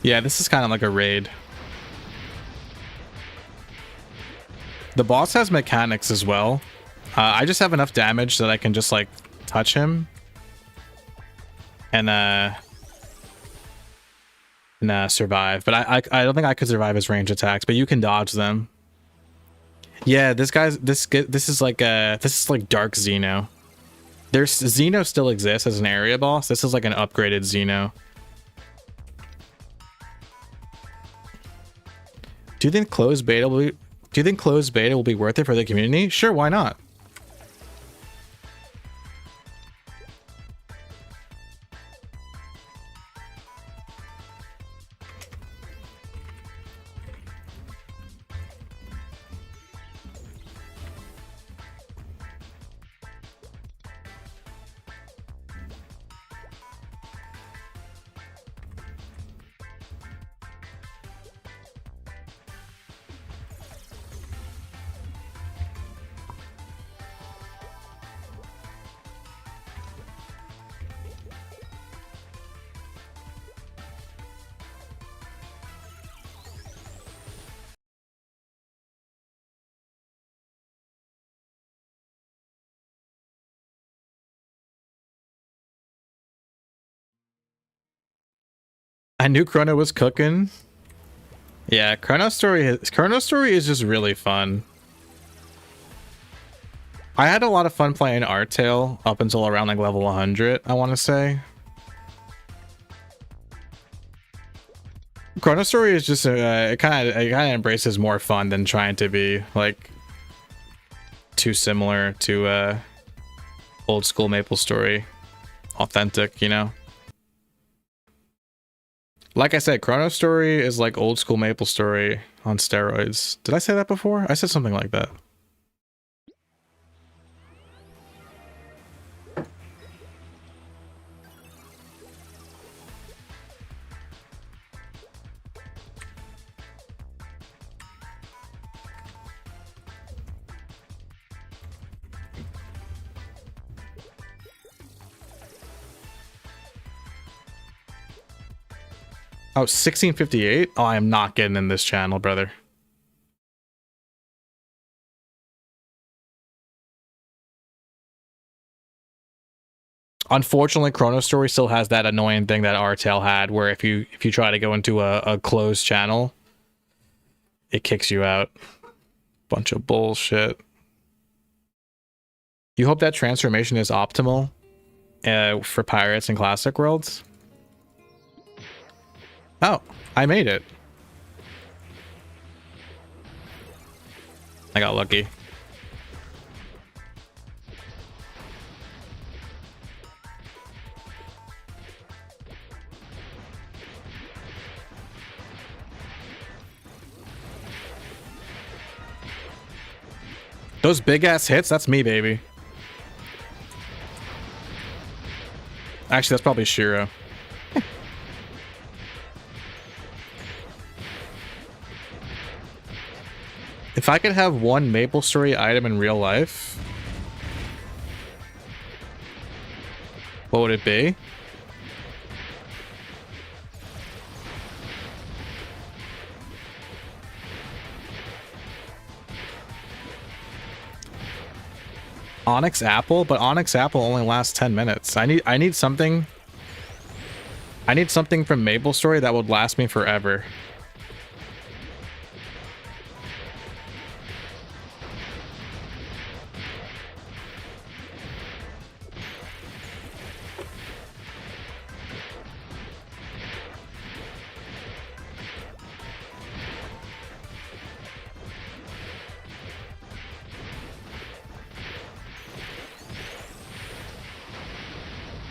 Yeah, this is kind of like a raid. The boss has mechanics as well. I just have enough damage that I can just like touch him and survive. But I don't think I could survive his range attacks, but you can dodge them. Yeah, this is like Dark Xeno. There's Xeno still exists as an area boss. This is like an upgraded Xeno. Do you think closed beta will be worth it for the community? Sure, why not? I knew Chrono was cooking. Yeah, Chrono Story is just really fun. I had a lot of fun playing Artale up until around like level 100, I want to say. Chrono Story is just it kind of embraces more fun than trying to be like too similar to old school MapleStory, authentic, you know. Like I said, Chrono Story is like old school MapleStory on steroids. Did I say that before? I said something like that. Oh, 1658? Oh, I am not getting in this channel, brother. Unfortunately, Chrono Story still has that annoying thing that Artale had, where if you try to go into a closed channel, it kicks you out. Bunch of bullshit. You hope that transformation is optimal for pirates and classic worlds? Oh, I made it. I got lucky. Those big ass hits, that's me, baby. Actually, that's probably Shiro. If I could have one MapleStory item in real life, what would it be? Onyx Apple, but Onyx Apple only lasts 10 minutes. I need something. I need something from MapleStory that would last me forever.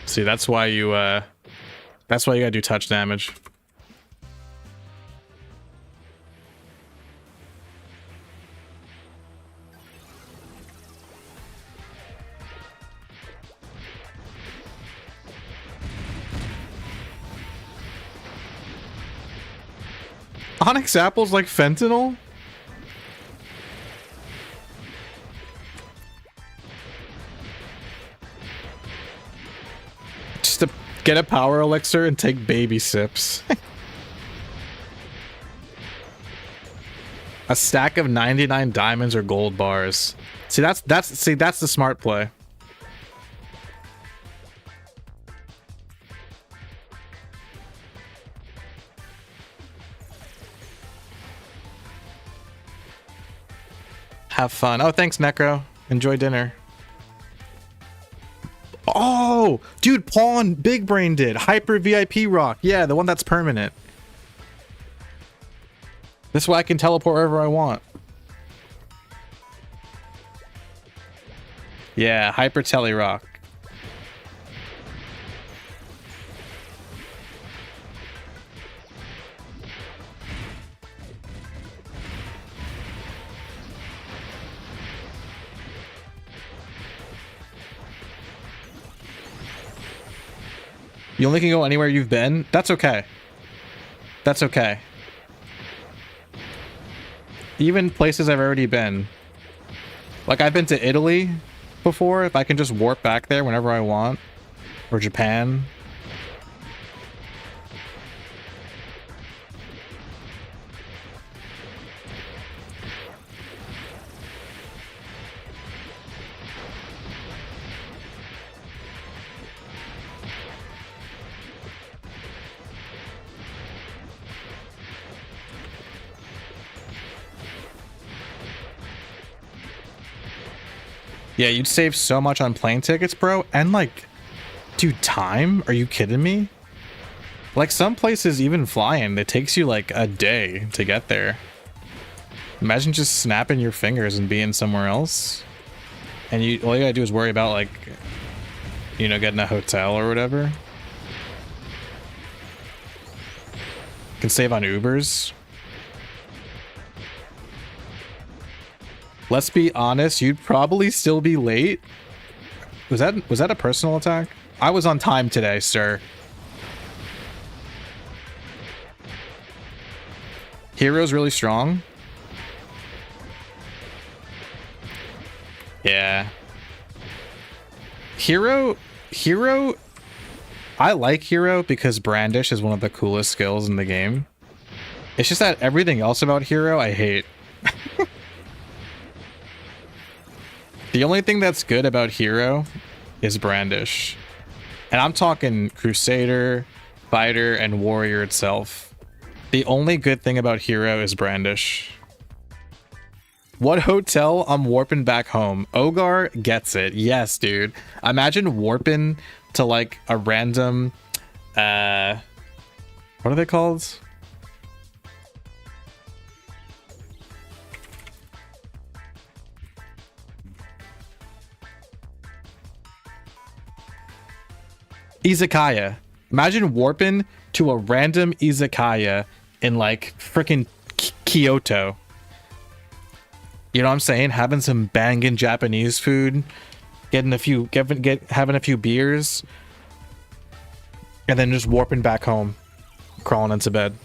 See, that's why you gotta do touch damage. Onyx Apple's like fentanyl? Just to get a power elixir and take baby sips. A stack of 99 diamonds or gold bars. See, that's the smart play. Have fun. Oh, thanks, Necro. Enjoy dinner. Oh, dude, Pawn Big Brain did. Hyper VIP rock. Yeah, the one that's permanent. This way I can teleport wherever I want. Yeah, Hyper Tele rock. You only can go anywhere you've been? That's okay. That's okay. Even places I've already been. Like, I've been to Italy before. If I can just warp back there whenever I want. Or Japan. Yeah, you'd save so much on plane tickets, bro. And like, dude, time? Are you kidding me? Like, some places, even flying, it takes you like a day to get there. Imagine just snapping your fingers and being somewhere else. And all you gotta do is worry about, like, you know, getting a hotel or whatever. You can save on Ubers. Let's be honest, you'd probably still be late. Was that a personal attack? I was on time today, sir. Hero's really strong. Yeah. Hero, I like Hero because Brandish is one of the coolest skills in the game. It's just that everything else about Hero I hate. The only thing that's good about Hero is Brandish. And I'm talking Crusader, Fighter, and Warrior itself. The only good thing about Hero is Brandish. What hotel? I'm warping back home. Ogar gets it. Yes, dude. Imagine warping to like a random... what are they called? Izakaya. Imagine warping to a random izakaya in like freaking Kyoto. You know what I'm saying? Having some banging Japanese food, having a few beers, and then just warping back home, crawling into bed.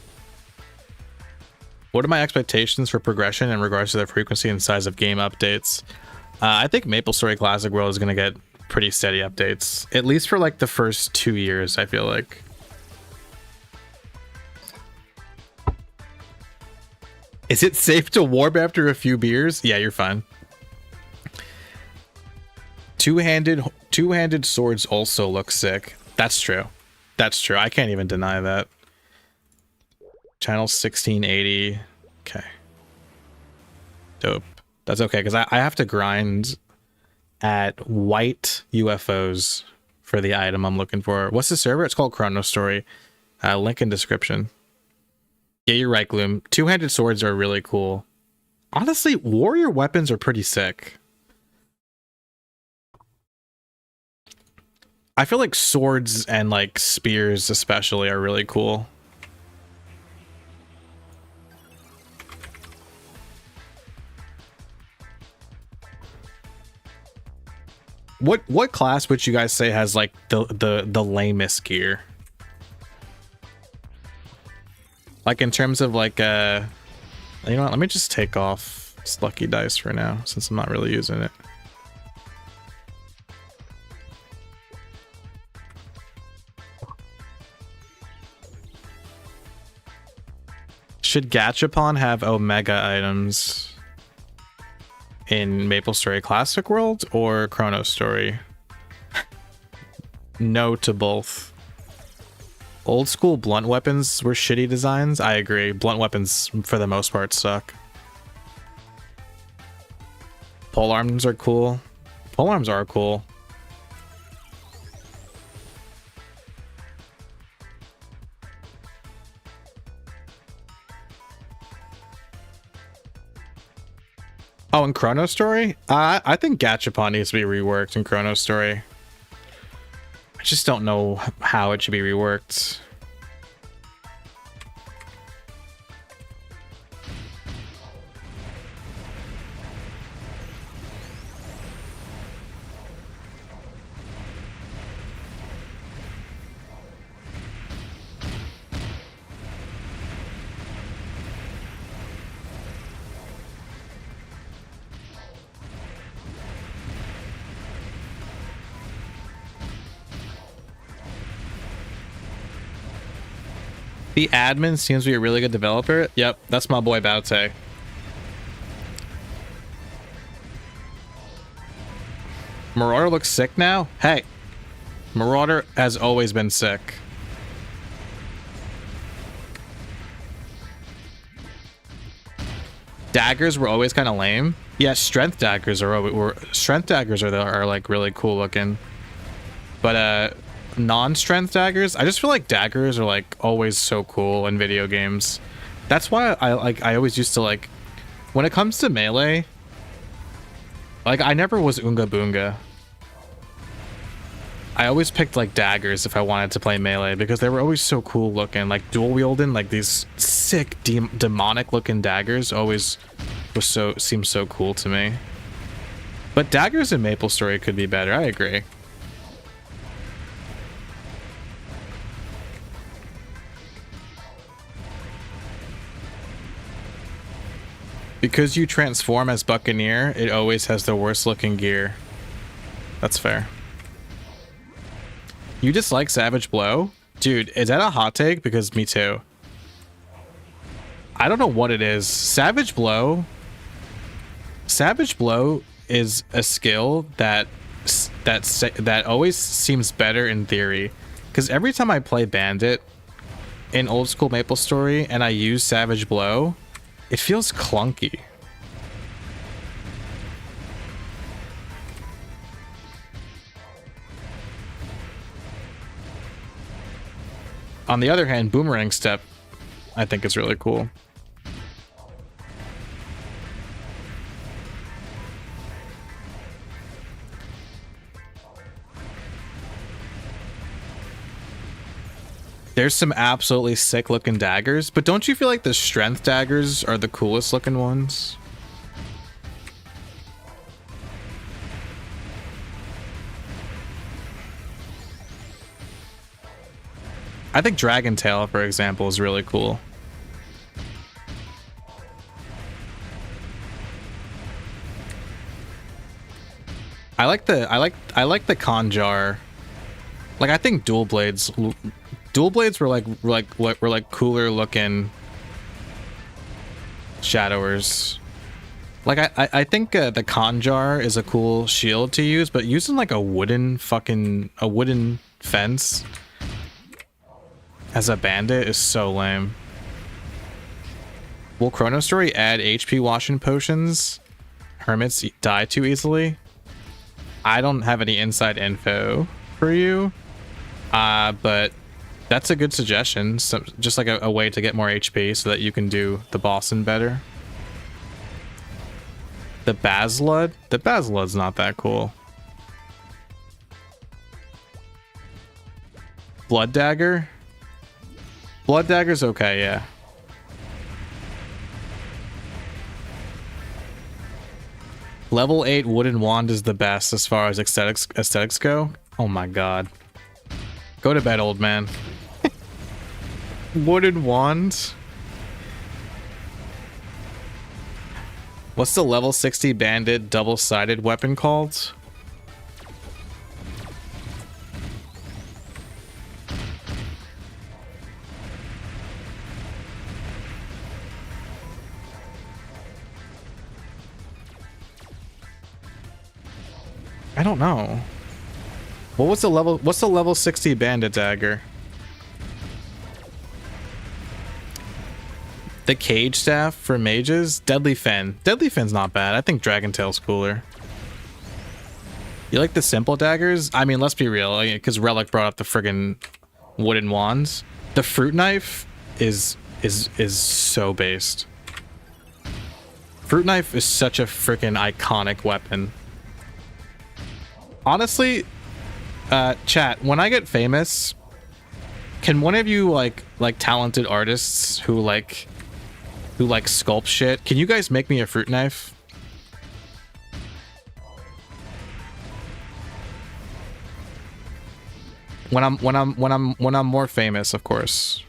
What are my expectations for progression in regards to the frequency and size of game updates? I think MapleStory Classic World is going to get pretty steady updates, at least for like the first 2 years, I feel like. Is it safe to warp after a few beers? Yeah, you're fine. Two-handed swords also look sick. That's true. That's true. I can't even deny that. Channel 1680. Okay. Dope. That's okay, because I have to grind at white UFOs for the item I'm looking for. What's the server? It's called Chrono Story. Link in description. Yeah, you're right, Gloom. Two-handed swords are really cool. Honestly, warrior weapons are pretty sick. I feel like swords and like spears especially are really cool. What class would you guys say has like the lamest gear? Like in terms of like you know what, let me just take off this lucky dice for now since I'm not really using it. Should Gachapon have Omega items in MapleStory Classic World or Chrono Story? No to both. Old school blunt weapons were shitty designs. I agree. Blunt weapons, for the most part, suck. Pole arms are cool. Pole arms are cool. Oh, in Chrono Story? I think Gachapon needs to be reworked in Chrono Story. I just don't know how it should be reworked. The admin seems to be a really good developer. Yep, that's my boy Baute. Marauder looks sick now? Hey, Marauder has always been sick. Daggers were always kind of lame. Yeah, strength daggers are like really cool looking. But non-strength daggers, I just feel like daggers are like always so cool in video games. That's why I always used to like, when it comes to melee, like I never was Oonga Boonga. I always picked like daggers if I wanted to play melee because they were always so cool looking, like dual wielding, like these sick demonic looking daggers always seemed so cool to me. But daggers in MapleStory could be better, I agree. Because you transform as Buccaneer, it always has the worst looking gear. That's fair. You dislike Savage Blow? Dude, is that a hot take? Because me too. I don't know what it is. Savage Blow is a skill that always seems better in theory. Because every time I play Bandit in old school MapleStory and I use Savage Blow, it feels clunky. On the other hand, Boomerang Step, I think is really cool. There's some absolutely sick looking daggers, but don't you feel like the strength daggers are the coolest looking ones? I think Dragon Tail, for example, is really cool. I like the Conjar. Like I think Dual Blades were like cooler looking shadowers. Like I think the Conjar is a cool shield to use, but using like a wooden fence as a bandit is so lame. Will Chrono Story add HP washing potions? Hermits die too easily? I don't have any inside info for you, but that's a good suggestion. So, just like a way to get more HP so that you can do the bossing better. The Bazlud? The Bazlud's not that cool. Blood Dagger? Blood Dagger's okay, yeah. Level 8 wooden wand is the best as far as aesthetics go. Oh my god. Go to bed, old man. Wooden wand? What's the level 60 bandit double-sided weapon called? I don't know. What's the level 60 bandit dagger? The cage staff for mages, Deadly Fin. Deadly Fin's not bad. I think Dragon Tail's cooler. You like the simple daggers? I mean, let's be real, because Relic brought up the friggin' wooden wands. The fruit knife is so based. Fruit knife is such a freaking iconic weapon. Honestly, chat, when I get famous, can one of you like talented artists who like sculpt shit, can you guys make me a fruit knife? When I'm more famous, of course.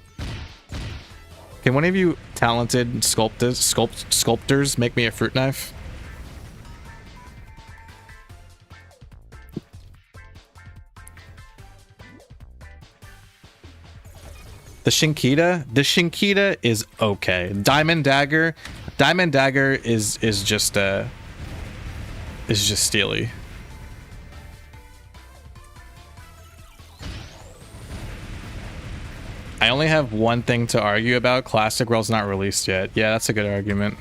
Can one of you talented sculptors make me a fruit knife? The Shinkita is okay. Diamond Dagger is just steely. I only have one thing to argue about. Classic World's not released yet. Yeah, that's a good argument.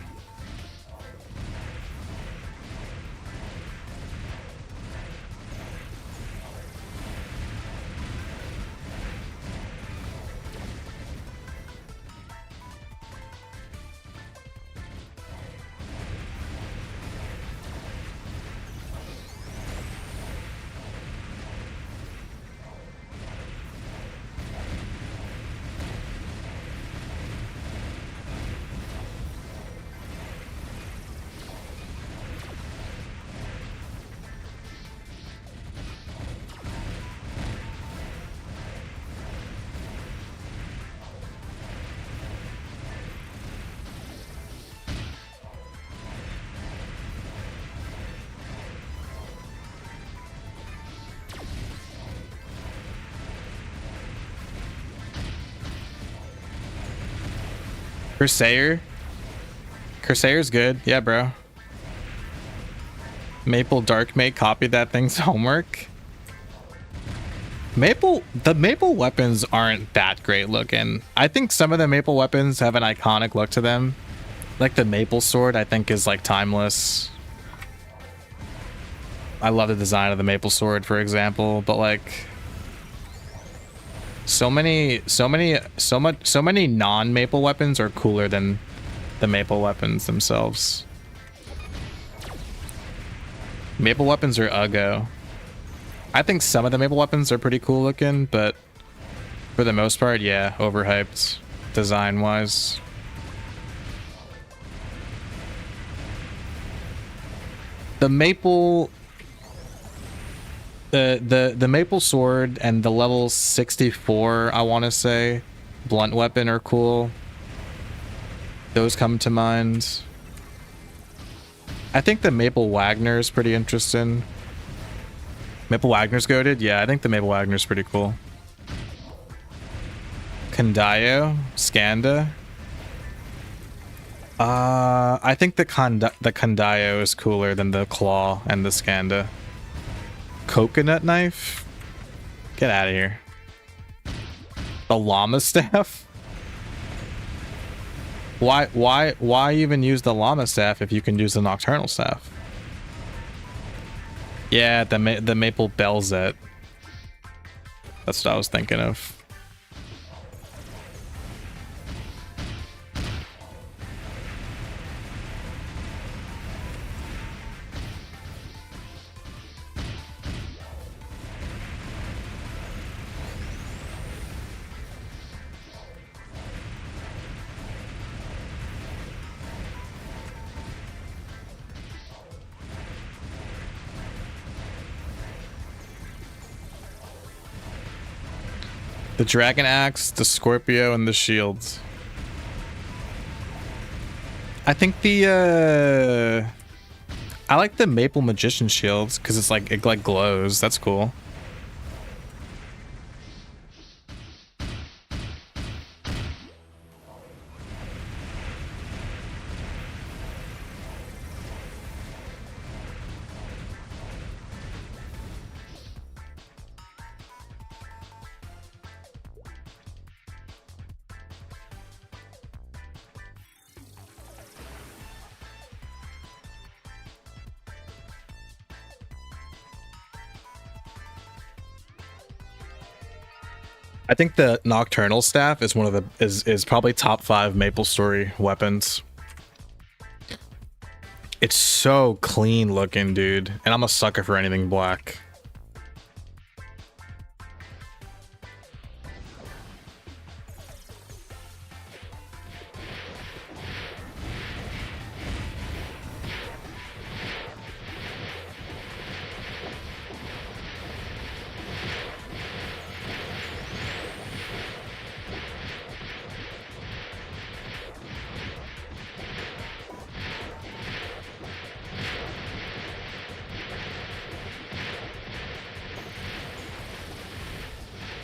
Crusader's good. Yeah, bro. Maple Dark Mate copied that thing's homework. The Maple weapons aren't that great looking. I think some of the Maple weapons have an iconic look to them. Like the Maple Sword, I think is like timeless. I love the design of the Maple Sword, for example, but like so many non-Maple weapons are cooler than the Maple weapons themselves. Maple weapons are uggo. I think some of the Maple weapons are pretty cool looking, but for the most part, yeah, overhyped design-wise. The Maple... The Maple Sword and the level 64, I want to say, blunt weapon are cool. Those come to mind. I think the Maple Wagner is pretty interesting. Maple Wagner's goated? Yeah, I think the Maple Wagner's pretty cool. Kondayo? Skanda? I think the Kondayo is cooler than the Claw and the Skanda. Coconut Knife? Get out of here. The Llama Staff? Why even use the Llama Staff if you can use the Nocturnal Staff? Yeah, the Maple Belzet. That's what I was thinking of. The Dragon Axe, the Scorpio, and the Shields. I think the I like the Maple Magician Shields because it's like it like glows. That's cool. I think the Nocturnal Staff is one of the is probably top 5 MapleStory weapons. It's so clean looking, dude, and I'm a sucker for anything black.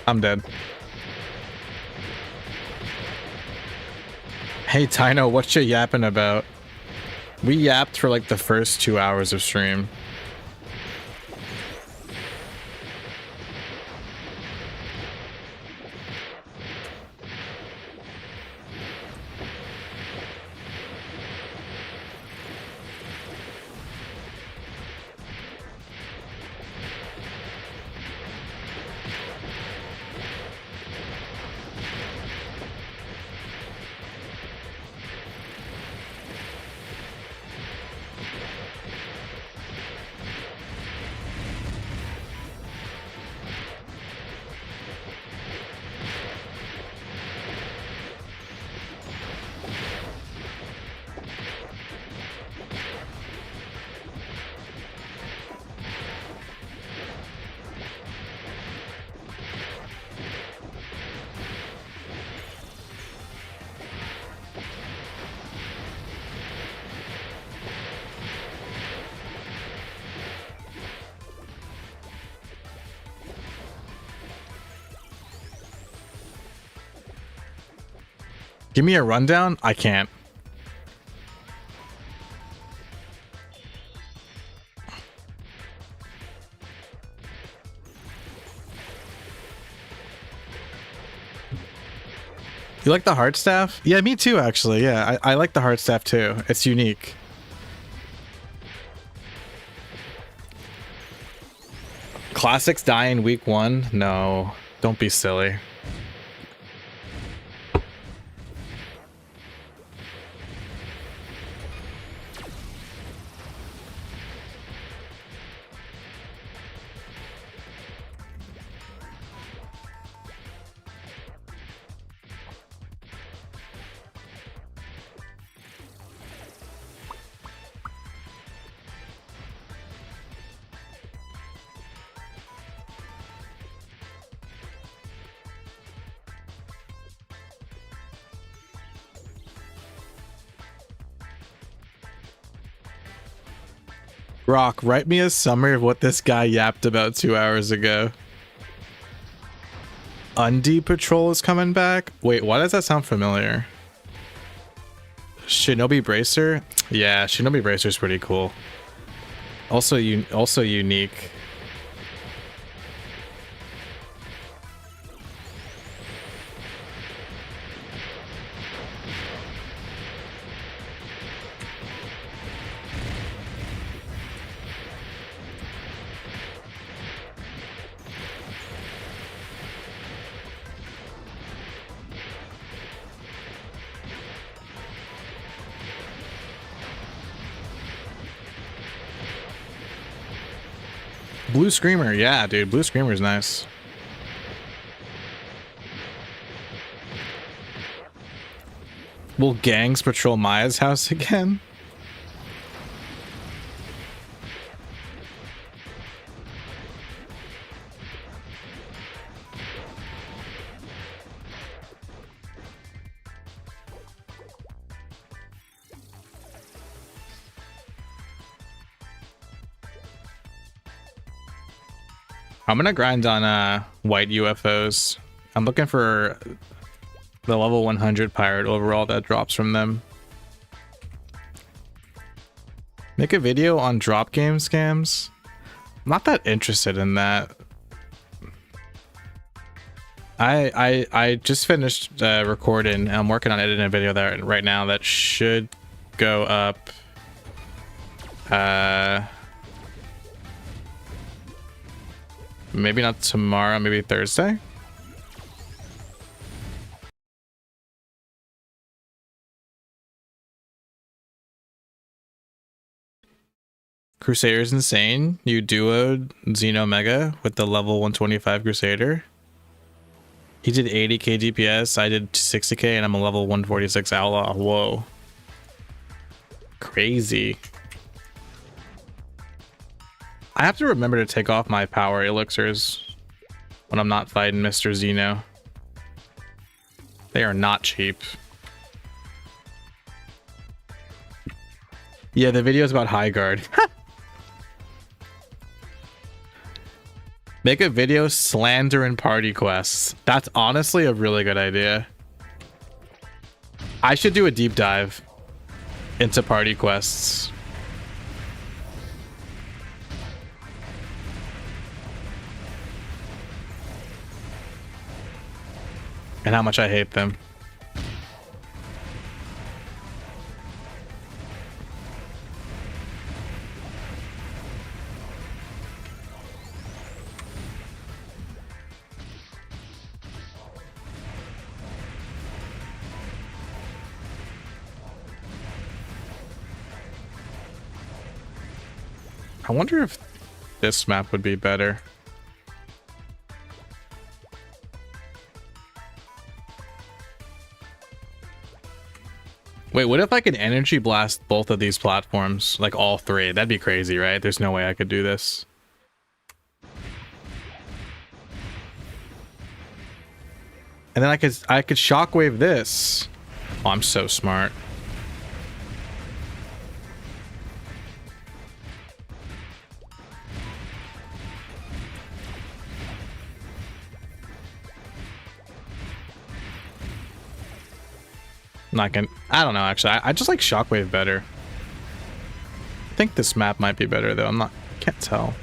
I'm dead. Hey Tino, what you yapping about? We yapped for like the first 2 hours of stream. Give me a rundown? I can't. You like the heart staff? Yeah, me too, actually. Yeah, I like the heart staff too. It's unique. Classics die in week 1? No, don't be silly. Rock, write me a summary of what this guy yapped about 2 hours ago. Undie Patrol is coming back? Wait, why does that sound familiar? Shinobi Bracer? Yeah, Shinobi Bracer is pretty cool. Also unique. Blue Screamer, yeah, dude. Blue Screamer is nice. Will gangs patrol Maya's house again? I'm gonna grind on white UFOs. I'm looking for the level 100 pirate overall that drops from them. Make a video on drop game scams? I'm not that interested in that. I just finished recording. I'm working on editing a video that right now that should go up. Maybe not tomorrow, maybe Thursday. Crusader's insane. You duoed Xeno Mega with the level 125 Crusader. He did 80k DPS, I did 60k, and I'm a level 146 Outlaw. Whoa. Crazy. I have to remember to take off my power elixirs when I'm not fighting Mr. Xeno. They are not cheap. Yeah, the video is about High Guard. Make a video slandering party quests. That's honestly a really good idea. I should do a deep dive into party quests. And how much I hate them. I wonder if this map would be better. Wait, what if I could energy blast both of these platforms? Like all three? That'd be crazy, right? There's no way I could do this. And then I could shockwave this. Oh, I'm so smart. I don't know, actually. I just like shockwave better. I think this map might be better though. Can't tell.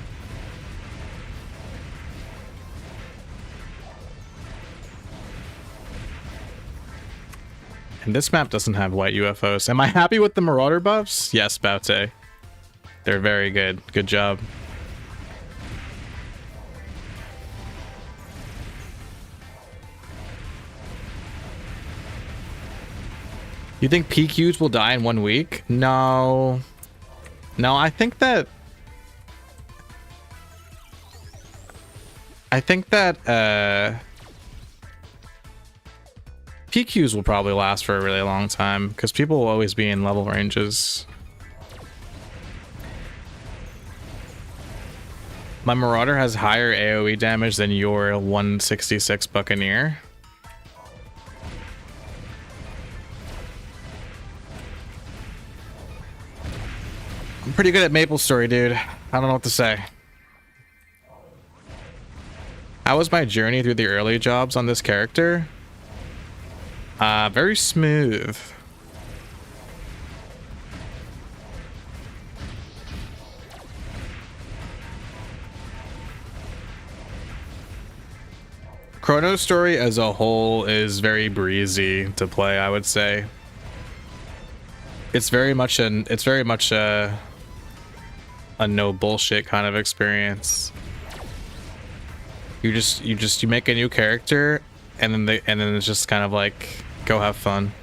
And this map doesn't have white UFOs. Am I happy with the Marauder buffs? Yes, Baute. They're very good. Good job. You think PQs will die in 1 week? No. No, I think that PQs will probably last for a really long time because people will always be in level ranges. My Marauder has higher AoE damage than your 166 Buccaneer. I'm pretty good at maplestory, dude. I don't know what to say. How was my journey through the early jobs on this character? Very smooth. Chrono Story as a whole is very breezy to play, I would say. It's very much a no bullshit kind of experience. You make a new character and then it's just kind of like go have fun.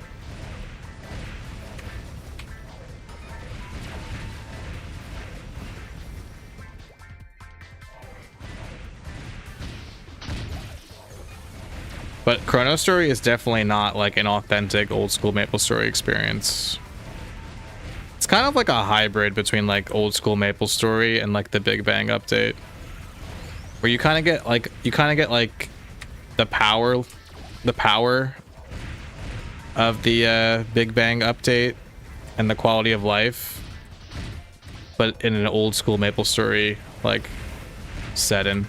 But Chrono Story is definitely not like an authentic old school MapleStory experience. It's kind of like a hybrid between like old school MapleStory and like the Big Bang update, where you kind of get like the power of the Big Bang update and the quality of life, but in an old school MapleStory like setting.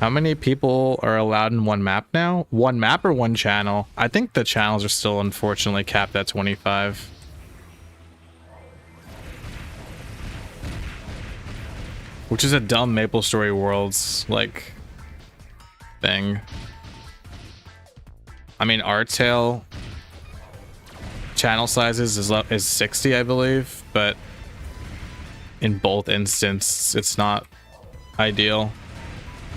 How many people are allowed in one map now? One map or one channel? I think the channels are still unfortunately capped at 25. Which is a dumb MapleStory Worlds like thing. I mean, Artale channel sizes is 60, I believe, but in both instances, it's not ideal.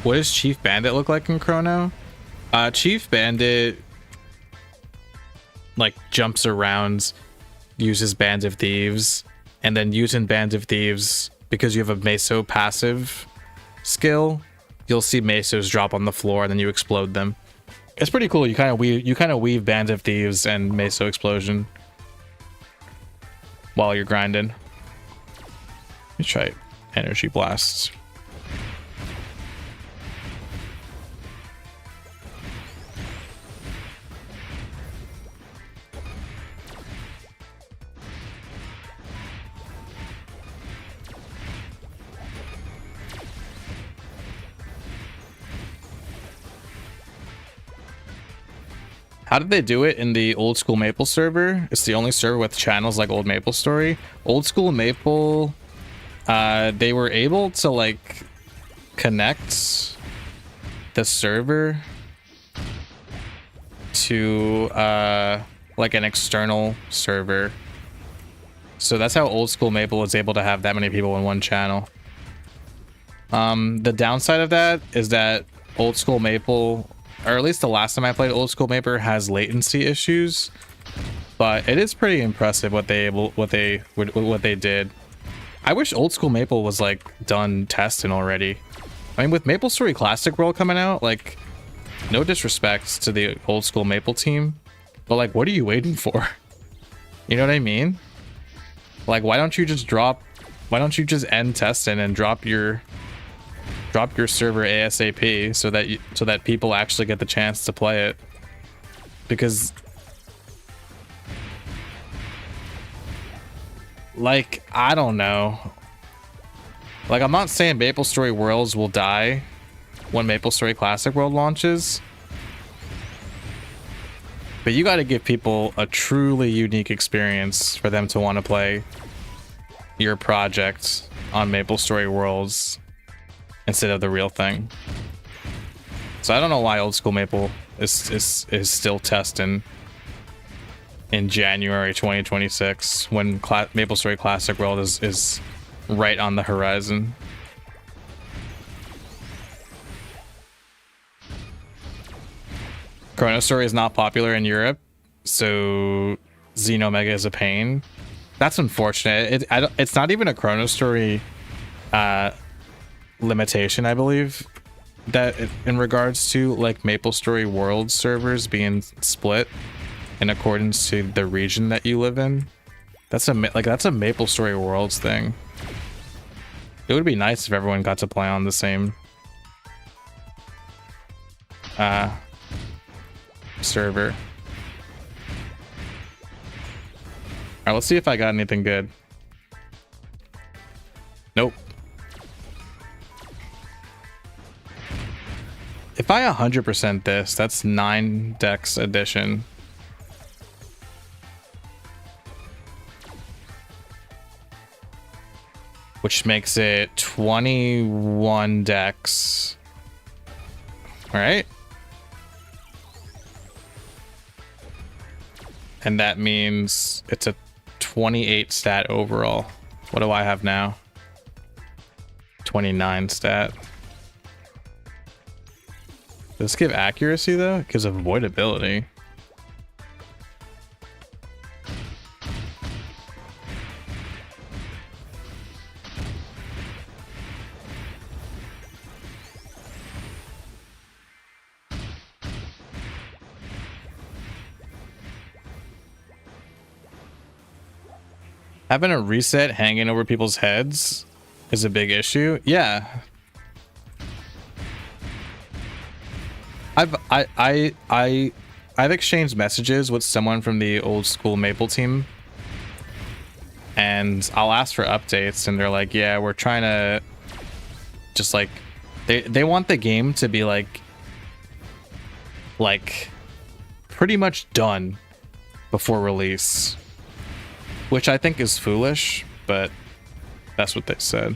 What does Chief Bandit look like in Chrono? Chief Bandit like jumps around, uses Band of Thieves, and then using Band of Thieves, because you have a Meso passive skill, you'll see Mesos drop on the floor and then you explode them. It's pretty cool. You kind of weave Band of Thieves and Meso explosion while you're grinding. Let me try Energy Blasts. How did they do it in the old school Maple server? It's the only server with channels like old Maple Story. Old school Maple, they were able to like connect the server to like an external server. So that's how old school Maple was able to have that many people in one channel. The downside of that is that old school Maple, or at least the last time I played old school Maple, has latency issues, but it is pretty impressive what they did. I wish old school Maple was like done testing already. I mean, with Maple Story Classic World coming out, like, no disrespect to the old school Maple team, but like, what are you waiting for? You know what I mean? Like, why don't you just end testing and drop your server ASAP so that people actually get the chance to play it? Because like, I don't know, like, I'm not saying Maple Story Worlds will die when Maple Story Classic World launches, but you got to give people a truly unique experience for them to want to play your project on Maple Story Worlds instead of the real thing. So I don't know why old school Maple is still testing in January 2026 when Maple Story Classic World is right on the horizon. Chrono Story is not popular in Europe, so Xenomega is a pain. That's unfortunate. It's not even a Chrono Story limitation, I believe, that in regards to like Maple Story World servers being split in accordance to the region that you live in. That's a Maple Story Worlds thing. It would be nice if everyone got to play on the same server. All right, let's see if I got anything good. Nope. If I 100% this, that's 9 decks addition. Which makes it 21 decks. All right. And that means it's a 28 stat overall. What do I have now? 29 stat. Does this give accuracy though? It gives avoidability. Having a reset hanging over people's heads is a big issue. Yeah. I've exchanged messages with someone from the old school Maple team, and I'll ask for updates, and they're like, yeah, we're trying to just like, they want the game to be like pretty much done before release, which I think is foolish, but that's what they said.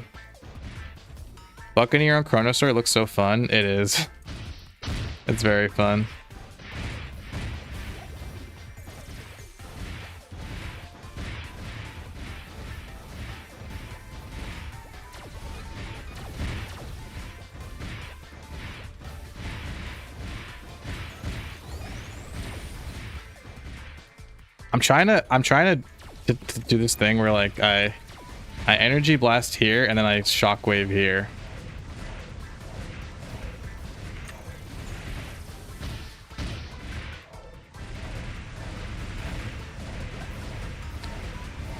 Buccaneer on Chrono Story looks so fun. It is. It's very fun. I'm trying to do this thing where like I energy blast here and then I shockwave here.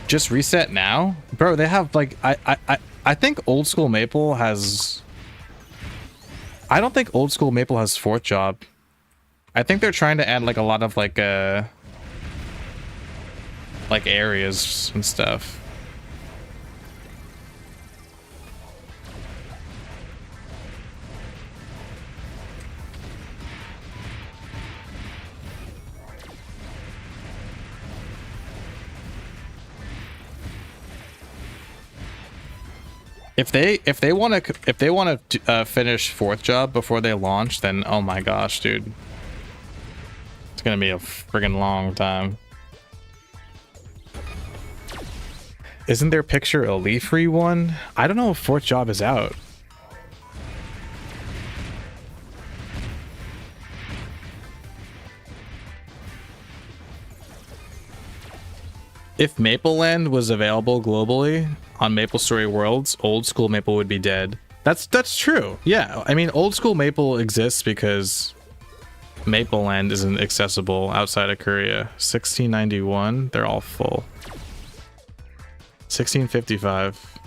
Just reset now? Bro, they have like I think old school Maple has I don't think old school Maple has fourth job. I think they're trying to add like a lot of like areas and stuff. If they want to finish fourth job before they launch, then oh my gosh, dude, it's gonna be a friggin' long time. Isn't their picture a leaf-free one? I don't know if fourth job is out. If Maple Land was available globally on MapleStory Worlds, old school Maple would be dead. That's true. Yeah, I mean, old school Maple exists because Maple Land isn't accessible outside of Korea. 1691, they're all full. 1655.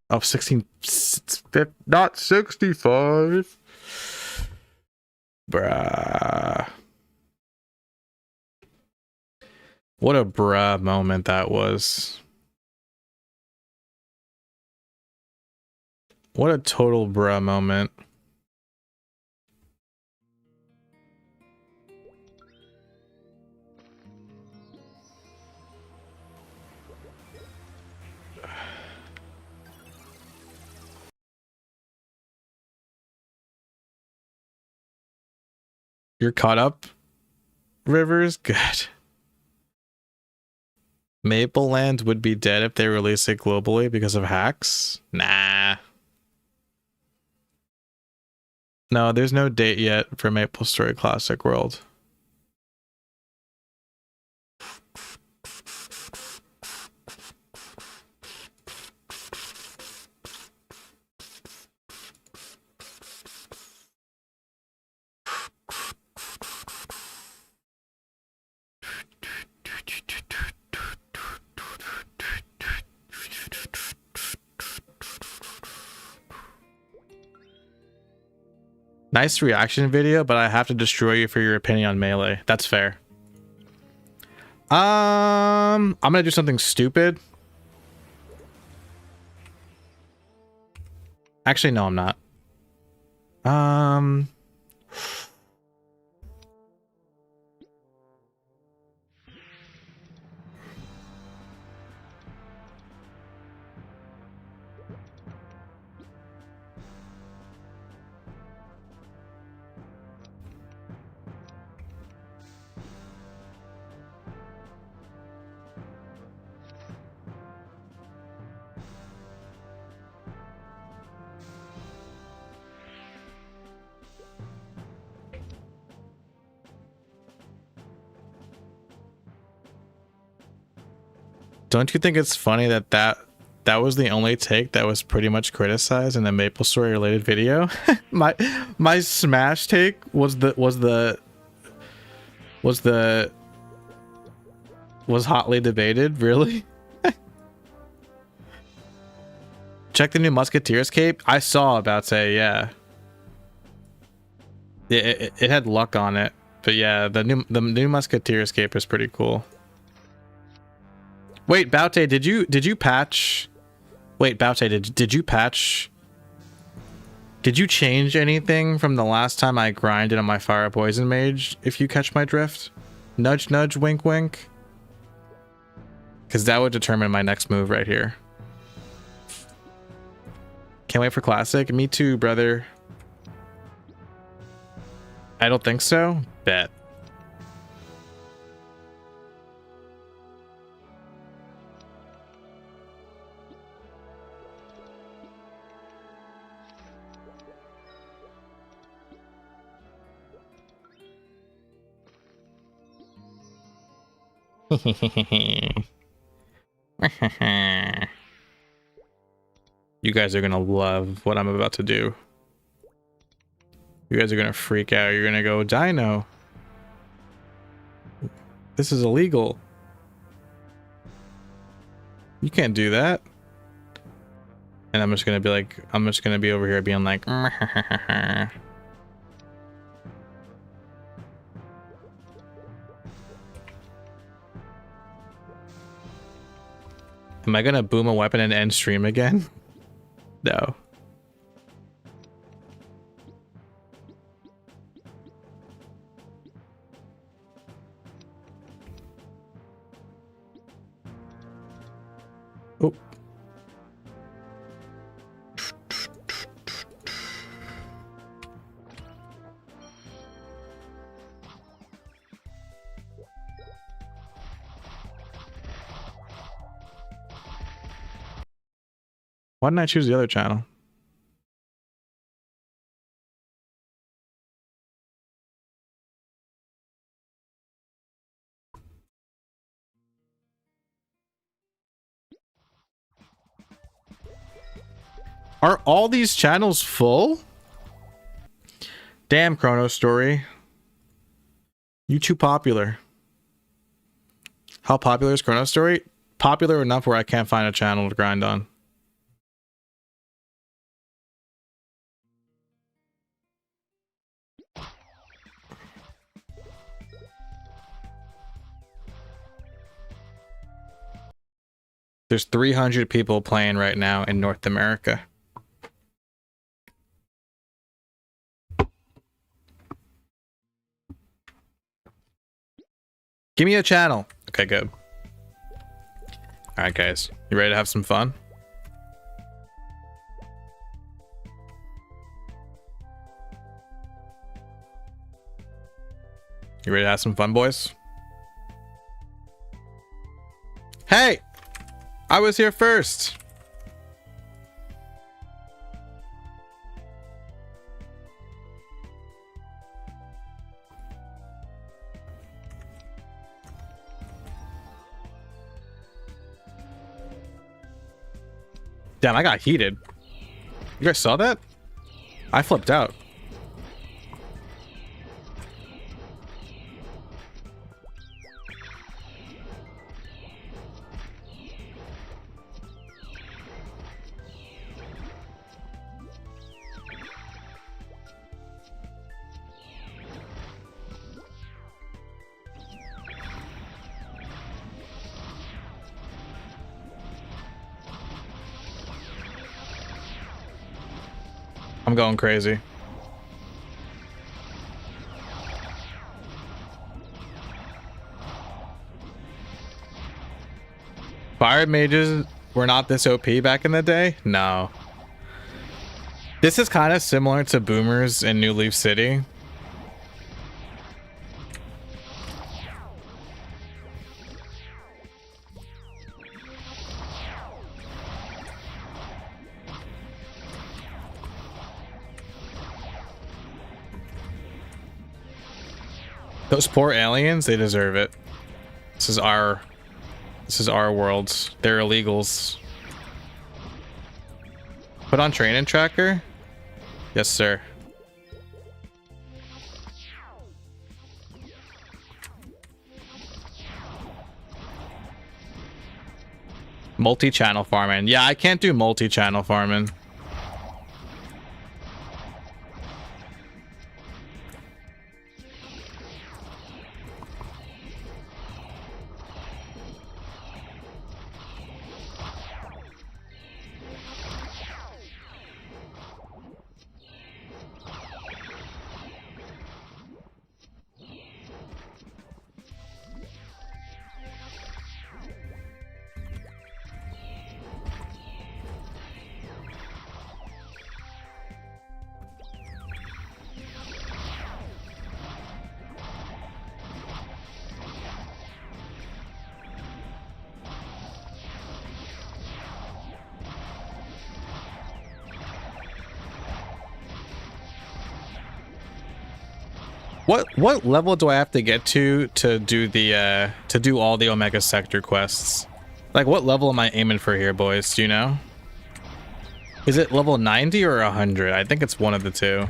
Oh, 16... Not 65. Bruh. What a bruh moment that was. What a total bruh moment. You're caught up, Rivers? Good. Maple Land would be dead if they release it globally because of hacks? Nah. No, there's no date yet for MapleStory Classic World. Nice reaction video, but I have to destroy you for your opinion on Melee. That's fair. I'm gonna do something stupid. Actually, no, I'm not. Don't you think it's funny that that was the only take that was pretty much criticized in the MapleStory related video? my Smash take was hotly debated, really? Check the new Musketeer's cape. I saw about say, yeah. It had luck on it, but yeah, the new Musketeer's cape is pretty cool. Wait, Baute, did you patch? Wait, Baute, did you patch? Did you change anything from the last time I grinded on my Fire Poison Mage? If you catch my drift, nudge, nudge, wink, wink. Because that would determine my next move right here. Can't wait for Classic. Me too, brother. I don't think so. Bet. You guys are gonna love what I'm about to do. You guys are gonna freak out. You're gonna go, Dino. This is illegal. You can't do that. And I'm just gonna be like, I'm just gonna be over here being like, am I gonna boom a weapon and end stream again? No. Oh. Why didn't I choose the other channel? Are all these channels full? Damn, Chrono Story. You too popular. How popular is Chrono Story? Popular enough where I can't find a channel to grind on. There's 300 people playing right now in North America. Give me a channel. Okay, good. All right, guys. You ready to have some fun? You ready to have some fun, boys? Hey! I was here first. Damn, I got heated. You guys saw that? I flipped out. I'm going crazy. Fire mages were not this OP back in the day? No. This is kind of similar to boomers in New Leaf City. Those poor aliens, they deserve it. This is our world. They're illegals. Put on training tracker? Yes, sir. Multi-channel farming. Yeah, I can't do multi-channel farming. What level do I have to get to do the to do all the Omega Sector quests? Like, what level am I aiming for here, boys? Do you know? Is it level 90 or 100? I think it's one of the two.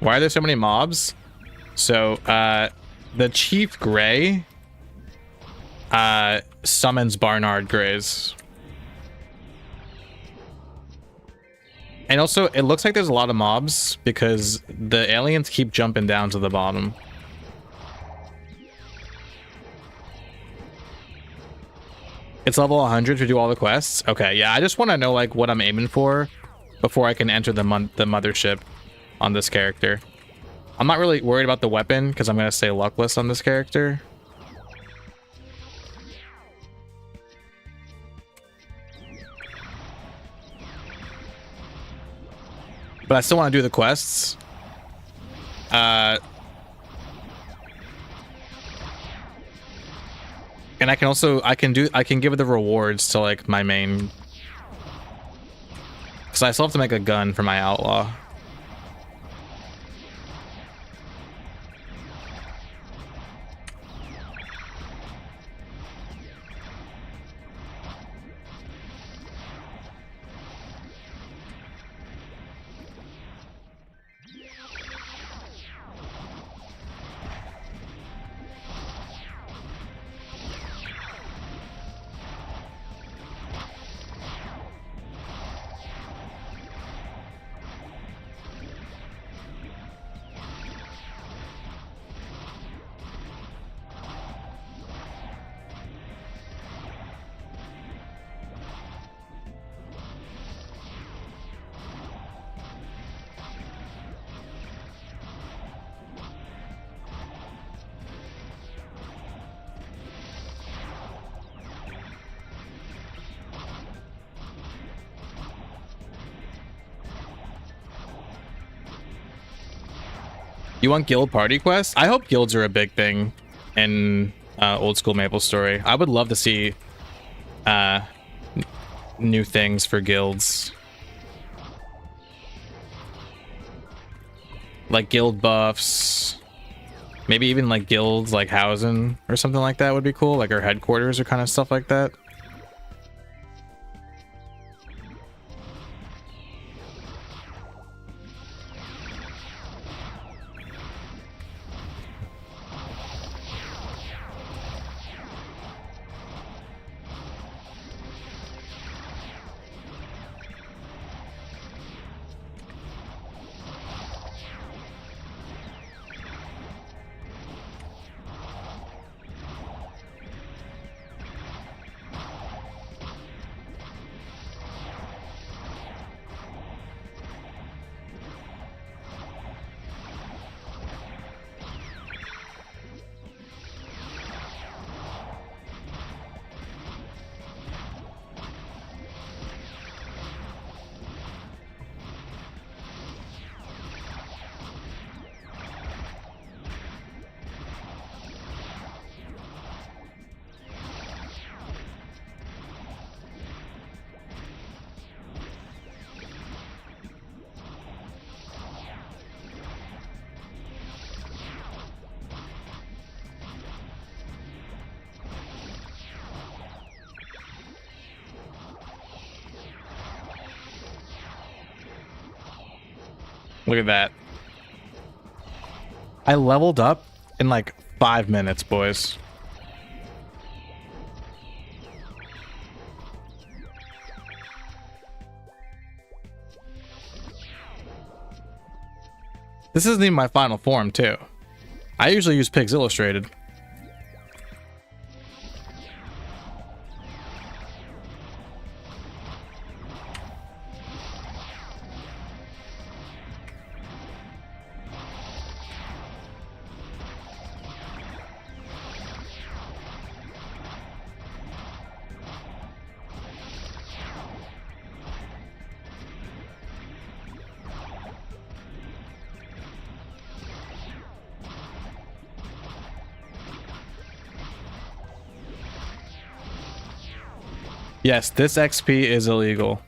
Why are there so many mobs? So, the Chief Gray, summons Barnard Greys. And also, it looks like there's a lot of mobs because the aliens keep jumping down to the bottom. It's level 100 to do all the quests? Okay, yeah, I just want to know, like, what I'm aiming for before I can enter the mothership on this character. I'm not really worried about the weapon because I'm going to stay luckless on this character. But I still want to do the quests. And I can also, I can give the rewards to, like, my main. Because I still have to make a gun for my outlaw. You want guild party quests? I hope guilds are a big thing in old school MapleStory. I would love to see new things for guilds. Like guild buffs. Maybe even like guilds like housing or something like that would be cool. Like our headquarters or kind of stuff like that. Look at that. I leveled up in like 5 minutes, boys. This isn't even my final form, too. I usually use Pigs Illustrated. Yes, this XP is illegal.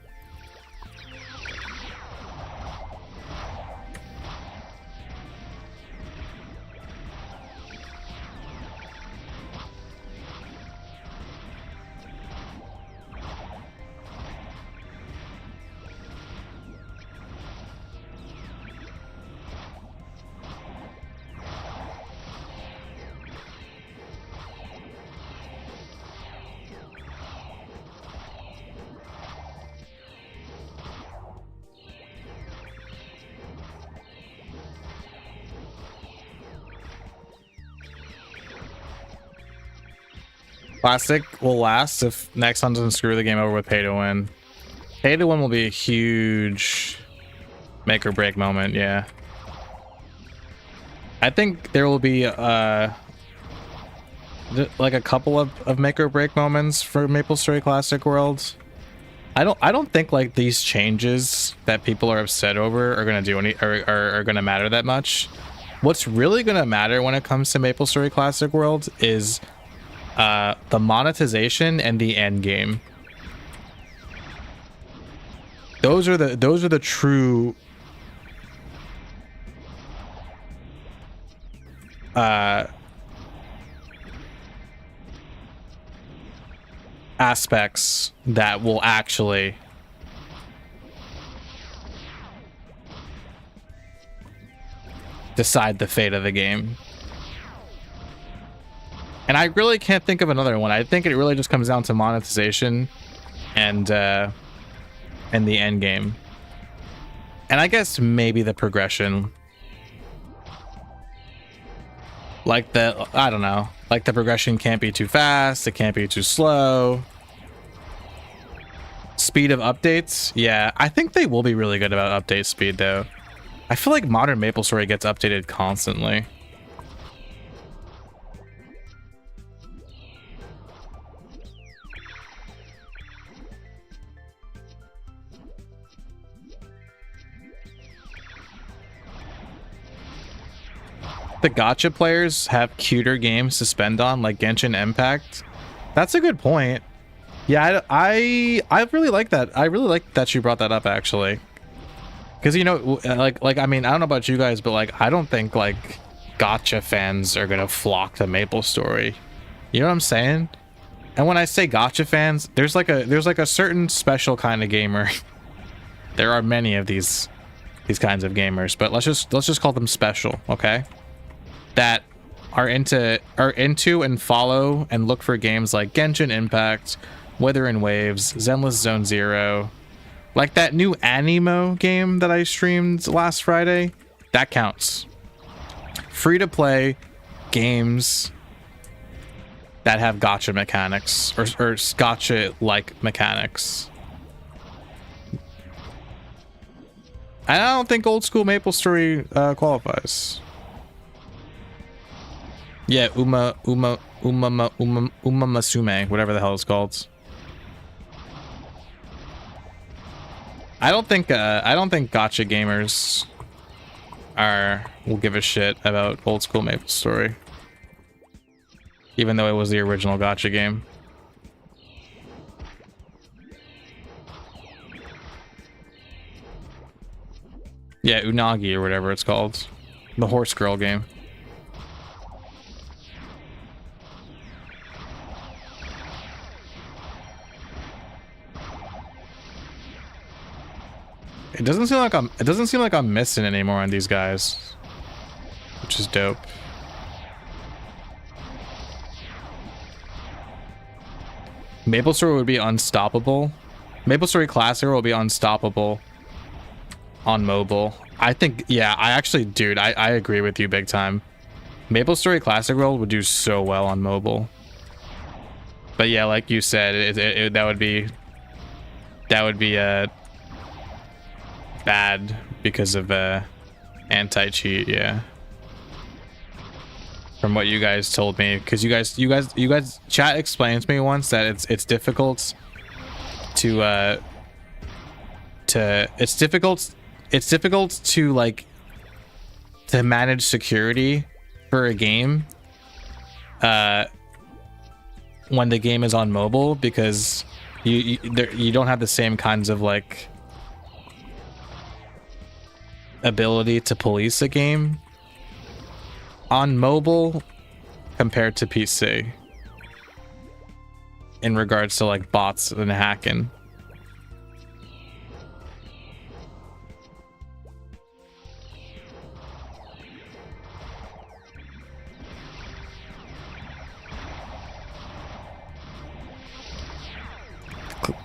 Classic will last if Nexon doesn't screw the game over with pay to win. Pay to win will be a huge make or break moment, yeah. I think there will be like a couple of make or break moments for MapleStory Classic World. I don't think like these changes that people are upset over are gonna do any are gonna matter that much. What's really gonna matter when it comes to MapleStory Classic World is the monetization and the end game. Those are the true aspects that will actually decide the fate of the game. And I really can't think of another one. I think it really just comes down to monetization and the end game. And I guess maybe the progression. Like I don't know. Like the progression can't be too fast, it can't be too slow. Speed of updates? Yeah, I think they will be really good about update speed though. I feel like modern MapleStory gets updated constantly. The gacha players have cuter games to spend on, like Genshin Impact. That's a good point. Yeah, I really like that. I really like that you brought that up, actually. Because, you know, like I mean, I don't know about you guys, but like I don't think like gacha fans are gonna flock to MapleStory. You know what I'm saying? And when I say gacha fans, there's like a certain special kind of gamer. There are many of these kinds of gamers, but let's just call them special, okay? That are into and follow and look for games like Genshin Impact, Wither and Waves, Zenless Zone Zero, like that new Animo game that I streamed last Friday. That counts. Free to play games that have gacha mechanics or gacha like mechanics. And I don't think old school MapleStory qualifies. Yeah, Uma Masume, whatever the hell it's called. I don't think gacha gamers will give a shit about old school MapleStory, even though it was the original gacha game. Yeah, Unagi or whatever it's called, the horse girl game. It doesn't seem like I'm missing anymore on these guys, which is dope. MapleStory would be unstoppable. MapleStory Classic will be unstoppable on mobile. I think, yeah, I actually, dude, I agree with you big time. MapleStory Classic World would do so well on mobile. But yeah, like you said, that would be bad because of anti-cheat, yeah. From what you guys told me, because you guys chat explained to me once that it's difficult to like to manage security for a game when the game is on mobile, because You don't have the same kinds of like ability to police a game on mobile compared to PC in regards to like bots and hacking.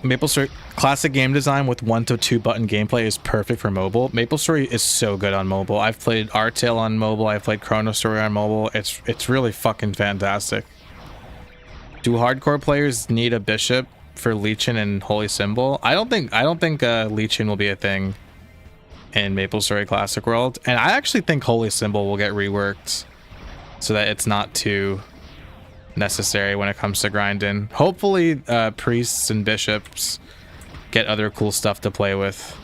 MapleStory classic game design with 1 to 2 button gameplay is perfect for mobile. MapleStory is so good on mobile. I've played Artale on mobile. I've played Chrono Story on mobile. It's really fucking fantastic. Do hardcore players need a bishop for Legion and Holy Symbol? I don't think Legion will be a thing in MapleStory Classic World, and I actually think Holy Symbol will get reworked so that it's not too necessary when it comes to grinding. Hopefully priests and bishops get other cool stuff to play with.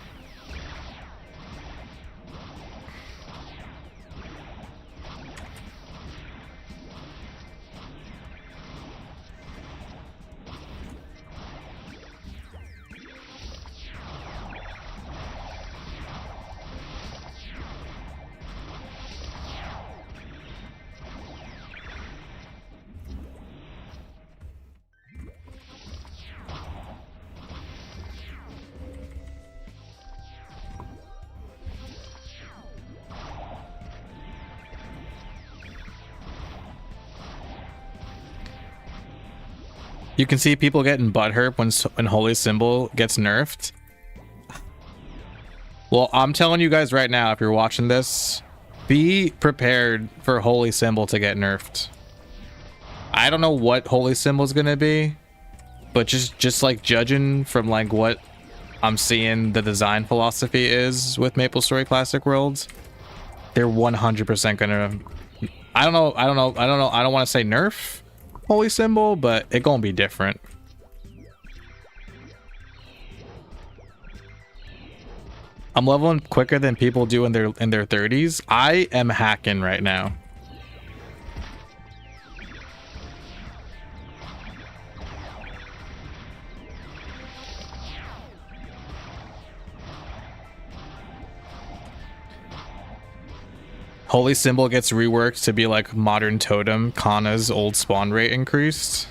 You can see people getting butthurt when Holy Symbol gets nerfed. Well, I'm telling you guys right now, if you're watching this, be prepared for Holy Symbol to get nerfed. I don't know what Holy Symbol is gonna be, but just like judging from like what I'm seeing the design philosophy is with MapleStory Classic Worlds, they're 100% gonna. I don't know. I don't want to say nerf Holy Symbol, but it gonna be different. I'm leveling quicker than people do in their 30s. I am hacking right now. Holy Symbol gets reworked to be like modern totem. Kana's old spawn rate increased.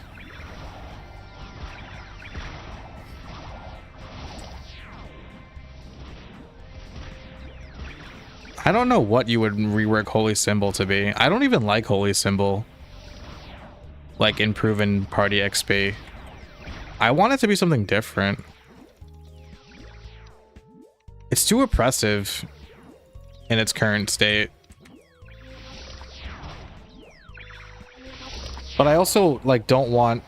I don't know what you would rework Holy Symbol to be. I don't even like Holy Symbol. Like improving party XP. I want it to be something different. It's too oppressive in its current state. But I also like don't want.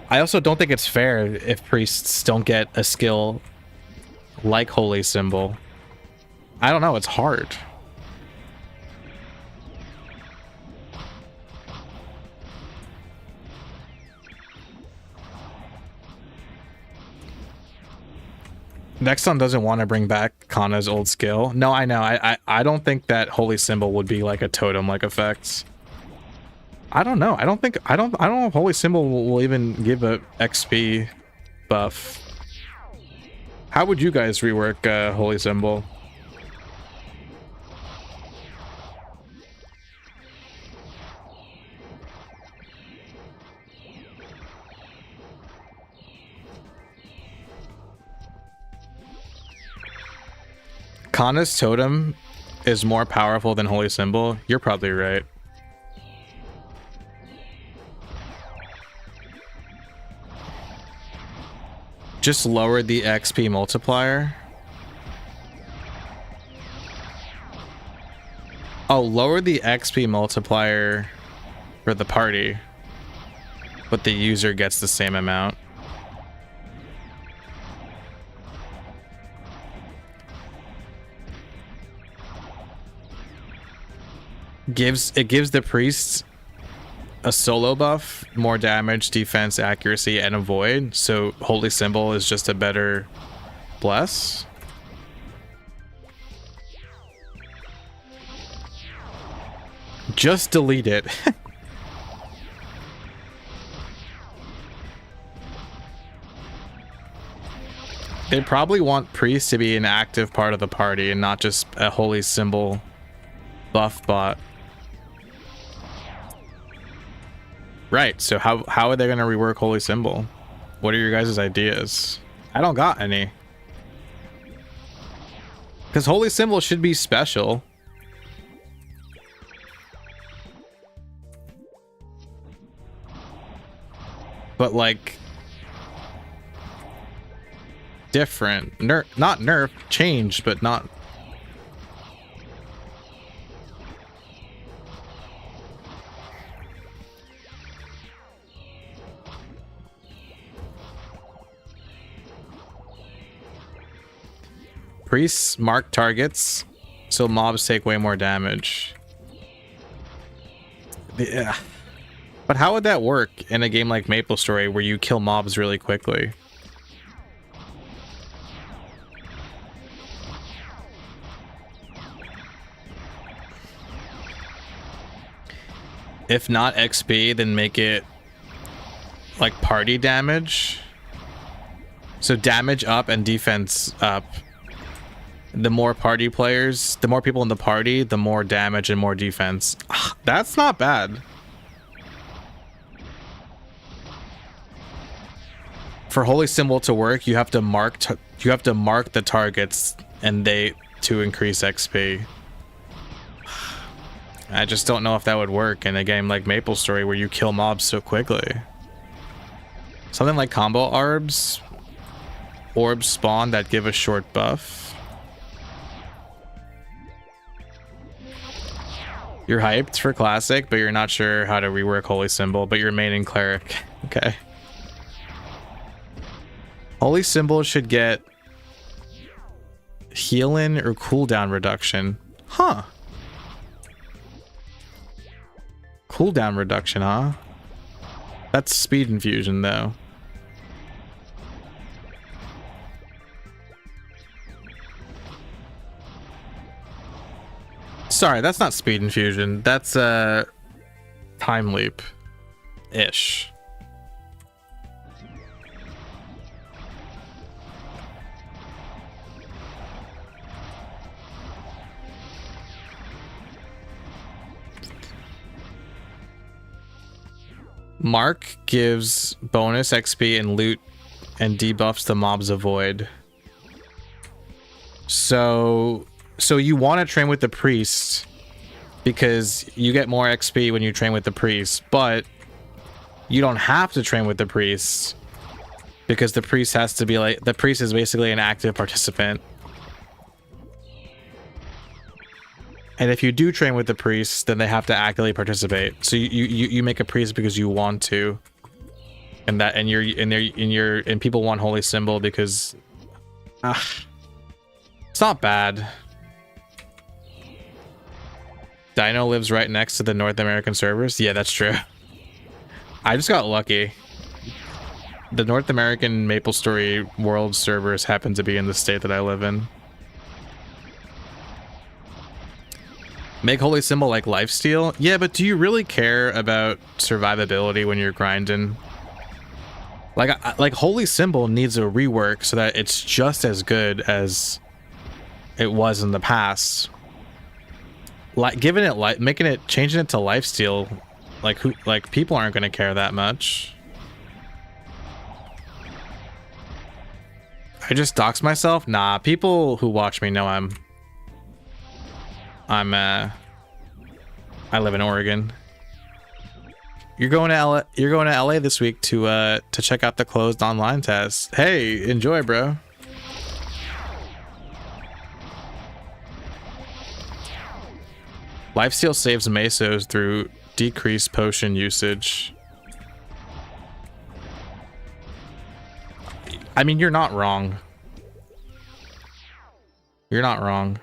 I also don't think it's fair if priests don't get a skill like Holy Symbol. I don't know, it's hard. Nexon doesn't want to bring back Kana's old skill. No, I know. I don't think that Holy Symbol would be like a totem-like effect. I don't know. I don't know if Holy Symbol will even give a XP buff. How would you guys rework Holy Symbol? Kana's totem is more powerful than Holy Symbol. You're probably right. Just lower the XP multiplier. Oh, lower the XP multiplier for the party, but the user gets the same amount. It gives the priests a solo buff, more damage, defense, accuracy, and avoid. So Holy Symbol is just a better bless. Just delete it. They probably want priest to be an active part of the party and not just a holy symbol buff bot. Right, so how are they going to rework holy symbol? What are your guys' ideas? I don't got any. Because holy symbol should be special. But like different. Not nerf, changed, but not. Priests mark targets, so mobs take way more damage. Yeah. But how would that work in a game like maplestory where you kill mobs really quickly? If not XP, then make it like party damage. So damage up and defense up. The more party players, the more people in the party, the more damage and more defense. That's not bad. For holy symbol to work, you have to mark the targets and they to increase XP. I just don't know if that would work in a game like maplestory where you kill mobs so quickly. Something like combo orbs spawn that give a short buff. You're hyped for classic, but you're not sure how to rework holy symbol, but you're main in cleric. Okay. Holy symbol should get heal-in or cooldown reduction. Huh. Cooldown reduction, huh? That's speed infusion, though. Sorry, that's not speed infusion. That's time leap-ish. Mark gives bonus XP and loot and debuffs the mobs avoid. So you want to train with the priest because you get more XP when you train with the priest, but you don't have to train with the priest because the priest has to be like, the priest is basically an active participant. And if you do train with the priest, then they have to actively participate. So you make a priest because you want to, and that and people want holy symbol because it's not bad. Dino lives right next to the North American servers. Yeah, that's true. I just got lucky. The North American maplestory world servers happen to be in the state that I live in. Make holy symbol like lifesteal? Yeah, but do you really care about survivability when you're grinding? Like holy symbol needs a rework so that it's just as good as it was in the past. Like changing it to lifesteal, like people aren't going to care that much. I just dox myself? Nah, people who watch me know I live in Oregon. You're going to LA this week to check out the closed online test. Hey, enjoy, bro. Lifesteal saves mesos through decreased potion usage. I mean, you're not wrong. You're not wrong.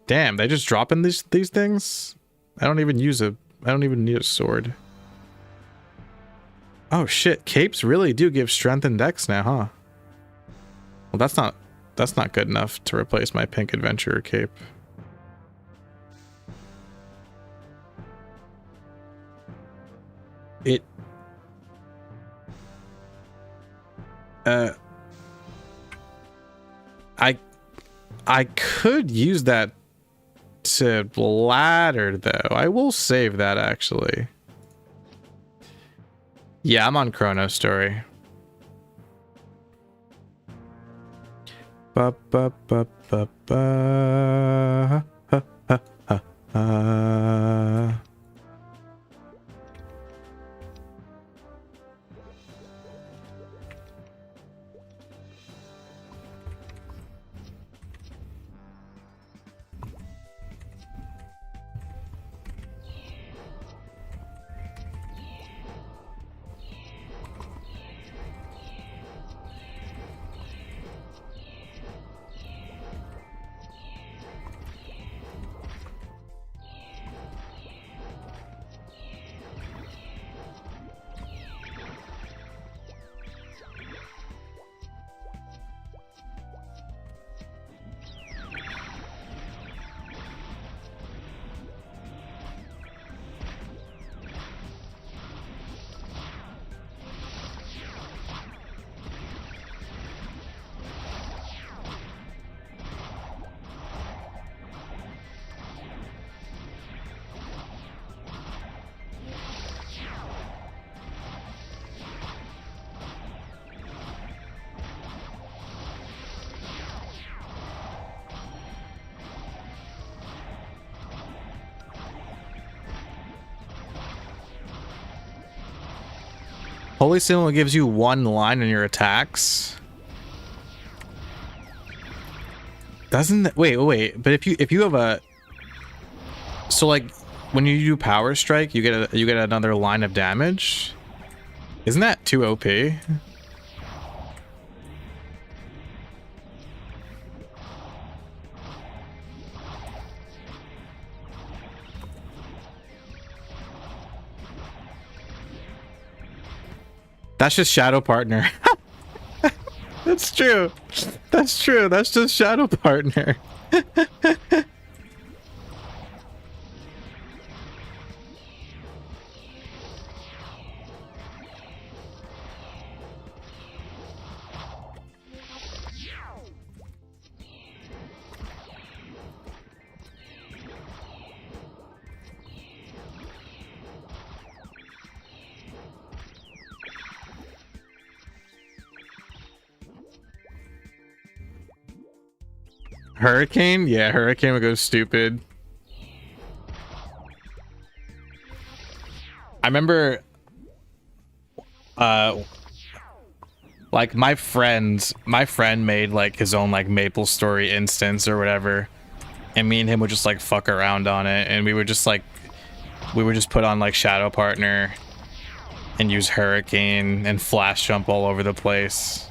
Damn, they just dropping these things? I don't even need a sword. Oh shit, capes really do give strength and dex now, huh? Well, that's not good enough to replace my pink adventurer cape. Uh, I could use that to ladder though. I will save that actually. Yeah, I'm on Chrono Story. Ba ba ba ba ba. Ha, ha, ha, ha. Holy Symbol gives you one line in your attacks. Doesn't that, wait, but if you have a, so like when you do Power Strike, you get another line of damage. Isn't that too OP? That's just Shadow Partner. That's true. That's true. That's just Shadow Partner. Hurricane? Yeah, Hurricane would go stupid. I remember like my friend made like his own like MapleStory instance or whatever, and me and him would just like fuck around on it, and we would just put on like Shadow Partner and use Hurricane and flash jump all over the place.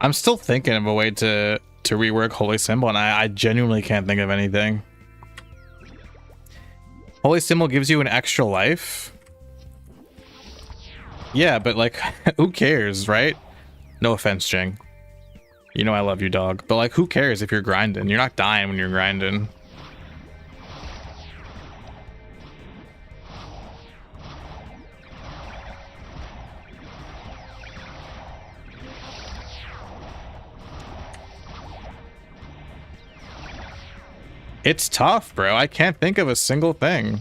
I'm still thinking of a way to rework Holy Symbol, and I genuinely can't think of anything. Holy Symbol gives you an extra life? Yeah, but like, who cares, right? No offense, Jing. You know I love you, dog. But like, who cares if you're grinding? You're not dying when you're grinding. It's tough, bro. I can't think of a single thing.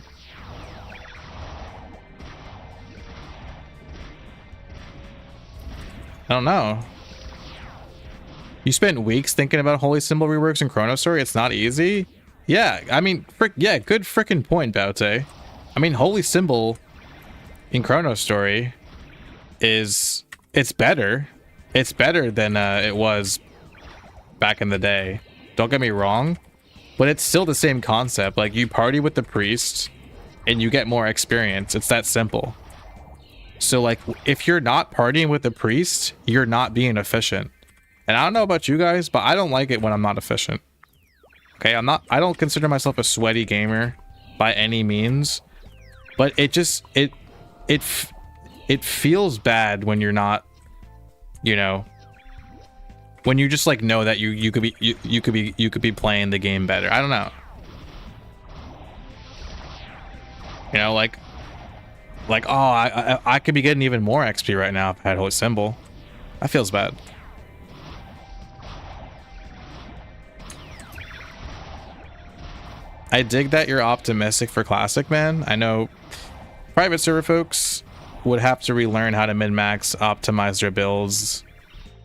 I don't know. You spent weeks thinking about Holy Symbol reworks in Chrono Story? It's not easy? Yeah, I mean, yeah, good freaking point, Baute. I mean, Holy Symbol in Chrono Story it's better. It's better than it was back in the day. Don't get me wrong, but it's still the same concept. Like, you party with the priest and you get more experience. It's that simple. So, like, if you're not partying with the priest, you're not being efficient. And I don't know about you guys, but I don't like it when I'm not efficient. Okay, I don't consider myself a sweaty gamer by any means, but it just, it feels bad when you're not, you know, when you just like know that you could be playing the game better. I don't know. You know, like oh, I could be getting even more XP right now if I had Holy Symbol. That feels bad. I dig that you're optimistic for Classic, man. I know private server folks would have to relearn how to min-max, optimize their builds,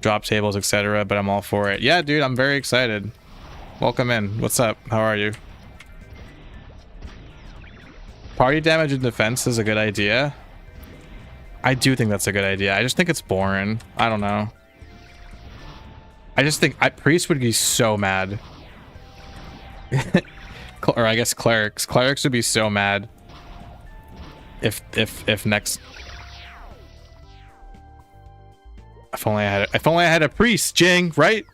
drop tables, etc., but I'm all for it. Yeah, dude, I'm very excited. Welcome in. What's up? How are you? Party damage and defense is a good idea. I do think that's a good idea. I just think it's boring. I don't know. I just think Priest would be so mad. Or I guess clerics would be so mad if next. If only I had a priest, Jing, right?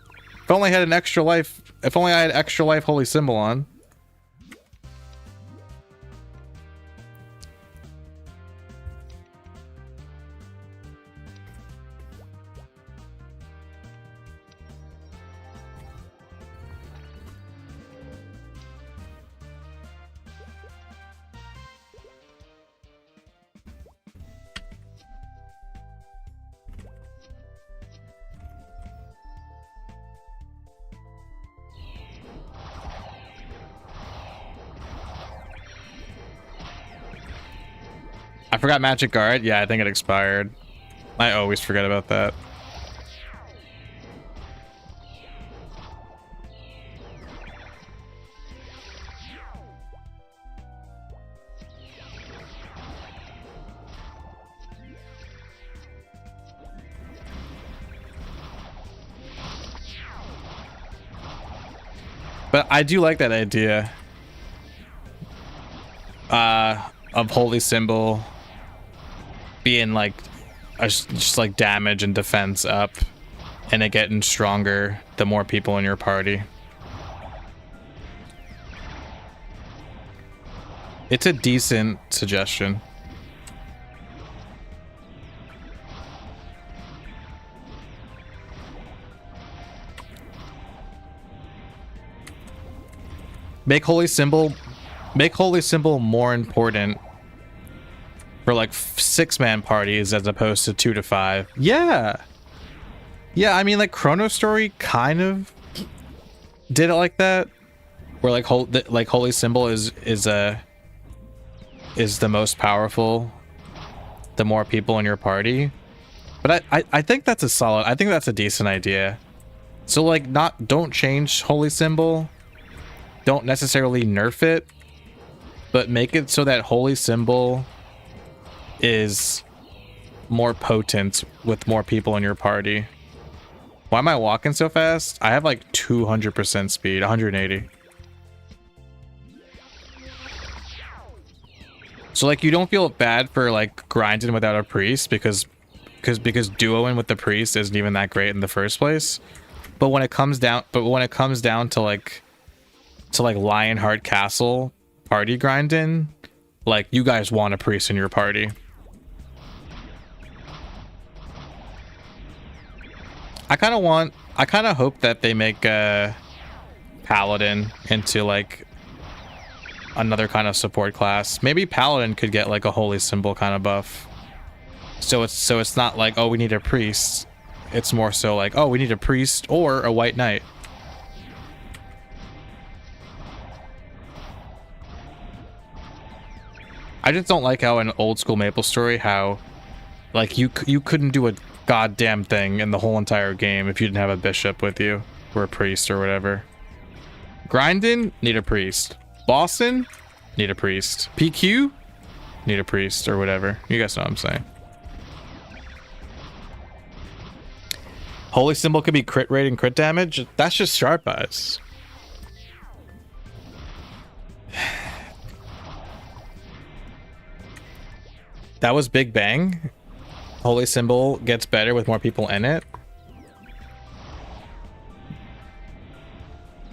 If only I had an extra life. If only I had extra life Holy Symbol on. I forgot Magic Guard. Yeah, I think it expired. I always forget about that. But I do like that idea of Holy Symbol being like just like damage and defense up, and it getting stronger the more people in your party. It's a decent suggestion. Make Holy Symbol more important for like 6-man parties as opposed to 2 to 5. Yeah, I mean, like Chrono Story kind of did it like that, where like Holy Symbol is the most powerful the more people in your party. But I think that's a decent idea. So like, don't change Holy Symbol, don't necessarily nerf it, but make it so that Holy Symbol is more potent with more people in your party. Why am I walking so fast? I have like 200% speed, 180. So like, you don't feel bad for like grinding without a priest because duoing with the priest isn't even that great in the first place. But when it comes down to like Lionheart Castle party grinding, like, you guys want a priest in your party. I kind of hope that they make Paladin into like another kind of support class. Maybe Paladin could get like a Holy Symbol kind of buff. So it's not like, oh, we need a priest. It's more so like, oh, we need a priest or a White Knight. I just don't like how in old school MapleStory, how like you couldn't do goddamn thing in the whole entire game if you didn't have a bishop with you or a priest or whatever. Grindin', need a priest. Boston, need a priest. PQ, need a priest or whatever. You guys know what I'm saying. Holy symbol could be crit rate and crit damage. That's just sharp eyes. That was Big Bang. Holy symbol gets better with more people in it.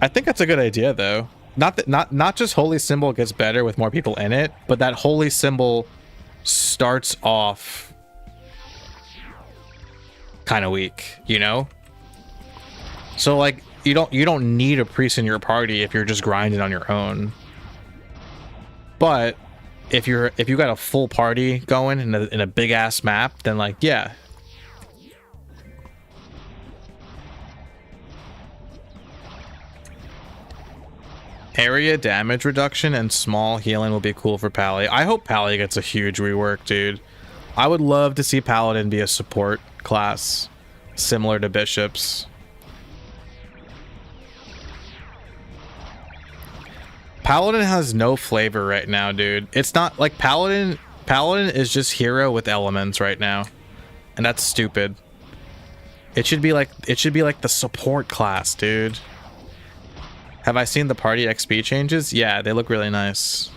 I think that's a good idea though. Not just holy symbol gets better with more people in it, but that holy symbol starts off kind of weak, you know? So like you don't need a priest in your party if you're just grinding on your own. But if you got a full party going in a big ass map, then like yeah. Area damage reduction and small healing will be cool for Pally. I hope Pally gets a huge rework, dude. I would love to see Paladin be a support class, similar to Bishops. Paladin has no flavor right now, dude. It's not like Paladin is just hero with elements right now. And that's stupid. It should be like the support class, dude. Have I seen the party XP changes? Yeah, they look really nice.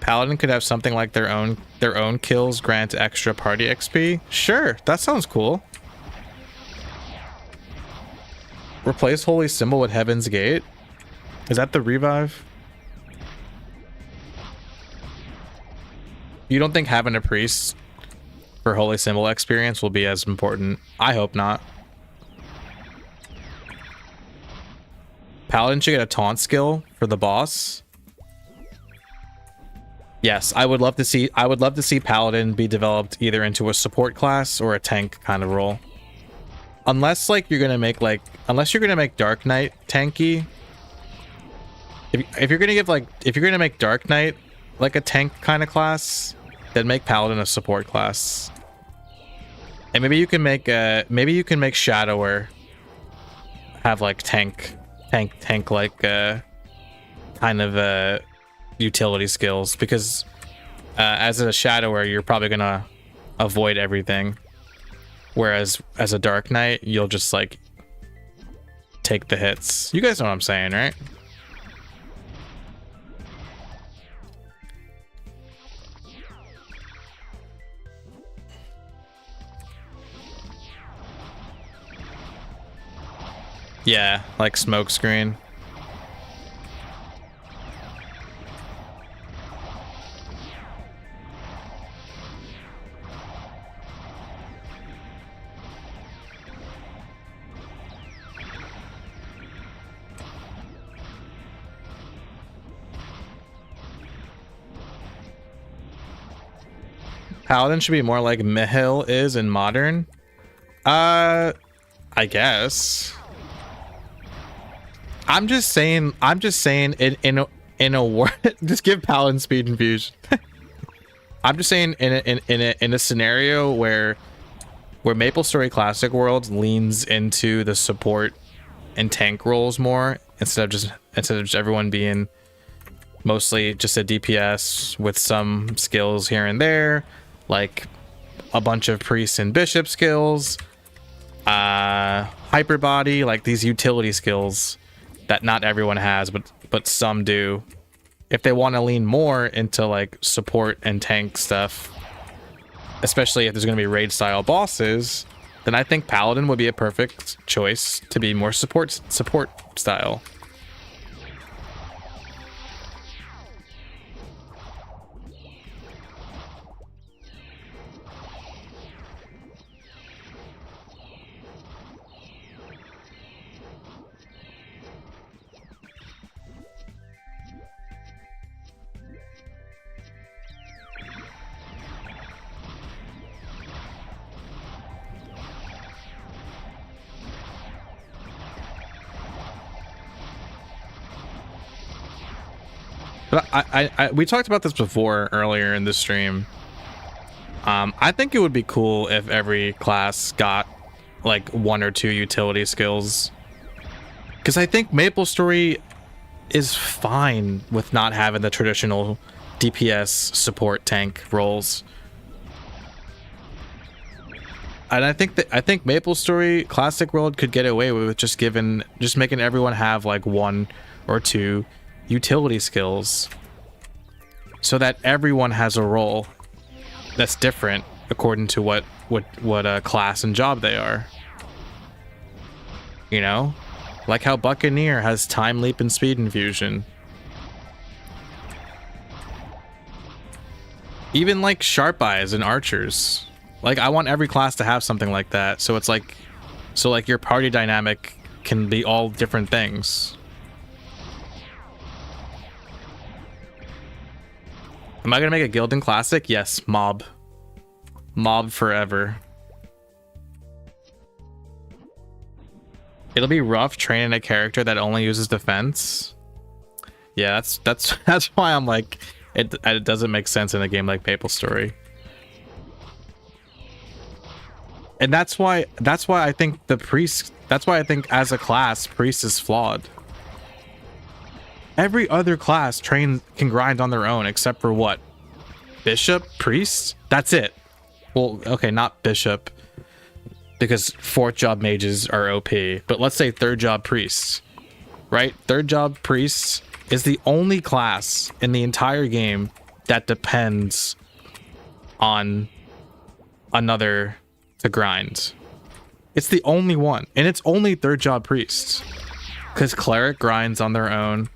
Paladin could have something like their own kills grant extra party XP. Sure, that sounds cool. Replace Holy Symbol with Heaven's Gate. Is that the revive? You don't think having a priest for Holy Symbol experience will be as important? I hope not. Paladin should get a taunt skill for the boss. Yes, I would love to see Paladin be developed either into a support class or a tank kind of role. Unless like you're gonna make Dark Knight tanky. If you're gonna make Dark Knight like a tank kind of class, then make Paladin a support class. And maybe you can make Shadower have like tank like kind of utility skills, because as a Shadower you're probably gonna avoid everything, whereas as a Dark Knight you'll just like take the hits. You guys know what I'm saying, right? Yeah, like smoke screen. Paladin should be more like Mihil is in Modern. I guess. I'm just saying in a word, just give Paladin speed infusion. I'm just saying in a scenario where MapleStory Classic Worlds leans into the support and tank roles more instead of just everyone being mostly just a DPS with some skills here and there, like a bunch of priests and bishop skills, hyper body, like these utility skills that not everyone has, but some do. If they want to lean more into like support and tank stuff, especially if there's going to be raid style bosses, then I think Paladin would be a perfect choice to be more support style. But we talked about this before earlier in the stream. I think it would be cool if every class got like 1 or 2 utility skills, because I think MapleStory is fine with not having the traditional DPS support tank roles. And I think MapleStory Classic World could get away with just making everyone have like 1 or 2 utility skills, so that everyone has a role that's different according to what class and job they are. You know, like how Buccaneer has time leap and speed infusion. Even like sharp eyes and archers. Like, I want every class to have something like that, so it's like, your party dynamic can be all different things. Am I gonna make a guild in Classic? Yes, mob. Mob forever. It'll be rough training a character that only uses defense. Yeah, that's why I'm like, it doesn't make sense in a game like MapleStory. And that's why I think as a class, priest is flawed. Every other class can grind on their own except for what? Bishop? Priest? That's it. Well, okay, not bishop, because 4th job mages are OP, but let's say 3rd job priests, right? 3rd job priests is the only class in the entire game that depends on another to grind. It's the only one, and it's only 3rd job priests, because cleric grinds on their own.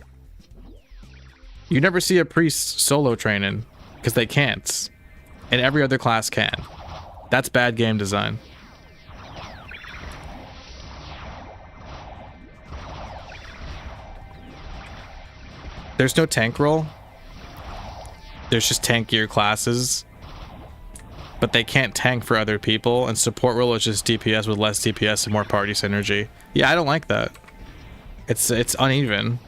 You never see a priest solo training because they can't, and every other class can. That's bad game design. There's no tank role. There's just tankier classes, but they can't tank for other people, and support role is just DPS with less DPS and more party synergy. Yeah, I don't like that. It's uneven.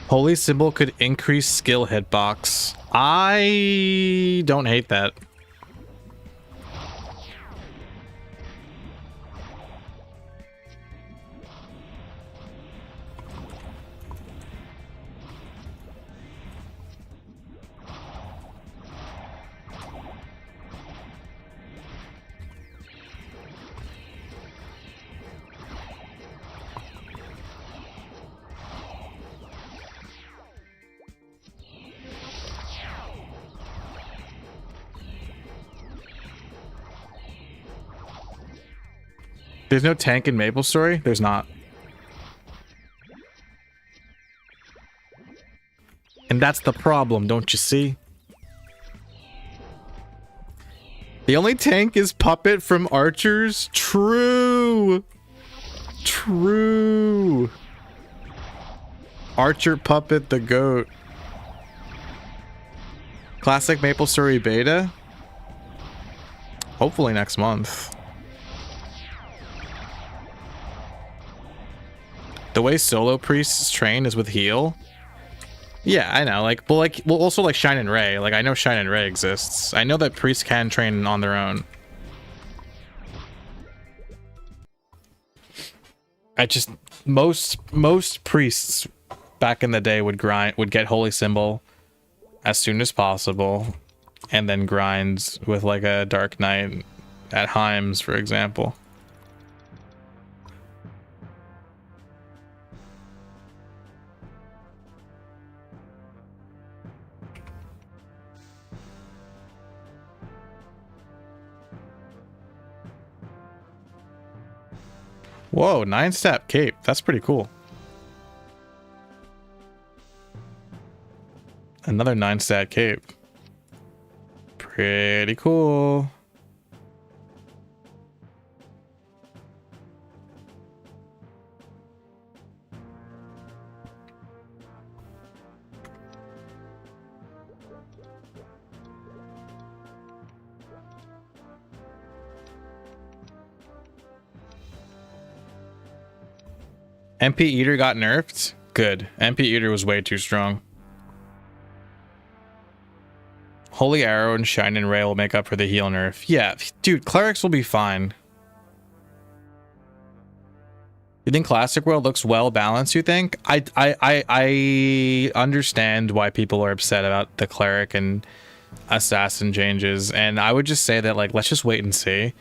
Holy symbol could increase skill hitbox. I don't hate that. There's no tank in MapleStory? There's not. And that's the problem, don't you see? The only tank is Puppet from Archers? True! True! Archer Puppet the GOAT. Classic MapleStory beta? Hopefully next month. The way solo priests train is with heal. Yeah, I know. Like, well, also like Shine and Ray. Like, I know Shine and Ray exists. I know that priests can train on their own. I just most priests back in the day would get Holy Symbol as soon as possible, and then grind with like a Dark Knight at Heims, for example. Whoa, 9-step cape. That's pretty cool. Another 9-stat cape. Pretty cool. MP Eater got nerfed? Good. MP Eater was way too strong. Holy Arrow and Shine and Ray will make up for the heal nerf. Yeah, dude, clerics will be fine. You think Classic World looks well balanced, you think? I understand why people are upset about the cleric and assassin changes, and I would just say that, like, let's just wait and see.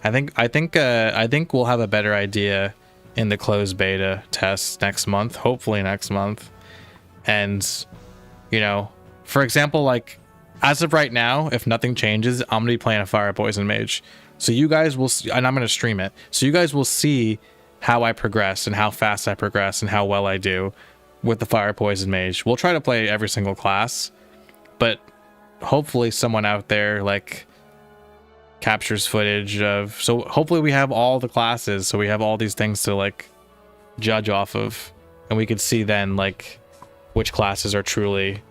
I think we'll have a better idea in the closed beta test next month, hopefully next month. And, you know, for example, like, as of right now, if nothing changes, I'm gonna be playing a Fire Poison Mage. So you guys will see, and I'm gonna stream it. So you guys will see how I progress and how fast I progress and how well I do with the Fire Poison Mage. We'll try to play every single class, but hopefully someone out there like captures footage of, so hopefully we have all the classes, so we have all these things to like judge off of, and we could see then like which classes are truly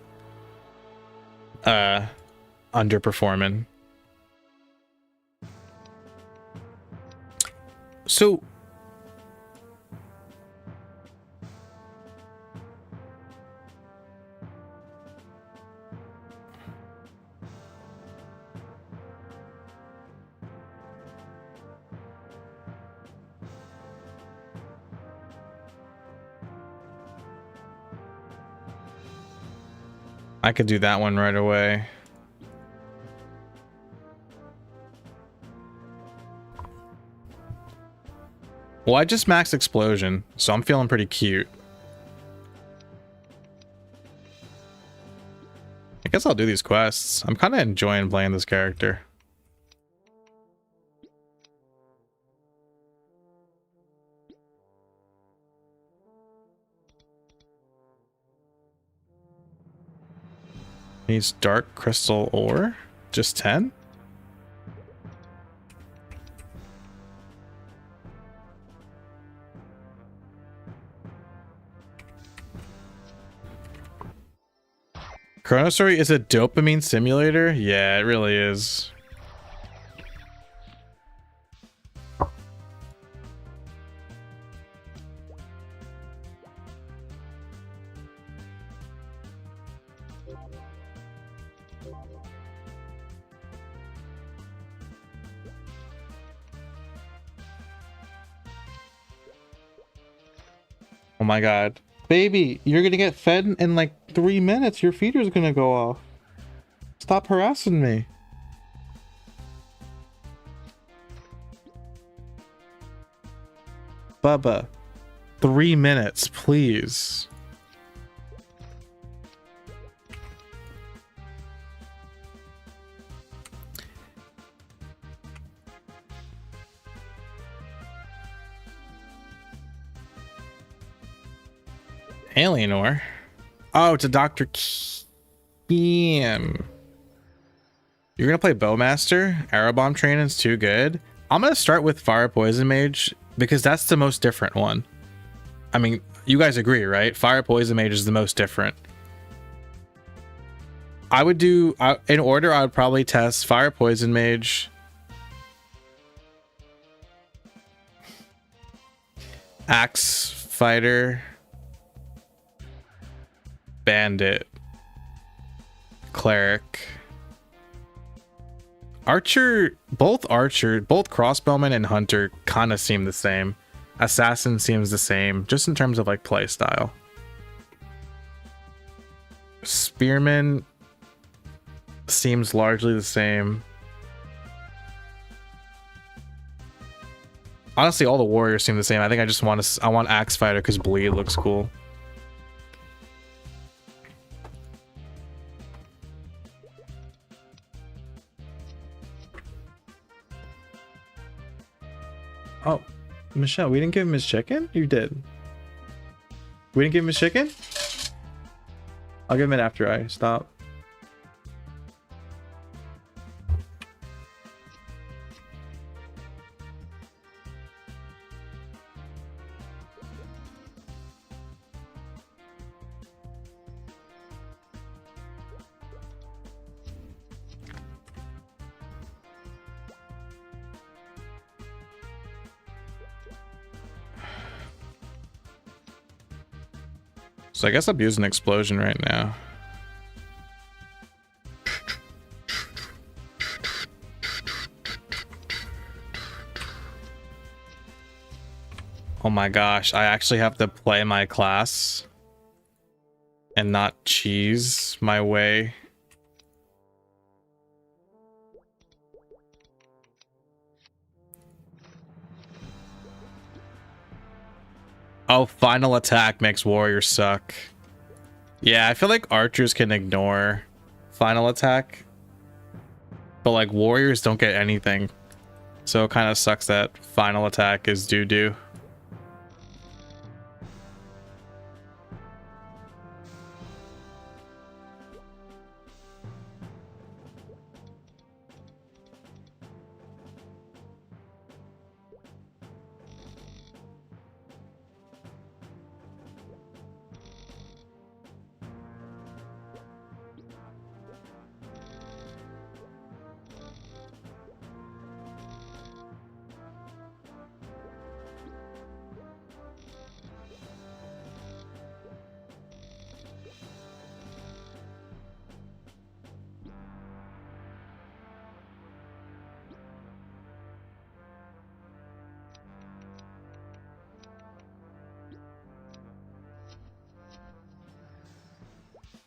underperforming. So I could do that one right away. Well, I just maxed Explosion, so I'm feeling pretty cute. I guess I'll do these quests. I'm kind of enjoying playing this character. Needs dark crystal ore? Just 10? Chronostory is a dopamine simulator? Yeah, it really is. Oh my god. Baby, you're gonna get fed in like 3 minutes. Your feeder's gonna go off. Stop harassing me. Bubba, 3 minutes, please. Alienor? Oh, it's a Dr. Kim. You're gonna play Bowmaster? Arrow Bomb training's too good. I'm gonna start with Fire Poison Mage because that's the most different one. I mean, you guys agree, right? Fire Poison Mage is the most different. I would do, in order, I would probably test Fire Poison Mage, Axe fighter, bandit, cleric, archer. Both crossbowman and hunter kind of seem the same. Assassin seems the same, just in terms of like play style. Spearman seems largely the same. Honestly, all the warriors seem the same. I think I just want I want axe fighter because bleed looks cool. Oh, Michelle, we didn't give him his chicken? You did. We didn't give him his chicken? I'll give him it after I stop. So I guess I'm using explosion right now. Oh my gosh, I actually have to play my class and not cheese my way. Oh, final attack makes warriors suck. Yeah, I feel like archers can ignore final attack, but like warriors don't get anything. So it kind of sucks that final attack is doo-doo.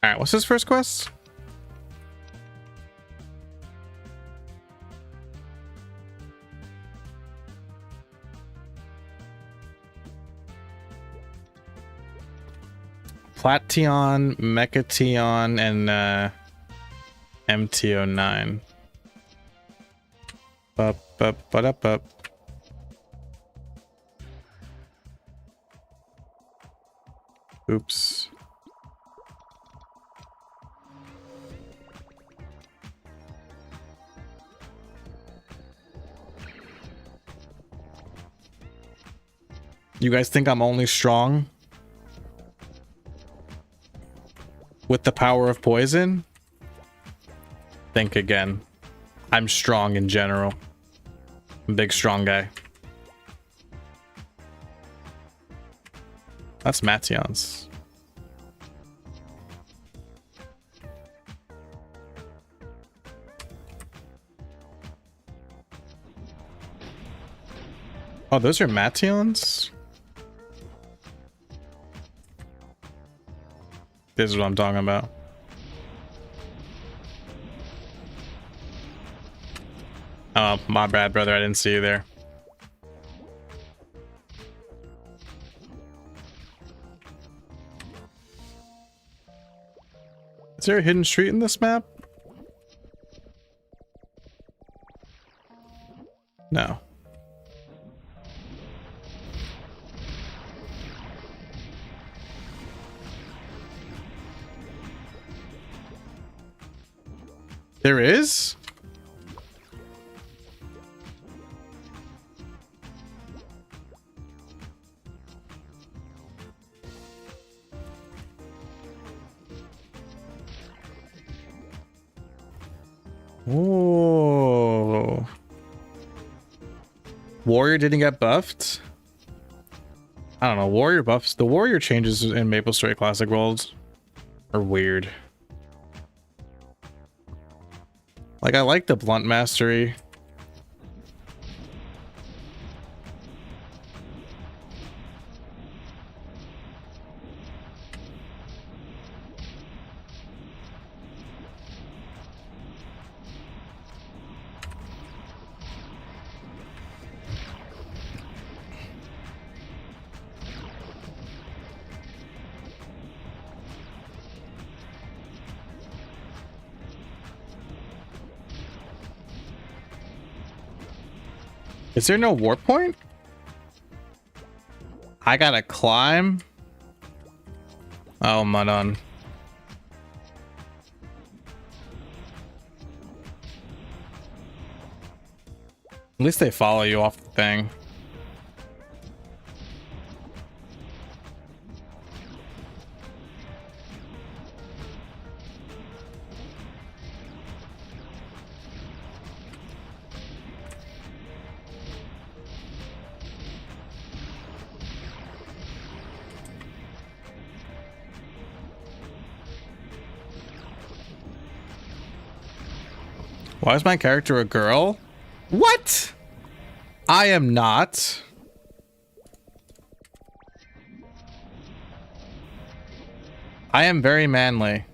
All right, what's his first quest? Plation, Mechation, and MT09. Up. Oops. You guys think I'm only strong with the power of poison? Think again. I'm strong in general. I'm a big strong guy. That's Mation's. Oh, those are Mation's? This is what I'm talking about. Oh, my bad, brother. I didn't see you there. Is there a hidden street in this map? No. There is? Oh. Warrior didn't get buffed? I don't know, warrior buffs. The warrior changes in MapleStory Classic worlds are weird. Like, I like the blunt mastery. Is there no warp point? I gotta climb. Oh, Madon. At least they follow you off the thing. Why is my character a girl? What? I am not. I am very manly.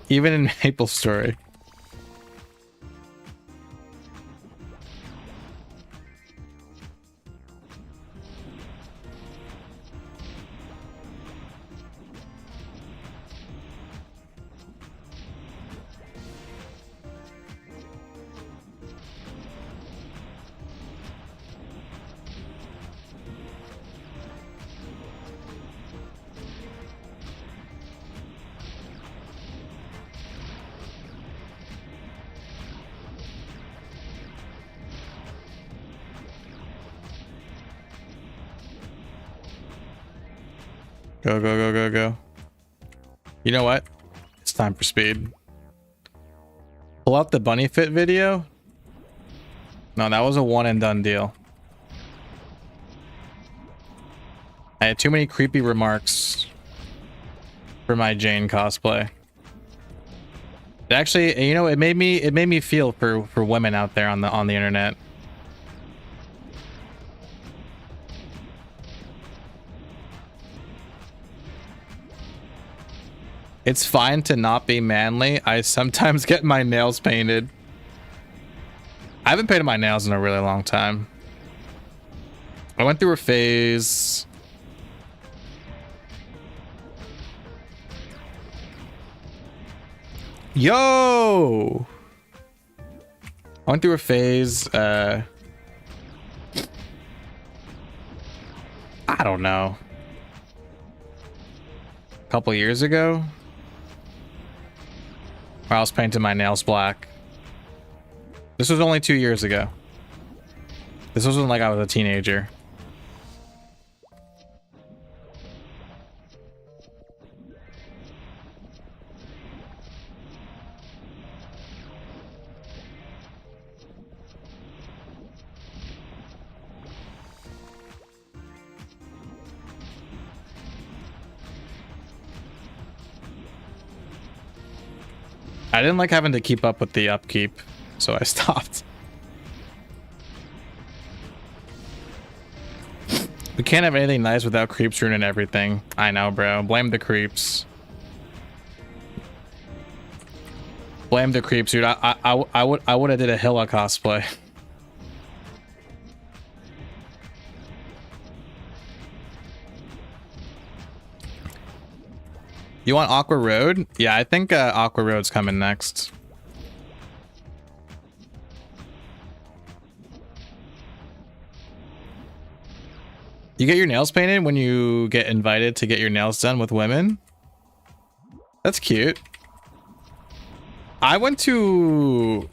Even in MapleStory. Go, go, go, go, go. You know what? It's time for speed. Pull out the bunny fit video. No, that was a one and done deal. I had too many creepy remarks for my Jane cosplay. Actually, you know, it made me feel for women out there on the internet. It's fine to not be manly. I sometimes get my nails painted. I haven't painted my nails in a really long time. I went through a phase. Yo! I went through a phase. I don't know. A couple years ago. Where I was painting my nails black. This was only 2 years ago. This wasn't like I was a teenager. I didn't like having to keep up with the upkeep, so I stopped. We can't have anything nice without creeps ruining everything. I know, bro. Blame the creeps. Blame the creeps, dude. I would have did a Hilla cosplay. You want Aqua Road? Yeah, I think Aqua Road's coming next. You get your nails painted when you get invited to get your nails done with women? That's cute. I went to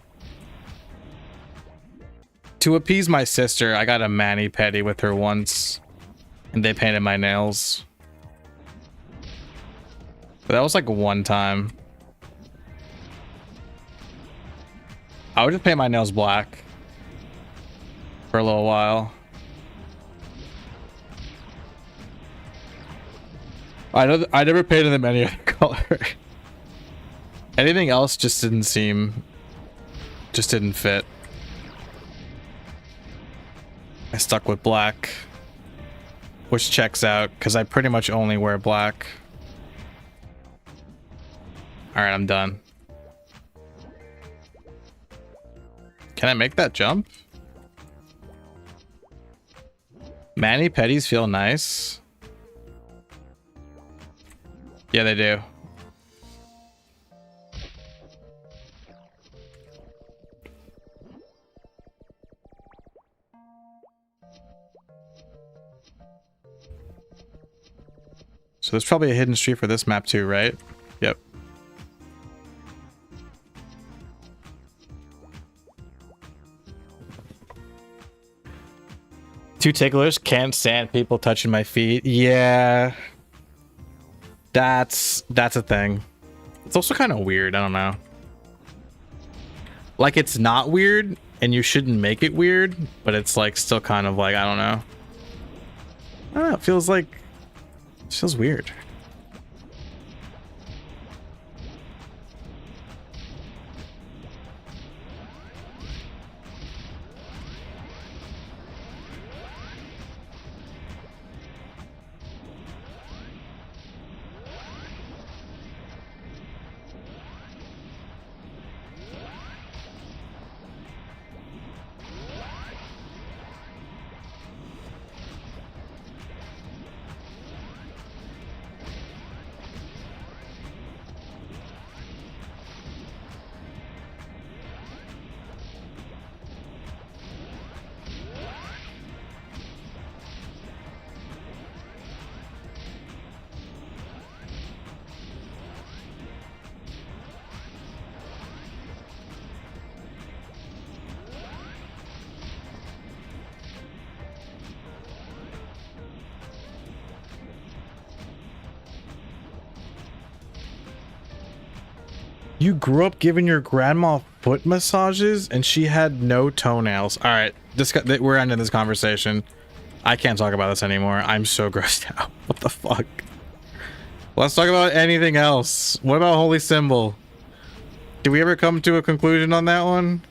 appease my sister. I got a mani-pedi with her once, and they painted my nails. But that was like one time. I would just paint my nails black for a little while. I never painted them any other color. Anything else just didn't fit. I stuck with black, which checks out because I pretty much only wear black. All right, I'm done. Can I make that jump? Mani-pedis feel nice. Yeah, they do. So there's probably a hidden street for this map too, right? Yep. Two ticklers, can't stand people touching my feet. Yeah. That's a thing. It's also kind of weird, I don't know. Like, it's not weird and you shouldn't make it weird, but it's like still kind of like, I don't know. I don't know, it feels weird. You grew up giving your grandma foot massages and she had no toenails. All right, we're ending this conversation. I can't talk about this anymore. I'm so grossed out. What the fuck? Let's talk about anything else. What about Holy Symbol? Did we ever come to a conclusion on that one?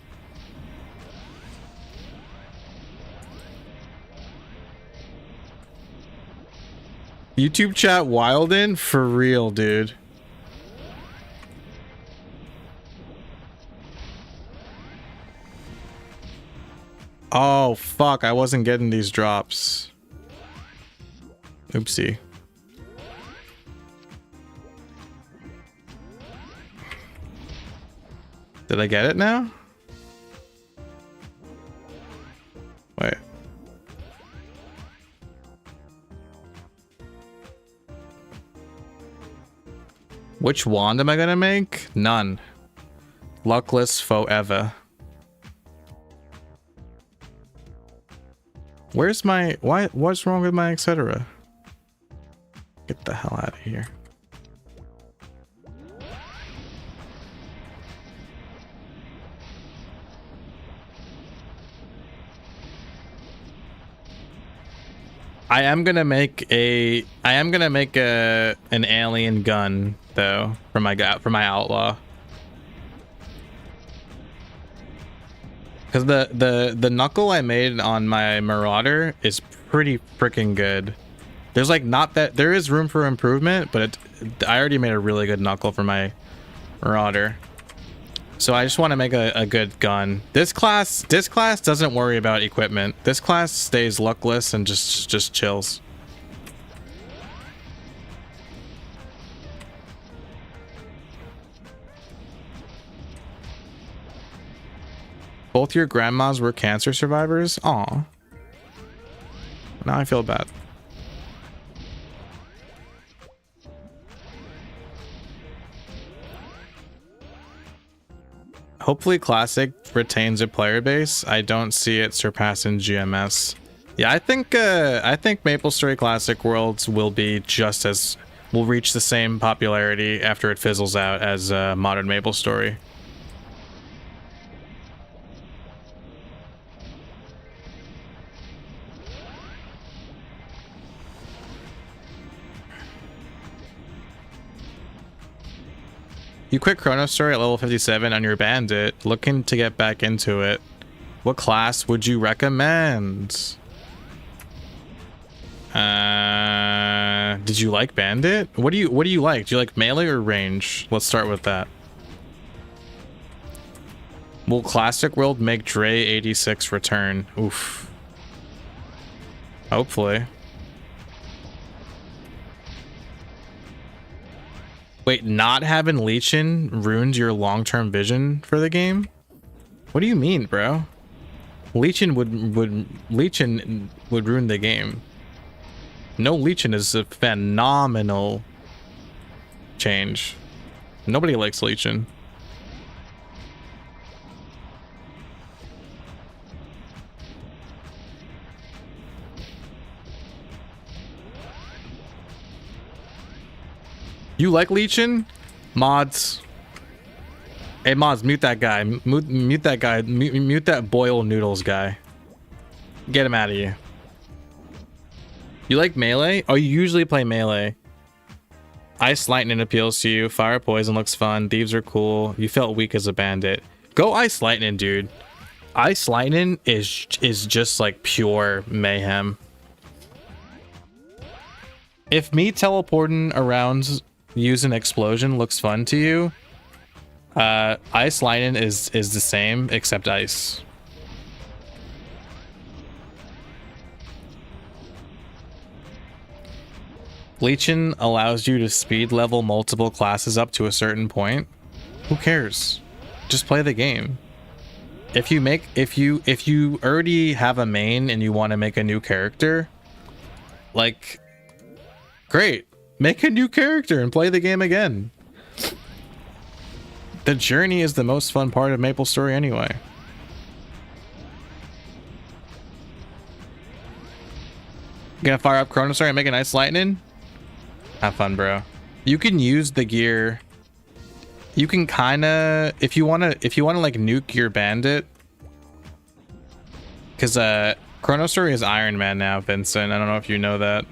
YouTube chat Wilden? For real, dude. Oh, fuck. I wasn't getting these drops. Oopsie. Did I get it now? Wait. Which wand am I gonna make? None. Luckless forever. Where's my... What's wrong with my etc.? Get the hell out of here. I am gonna make an alien gun though for my outlaw. Because the knuckle I made on my Marauder is pretty freaking good. There's like not that there is room for improvement, but I already made a really good knuckle for my Marauder. So I just want to make a good gun. This class doesn't worry about equipment. This class stays luckless and just chills. Both your grandmas were cancer survivors? Aw. Now I feel bad. Hopefully Classic retains a player base. I don't see it surpassing GMS. Yeah, I think MapleStory Classic Worlds will reach the same popularity after it fizzles out as modern MapleStory. You quit Chrono Story at level 57 on your bandit, looking to get back into it. What class would you recommend? Did you like bandit? What do you like? Do you like melee or range? Let's start with that. Will Classic World make Dre 86 return? Oof. Hopefully. Wait, not having Leechin ruined your long-term vision for the game? What do you mean, bro? Leechin would ruin the game. No Leechin is a phenomenal change. Nobody likes Leechin. You like Leechin? Mods. Hey mods, mute that guy. Mute that guy. Mute that boil noodles guy. Get him out of here. You like melee? Oh, you usually play melee. Ice Lightning appeals to you. Fire Poison looks fun. Thieves are cool. You felt weak as a bandit. Go Ice Lightning, dude. Ice Lightning is just like pure mayhem. If me teleporting around using explosion looks fun to you, Ice Lightning is the same except ice. Leechin allows you to speed level multiple classes up to a certain point. Who cares? Just play the game. If you already have a main and you want to make a new character, like, great. Make a new character and play the game again. The journey is the most fun part of MapleStory anyway. Gonna fire up Chrono Story and make a nice lightning? Have fun, bro. You can use the gear. You can kinda, if you wanna like nuke your bandit. Cause Chrono Story is Iron Man now, Vincent. I don't know if you know that.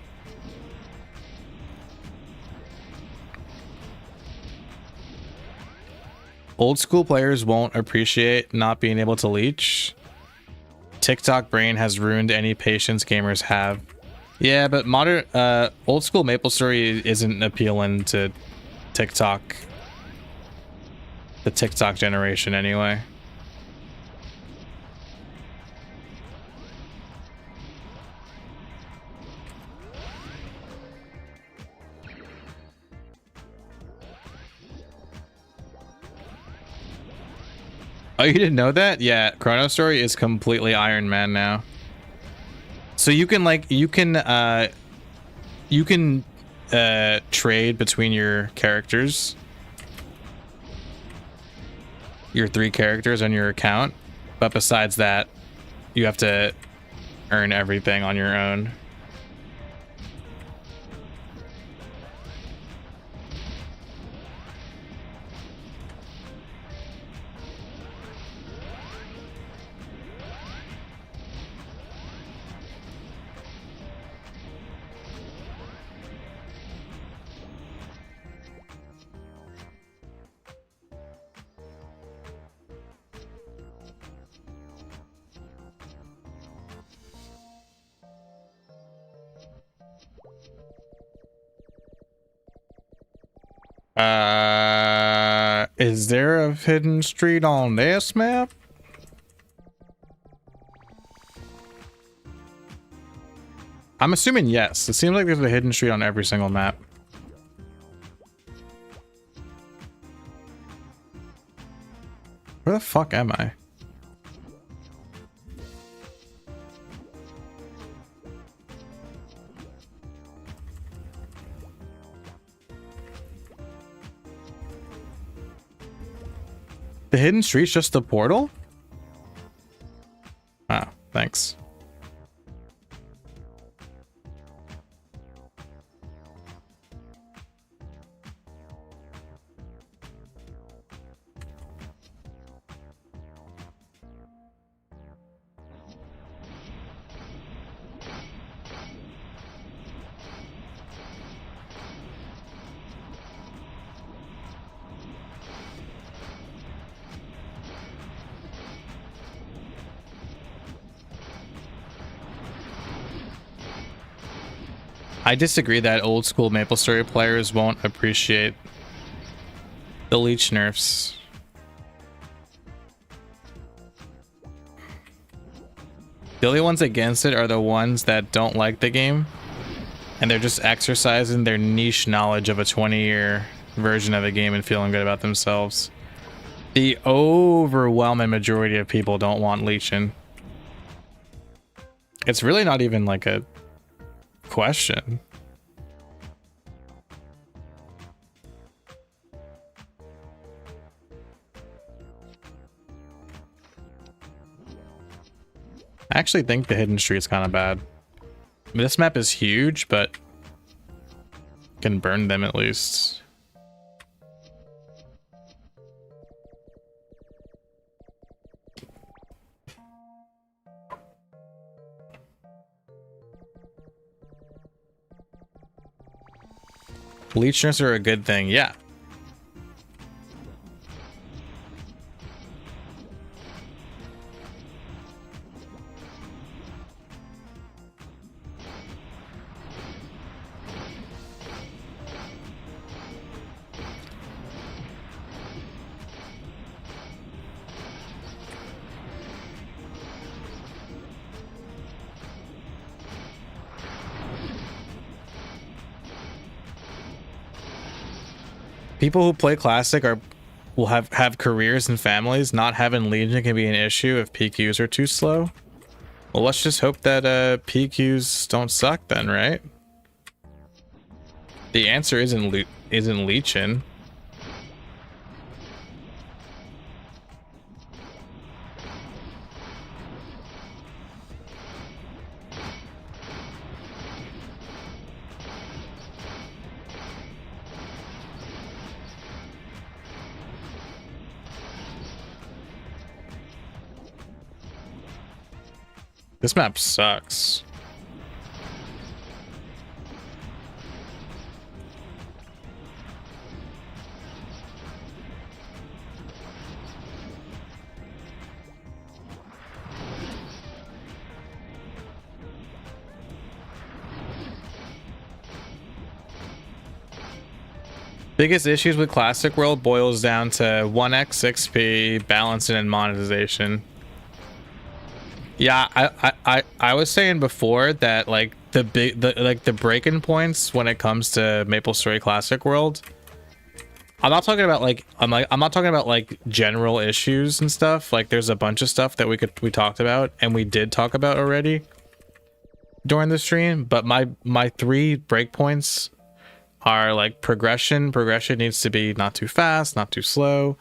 Old school players won't appreciate not being able to leech. TikTok brain has ruined any patience gamers have. Yeah, but modern, old school MapleStory isn't appealing to TikTok. The TikTok generation anyway. Oh, you didn't know that? Yeah, Chrono Story is completely Iron Man now. So you can like trade between your characters. Your 3 characters on your account. But besides that, you have to earn everything on your own. Is there a hidden street on this map? I'm assuming yes. It seems like there's a hidden street on every single map. Where the fuck am I? The hidden street's just the portal? Ah, thanks. I disagree that old school MapleStory players won't appreciate the leech nerfs. The only ones against it are the ones that don't like the game, and they're just exercising their niche knowledge of a 20-year version of the game and feeling good about themselves. The overwhelming majority of people don't want leeching. It's really not even like a question. I actually think the hidden street's kind of bad. I mean, this map is huge, but can burn them at least. Leechners are a good thing, yeah. People who play Classic will have careers and families. Not having Legion can be an issue if PQs are too slow. Well, let's just hope that PQs don't suck then, right? The answer isn't leeching. This map sucks. Biggest issues with Classic World boils down to 1x XP, balancing, and monetization. Yeah, I was saying before that like the breaking points when it comes to MapleStory Classic World. I'm not talking about like I'm not talking about like general issues and stuff. Like there's a bunch of stuff that we talked about and we did talk about already during the stream, but my 3 breakpoints are like progression. Progression needs to be not too fast, not too slow.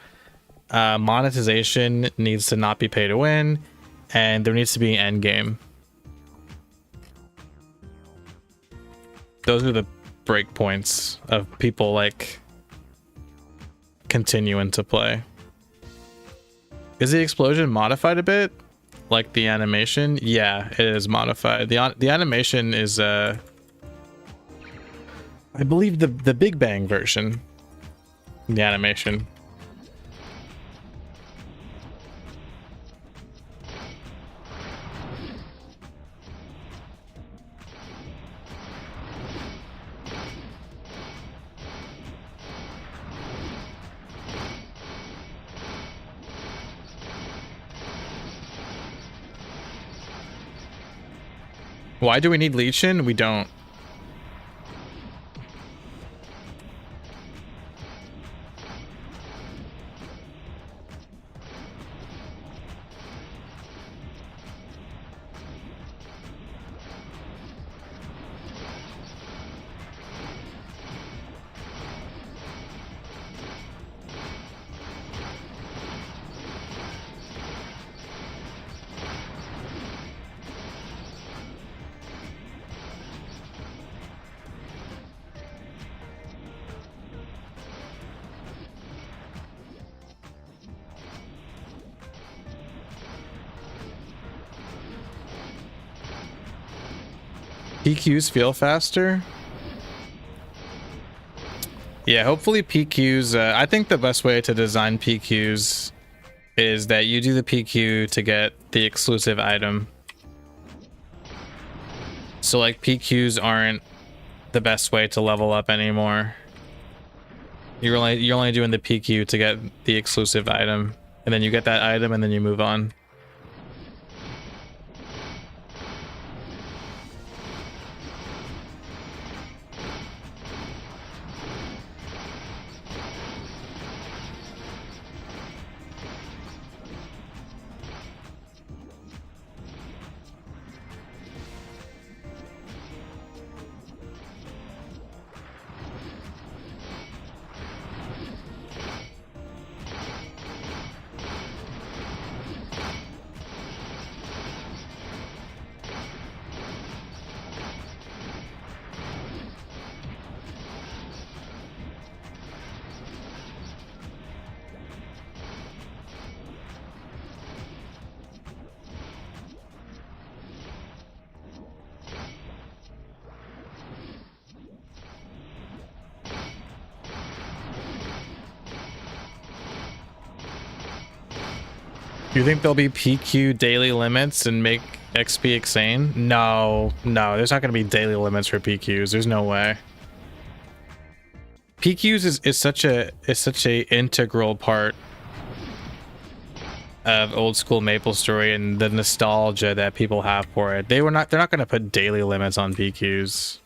Monetization needs to not be pay to win. And there needs to be an end game. Those are the breakpoints of people like continuing to play. Is the explosion modified a bit? Like the animation? Yeah, it is modified. The animation is I believe the Big Bang version. The animation. Why do we need Legion? We don't. PQs feel faster. Yeah, hopefully PQs, I think the best way to design PQs is that you do the PQ to get the exclusive item. So like PQs aren't the best way to level up anymore. You're only doing the PQ to get the exclusive item, and then you get that item and then you move on. You think there'll be PQ daily limits and make XP insane? No, there's not going to be daily limits for PQs. There's no way. PQs is such a integral part of old school MapleStory and the nostalgia that people have for it. They're not going to put daily limits on PQs.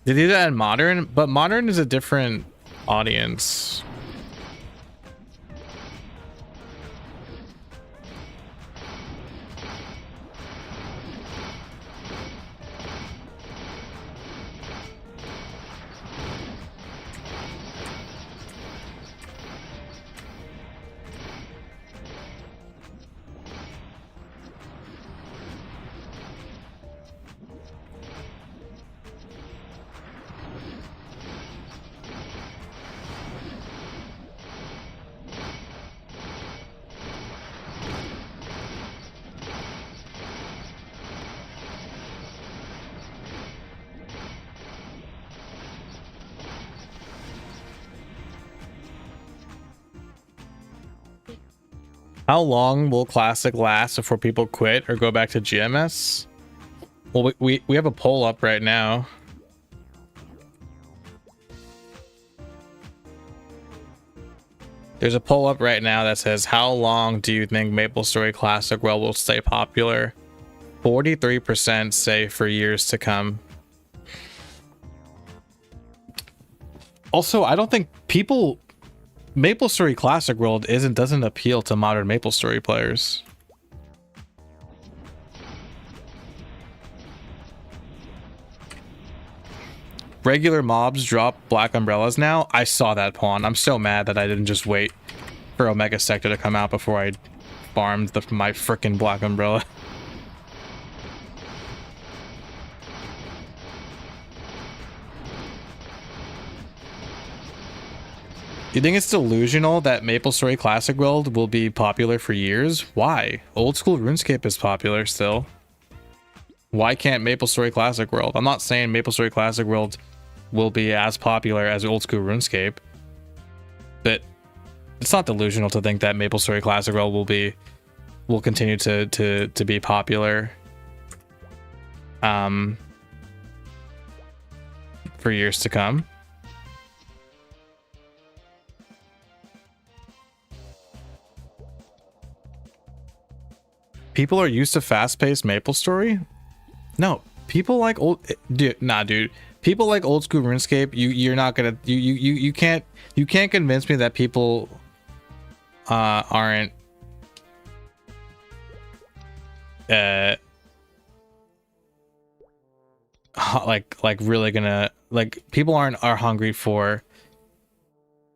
They do that in Modern, but Modern is a different audience. How long will Classic last before people quit or go back to GMS? Well, we have a poll up right now. There's a poll up right now that says, how long do you think MapleStory Classic World will stay popular? 43% say for years to come. Also, I don't think people... MapleStory Classic World doesn't appeal to modern MapleStory players. Regular mobs drop black umbrellas now. I saw that pawn. I'm so mad that I didn't just wait for Omega Sector to come out before I farmed my frickin' black umbrella. You think it's delusional that MapleStory Classic World will be popular for years? Why? Old school RuneScape is popular still. Why can't MapleStory Classic World? I'm not saying MapleStory Classic World will be as popular as old school RuneScape, but it's not delusional to think that MapleStory Classic World will continue to be popular for years to come. People are used to fast-paced MapleStory? No, people like old dude. People like old school RuneScape. You're not gonna you can't convince me that people aren't like really gonna people are hungry for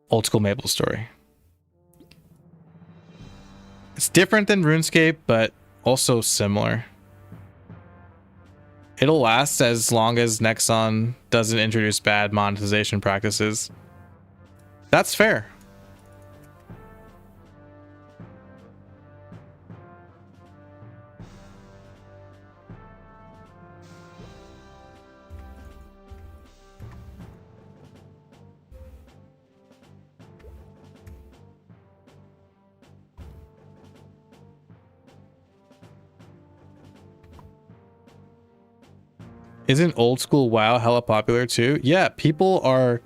old school MapleStory. It's different than RuneScape, but also similar. It'll last as long as Nexon doesn't introduce bad monetization practices. That's fair. Isn't old school WoW hella popular too? Yeah, people are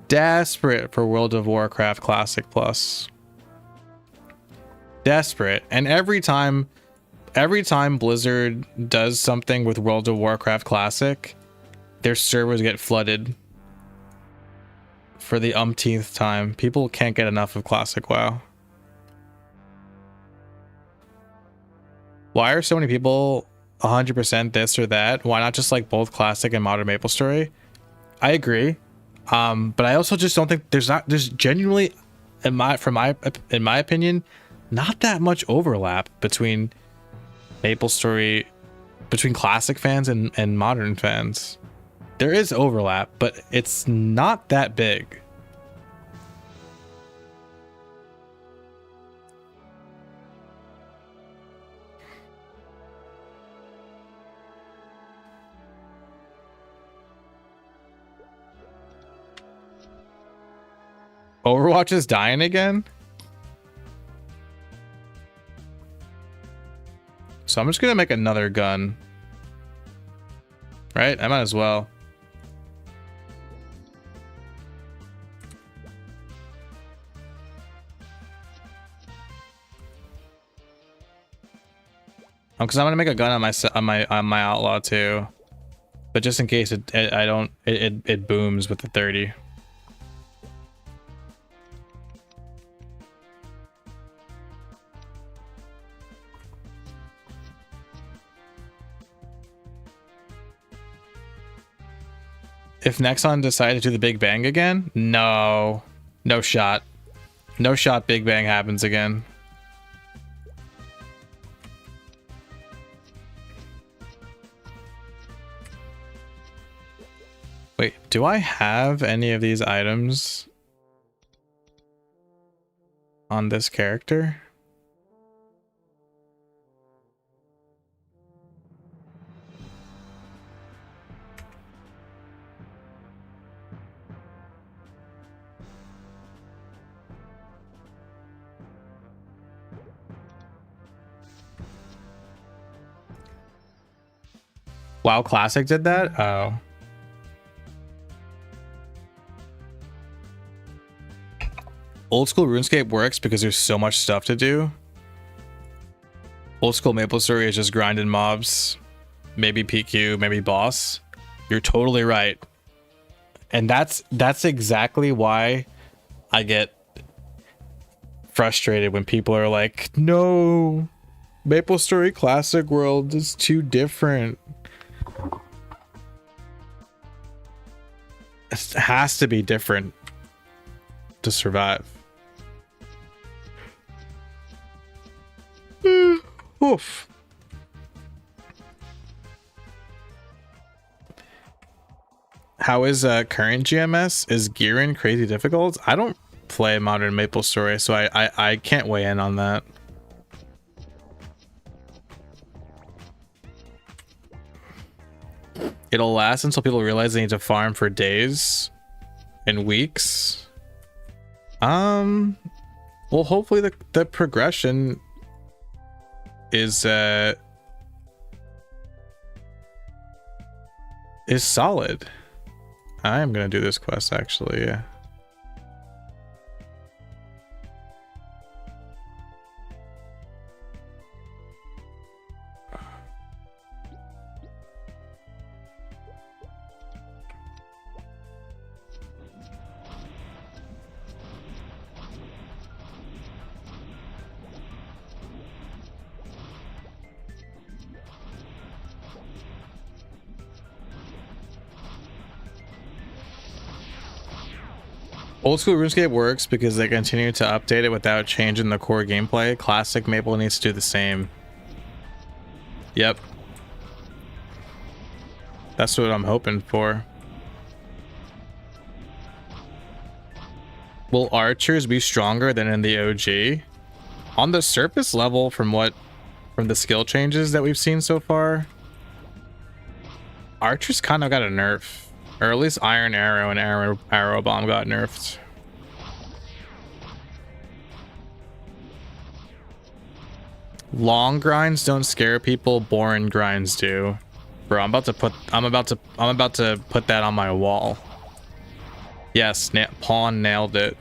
desperate for World of Warcraft Classic Plus. Desperate. And every time Blizzard does something with World of Warcraft Classic, their servers get flooded for the umpteenth time. People can't get enough of Classic WoW. Why are so many people 100% this or that? Why not just like both Classic and Modern MapleStory? I agree, but I also just don't think there's genuinely, in my opinion, not that much overlap between MapleStory, between Classic fans and Modern fans. There is overlap, but it's not that big. Overwatch is dying again? So I'm just gonna make another gun. Right? I might as well. Because I'm gonna make a gun on my outlaw too, but just in case it booms with the 30. If Nexon decided to do the Big Bang again, no shot. No shot Big Bang happens again. Wait, do I have any of these items on this character? WoW Classic did that? Oh. Old school RuneScape works because there's so much stuff to do. Old school MapleStory is just grinding mobs. Maybe PQ, maybe boss. You're totally right. And that's exactly why I get frustrated when people are like, no, MapleStory Classic World is too different. It has to be different to survive. Oof. How is current GMS? Is Gearin crazy difficult? I don't play Modern MapleStory, so I can't weigh in on that. It'll last until people realize they need to farm for days and weeks. Well, hopefully the progression is solid. I am gonna do this quest actually. Yeah. Old school RuneScape works because they continue to update it without changing the core gameplay. Classic Maple needs to do the same. Yep. That's what I'm hoping for. Will archers be stronger than in the OG? On the surface level, from the skill changes that we've seen so far, archers kind of got a nerf. Or at least Iron Arrow and Arrow Bomb got nerfed. Long grinds don't scare people, boring grinds do. Bro, I'm about to put that on my wall. Yes, Pawn nailed it.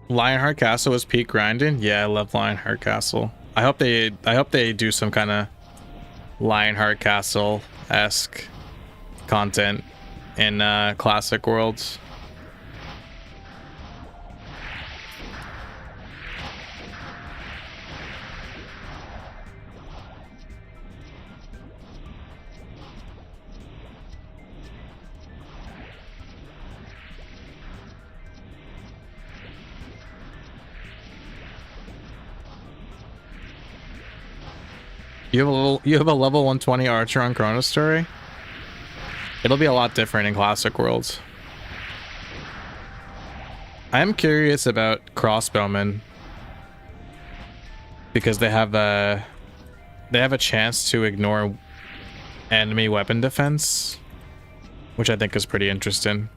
Lionheart Castle was peak grinding. Yeah, I love Lionheart Castle. I hope they do some kind of Lionheart Castle-esque content in Classic Worlds. You have a level 120 archer on Chrono Story? It'll be a lot different in Classic Worlds. I am curious about crossbowmen because they have a chance to ignore enemy weapon defense, which I think is pretty interesting.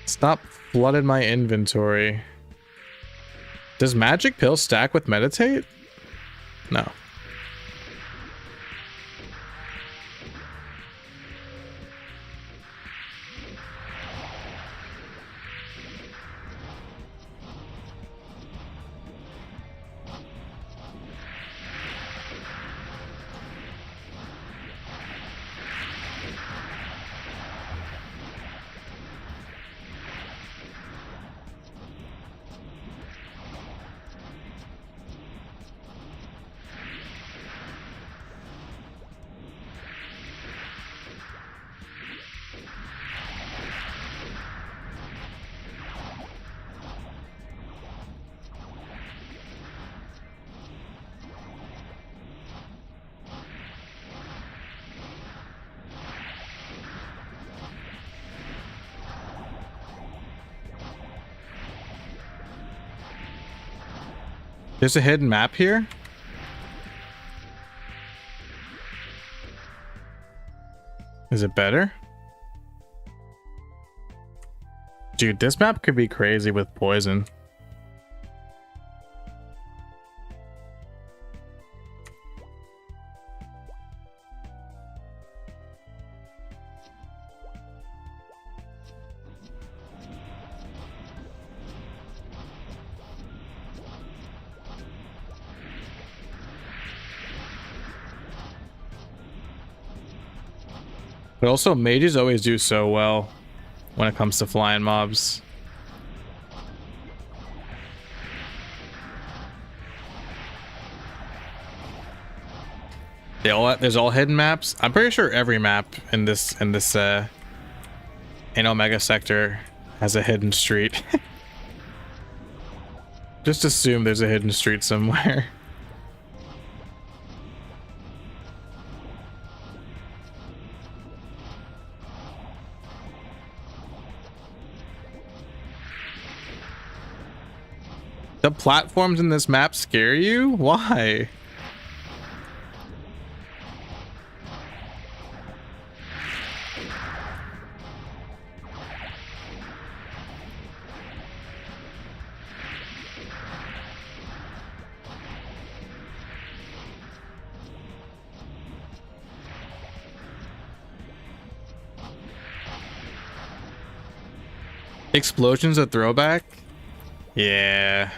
Stop flooded my inventory. Does magic pill stack with meditate? No. There's a hidden map here? Is it better? Dude, this map could be crazy with poison. But also, mages always do so well when it comes to flying mobs. There's all hidden maps. I'm pretty sure every map in this in Omega Sector has a hidden street. Just assume there's a hidden street somewhere. The platforms in this map scare you? Why? Explosions a throwback? Yeah.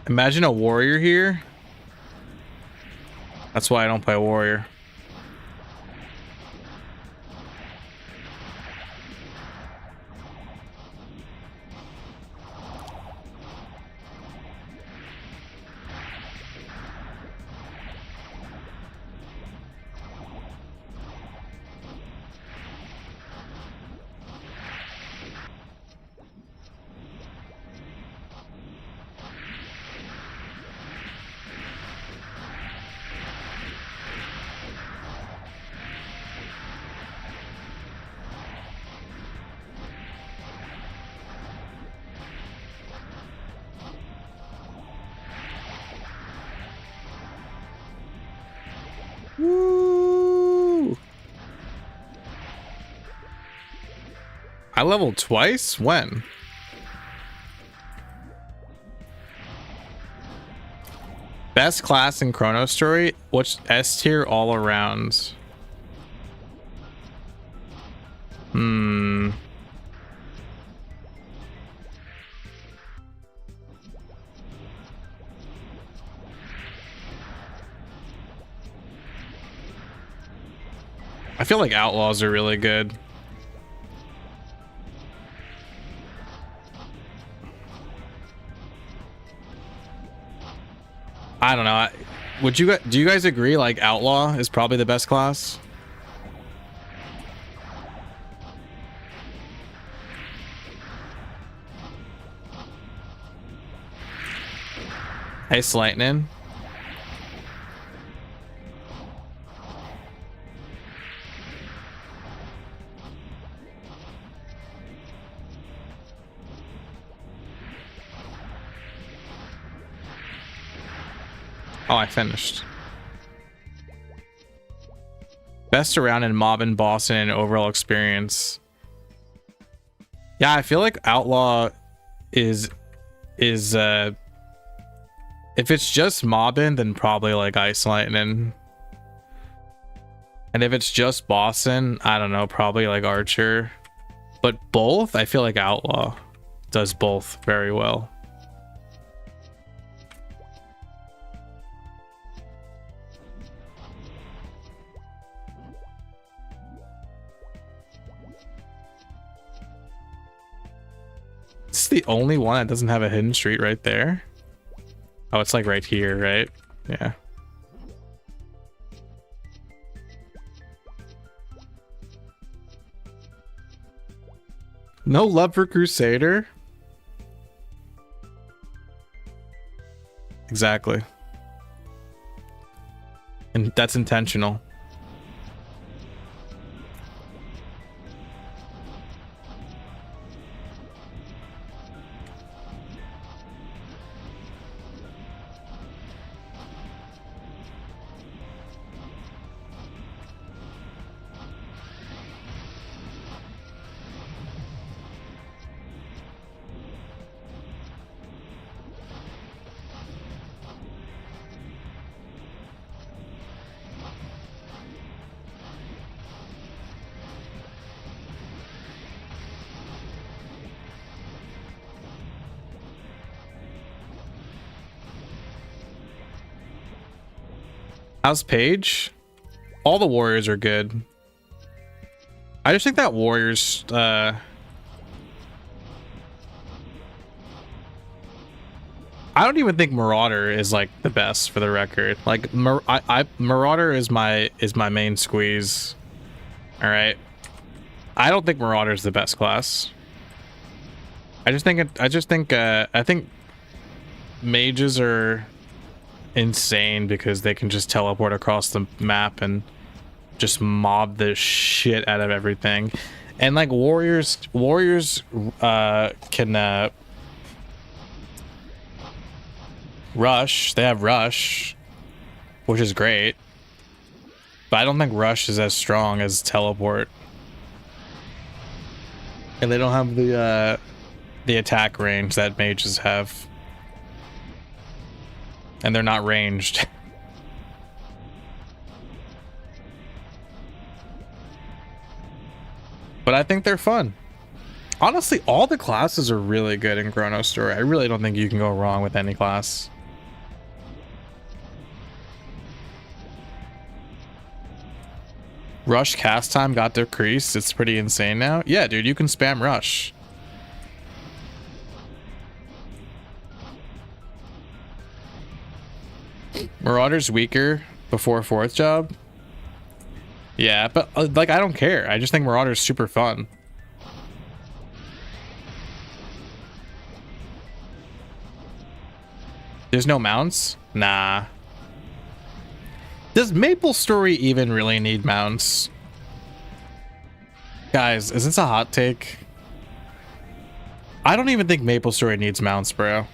Imagine a warrior here. That's why I don't play warrior. Woo! I leveled twice? When? Best class in Chrono Story? Which S tier all around? I feel like outlaws are really good. I don't know. Do you guys agree like outlaw is probably the best class? Ice lightning. Oh, I finished. Best around in mob and boss and overall experience. Yeah, I feel like outlaw is if it's just mobbing, then probably like ice lightning. And if it's just bossing, I don't know, probably like archer. But both, I feel like outlaw does both very well. It's the only one that doesn't have a hidden street right there. Oh, it's like right here, right? Yeah. No love for Crusader? Exactly. And that's intentional. How's Paige? All the warriors are good. I just think that warriors I don't even think Marauder is like the best, for the record. Like Marauder is my main squeeze. All right. I don't think Marauder is the best class. I think mages are insane because they can just teleport across the map and just mob the shit out of everything. And like warriors can rush. They have rush, which is great, but I don't think rush is as strong as teleport, and they don't have the attack range that mages have, and they're not ranged. But I think they're fun. Honestly, all the classes are really good in Chrono Story. I really don't think you can go wrong with any class. Rush cast time got decreased. It's pretty insane now. Yeah, dude, you can spam rush. Marauder's weaker before 4th job. Yeah, but like, I don't care. I just think Marauder's super fun. There's no mounts? Nah. Does maplestory even really need mounts? Guys, is this a hot take? I don't even think maplestory needs mounts, bro.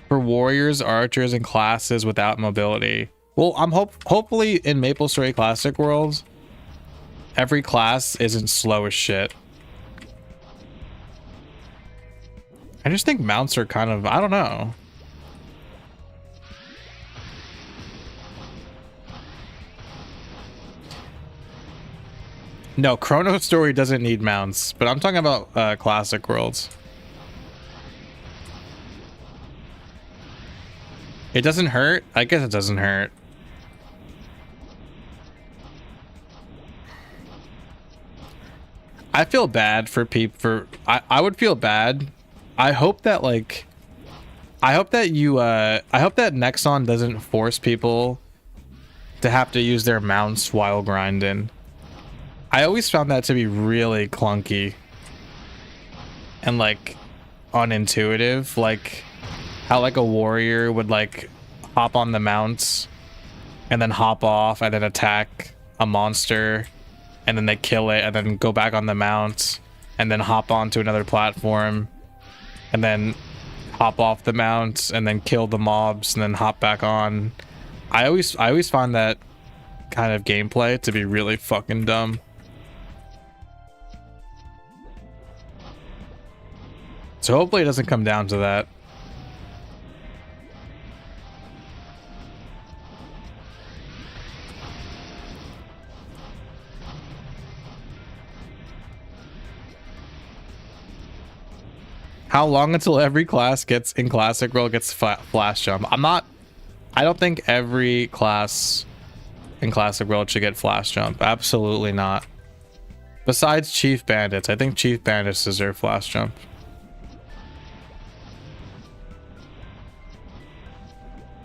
For warriors, archers, and classes without mobility. Well, I'm hopefully in maplestory Classic World, every class isn't slow as shit. I just think mounts are kind of, I don't know. No, Chrono Story doesn't need mounts, but I'm talking about Classic Worlds. It doesn't hurt? I guess it doesn't hurt. I feel bad for people I would feel bad. I hope that like I hope that Nexon doesn't force people to have to use their mounts while grinding. I always found that to be really clunky and like unintuitive, like how like a warrior would like hop on the mounts and then hop off and then attack a monster and then they kill it and then go back on the mount and then hop onto another platform and then hop off the mount and then kill the mobs and then hop back on. I always find that kind of gameplay to be really fucking dumb. So hopefully it doesn't come down to that. How long until every class gets in Classic World gets flash jump? I don't think every class in Classic World should get flash jump. Absolutely not. Besides Chief Bandits, I think Chief Bandits deserve flash jump.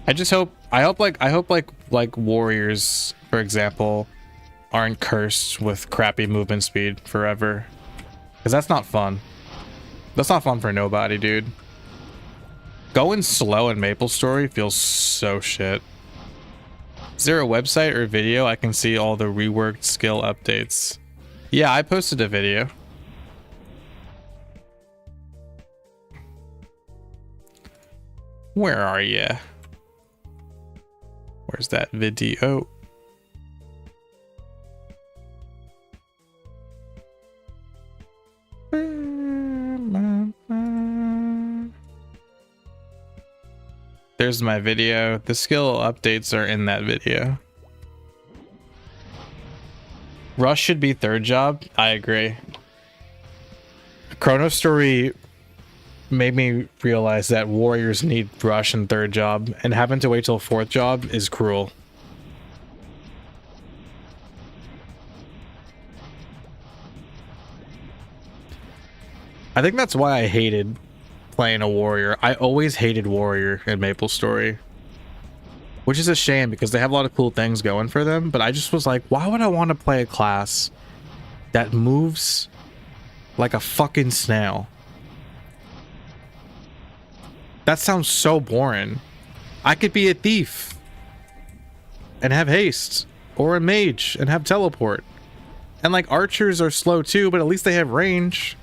I hope like warriors, for example, aren't cursed with crappy movement speed forever. Because that's not fun. That's not fun for nobody, dude. Going slow in maplestory feels so shit. Is there a website or video I can see all the reworked skill updates? Yeah, I posted a video. Where are you? Where's that video? There's my video. The skill updates are in that video. Rush should be 3rd job. I agree. Chrono Story made me realize that warriors need rush and 3rd job, and having to wait till 4th job is cruel. I think that's why I hated playing a warrior. I always hated warrior in maplestory, which is a shame because they have a lot of cool things going for them, but I just was like, why would I want to play a class that moves like a fucking snail? That sounds so boring. I could be a thief and have haste, or a mage and have teleport. And like archers are slow too, but at least they have range.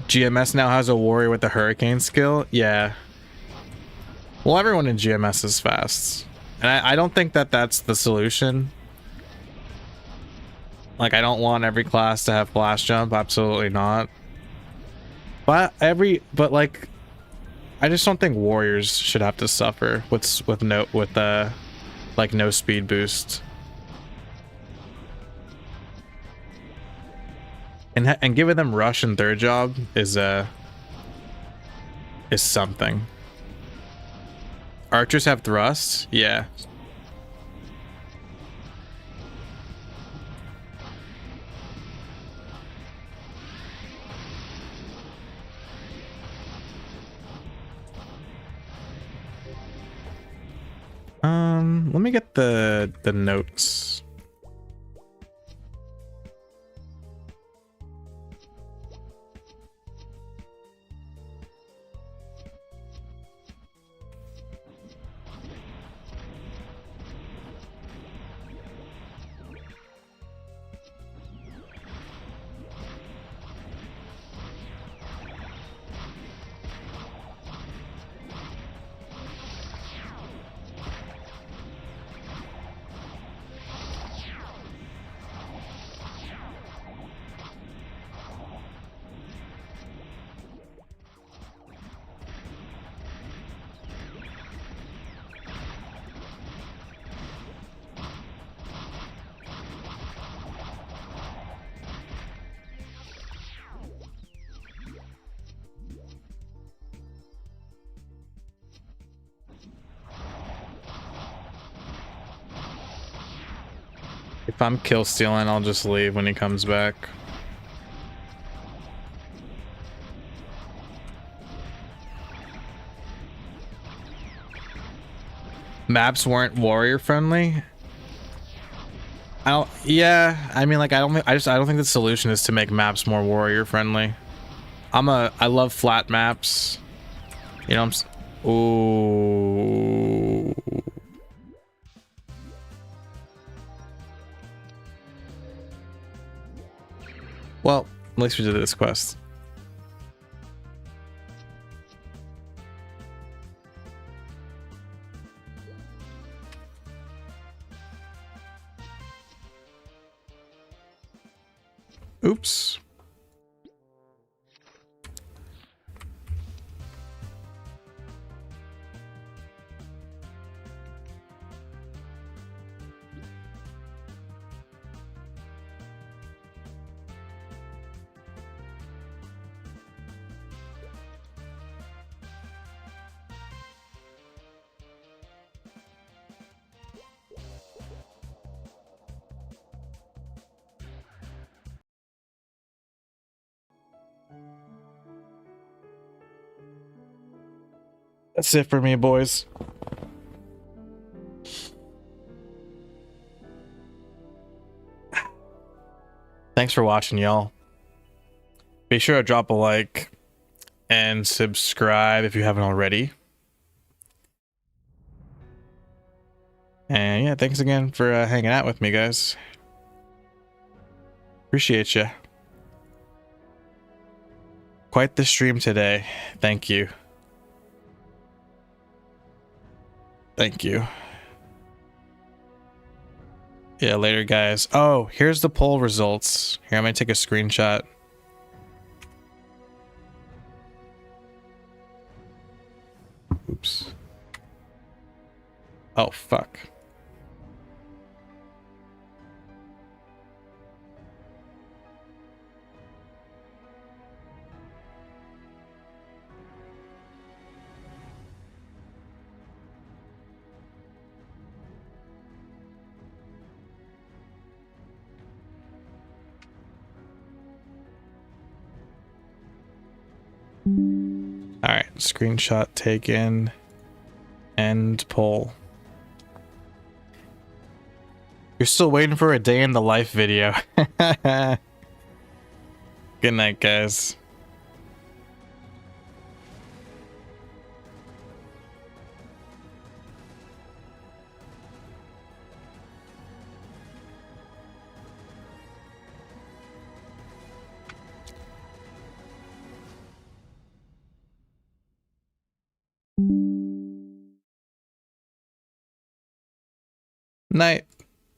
GMS now has a warrior with the hurricane skill. Yeah. Well, everyone in GMS is fast. And I don't think that that's the solution. Like, I don't want every class to have flash jump. Absolutely not. But like, I just don't think warriors should have to suffer with no speed boost. And giving them rush and third job is something. Archers have thrust? Yeah. Let me get the notes. If I'm kill stealing, I'll just leave when he comes back. Maps weren't warrior friendly. Yeah, I mean, like, I don't think the solution is to make maps more warrior friendly. I love flat maps. You know, ooh. Well, at least we did this quest. Oops. That's it for me, boys. Thanks for watching, y'all. Be sure to drop a like and subscribe if you haven't already. And yeah, thanks again for hanging out with me, guys. Appreciate you. Quite the stream today. Thank you. Thank you. Yeah, later, guys. Oh, here's the poll results. Here, I'm gonna take a screenshot. Oops. Oh, fuck. All right, screenshot taken. End poll. You're still waiting for a day in the life video. Good night, guys. Night.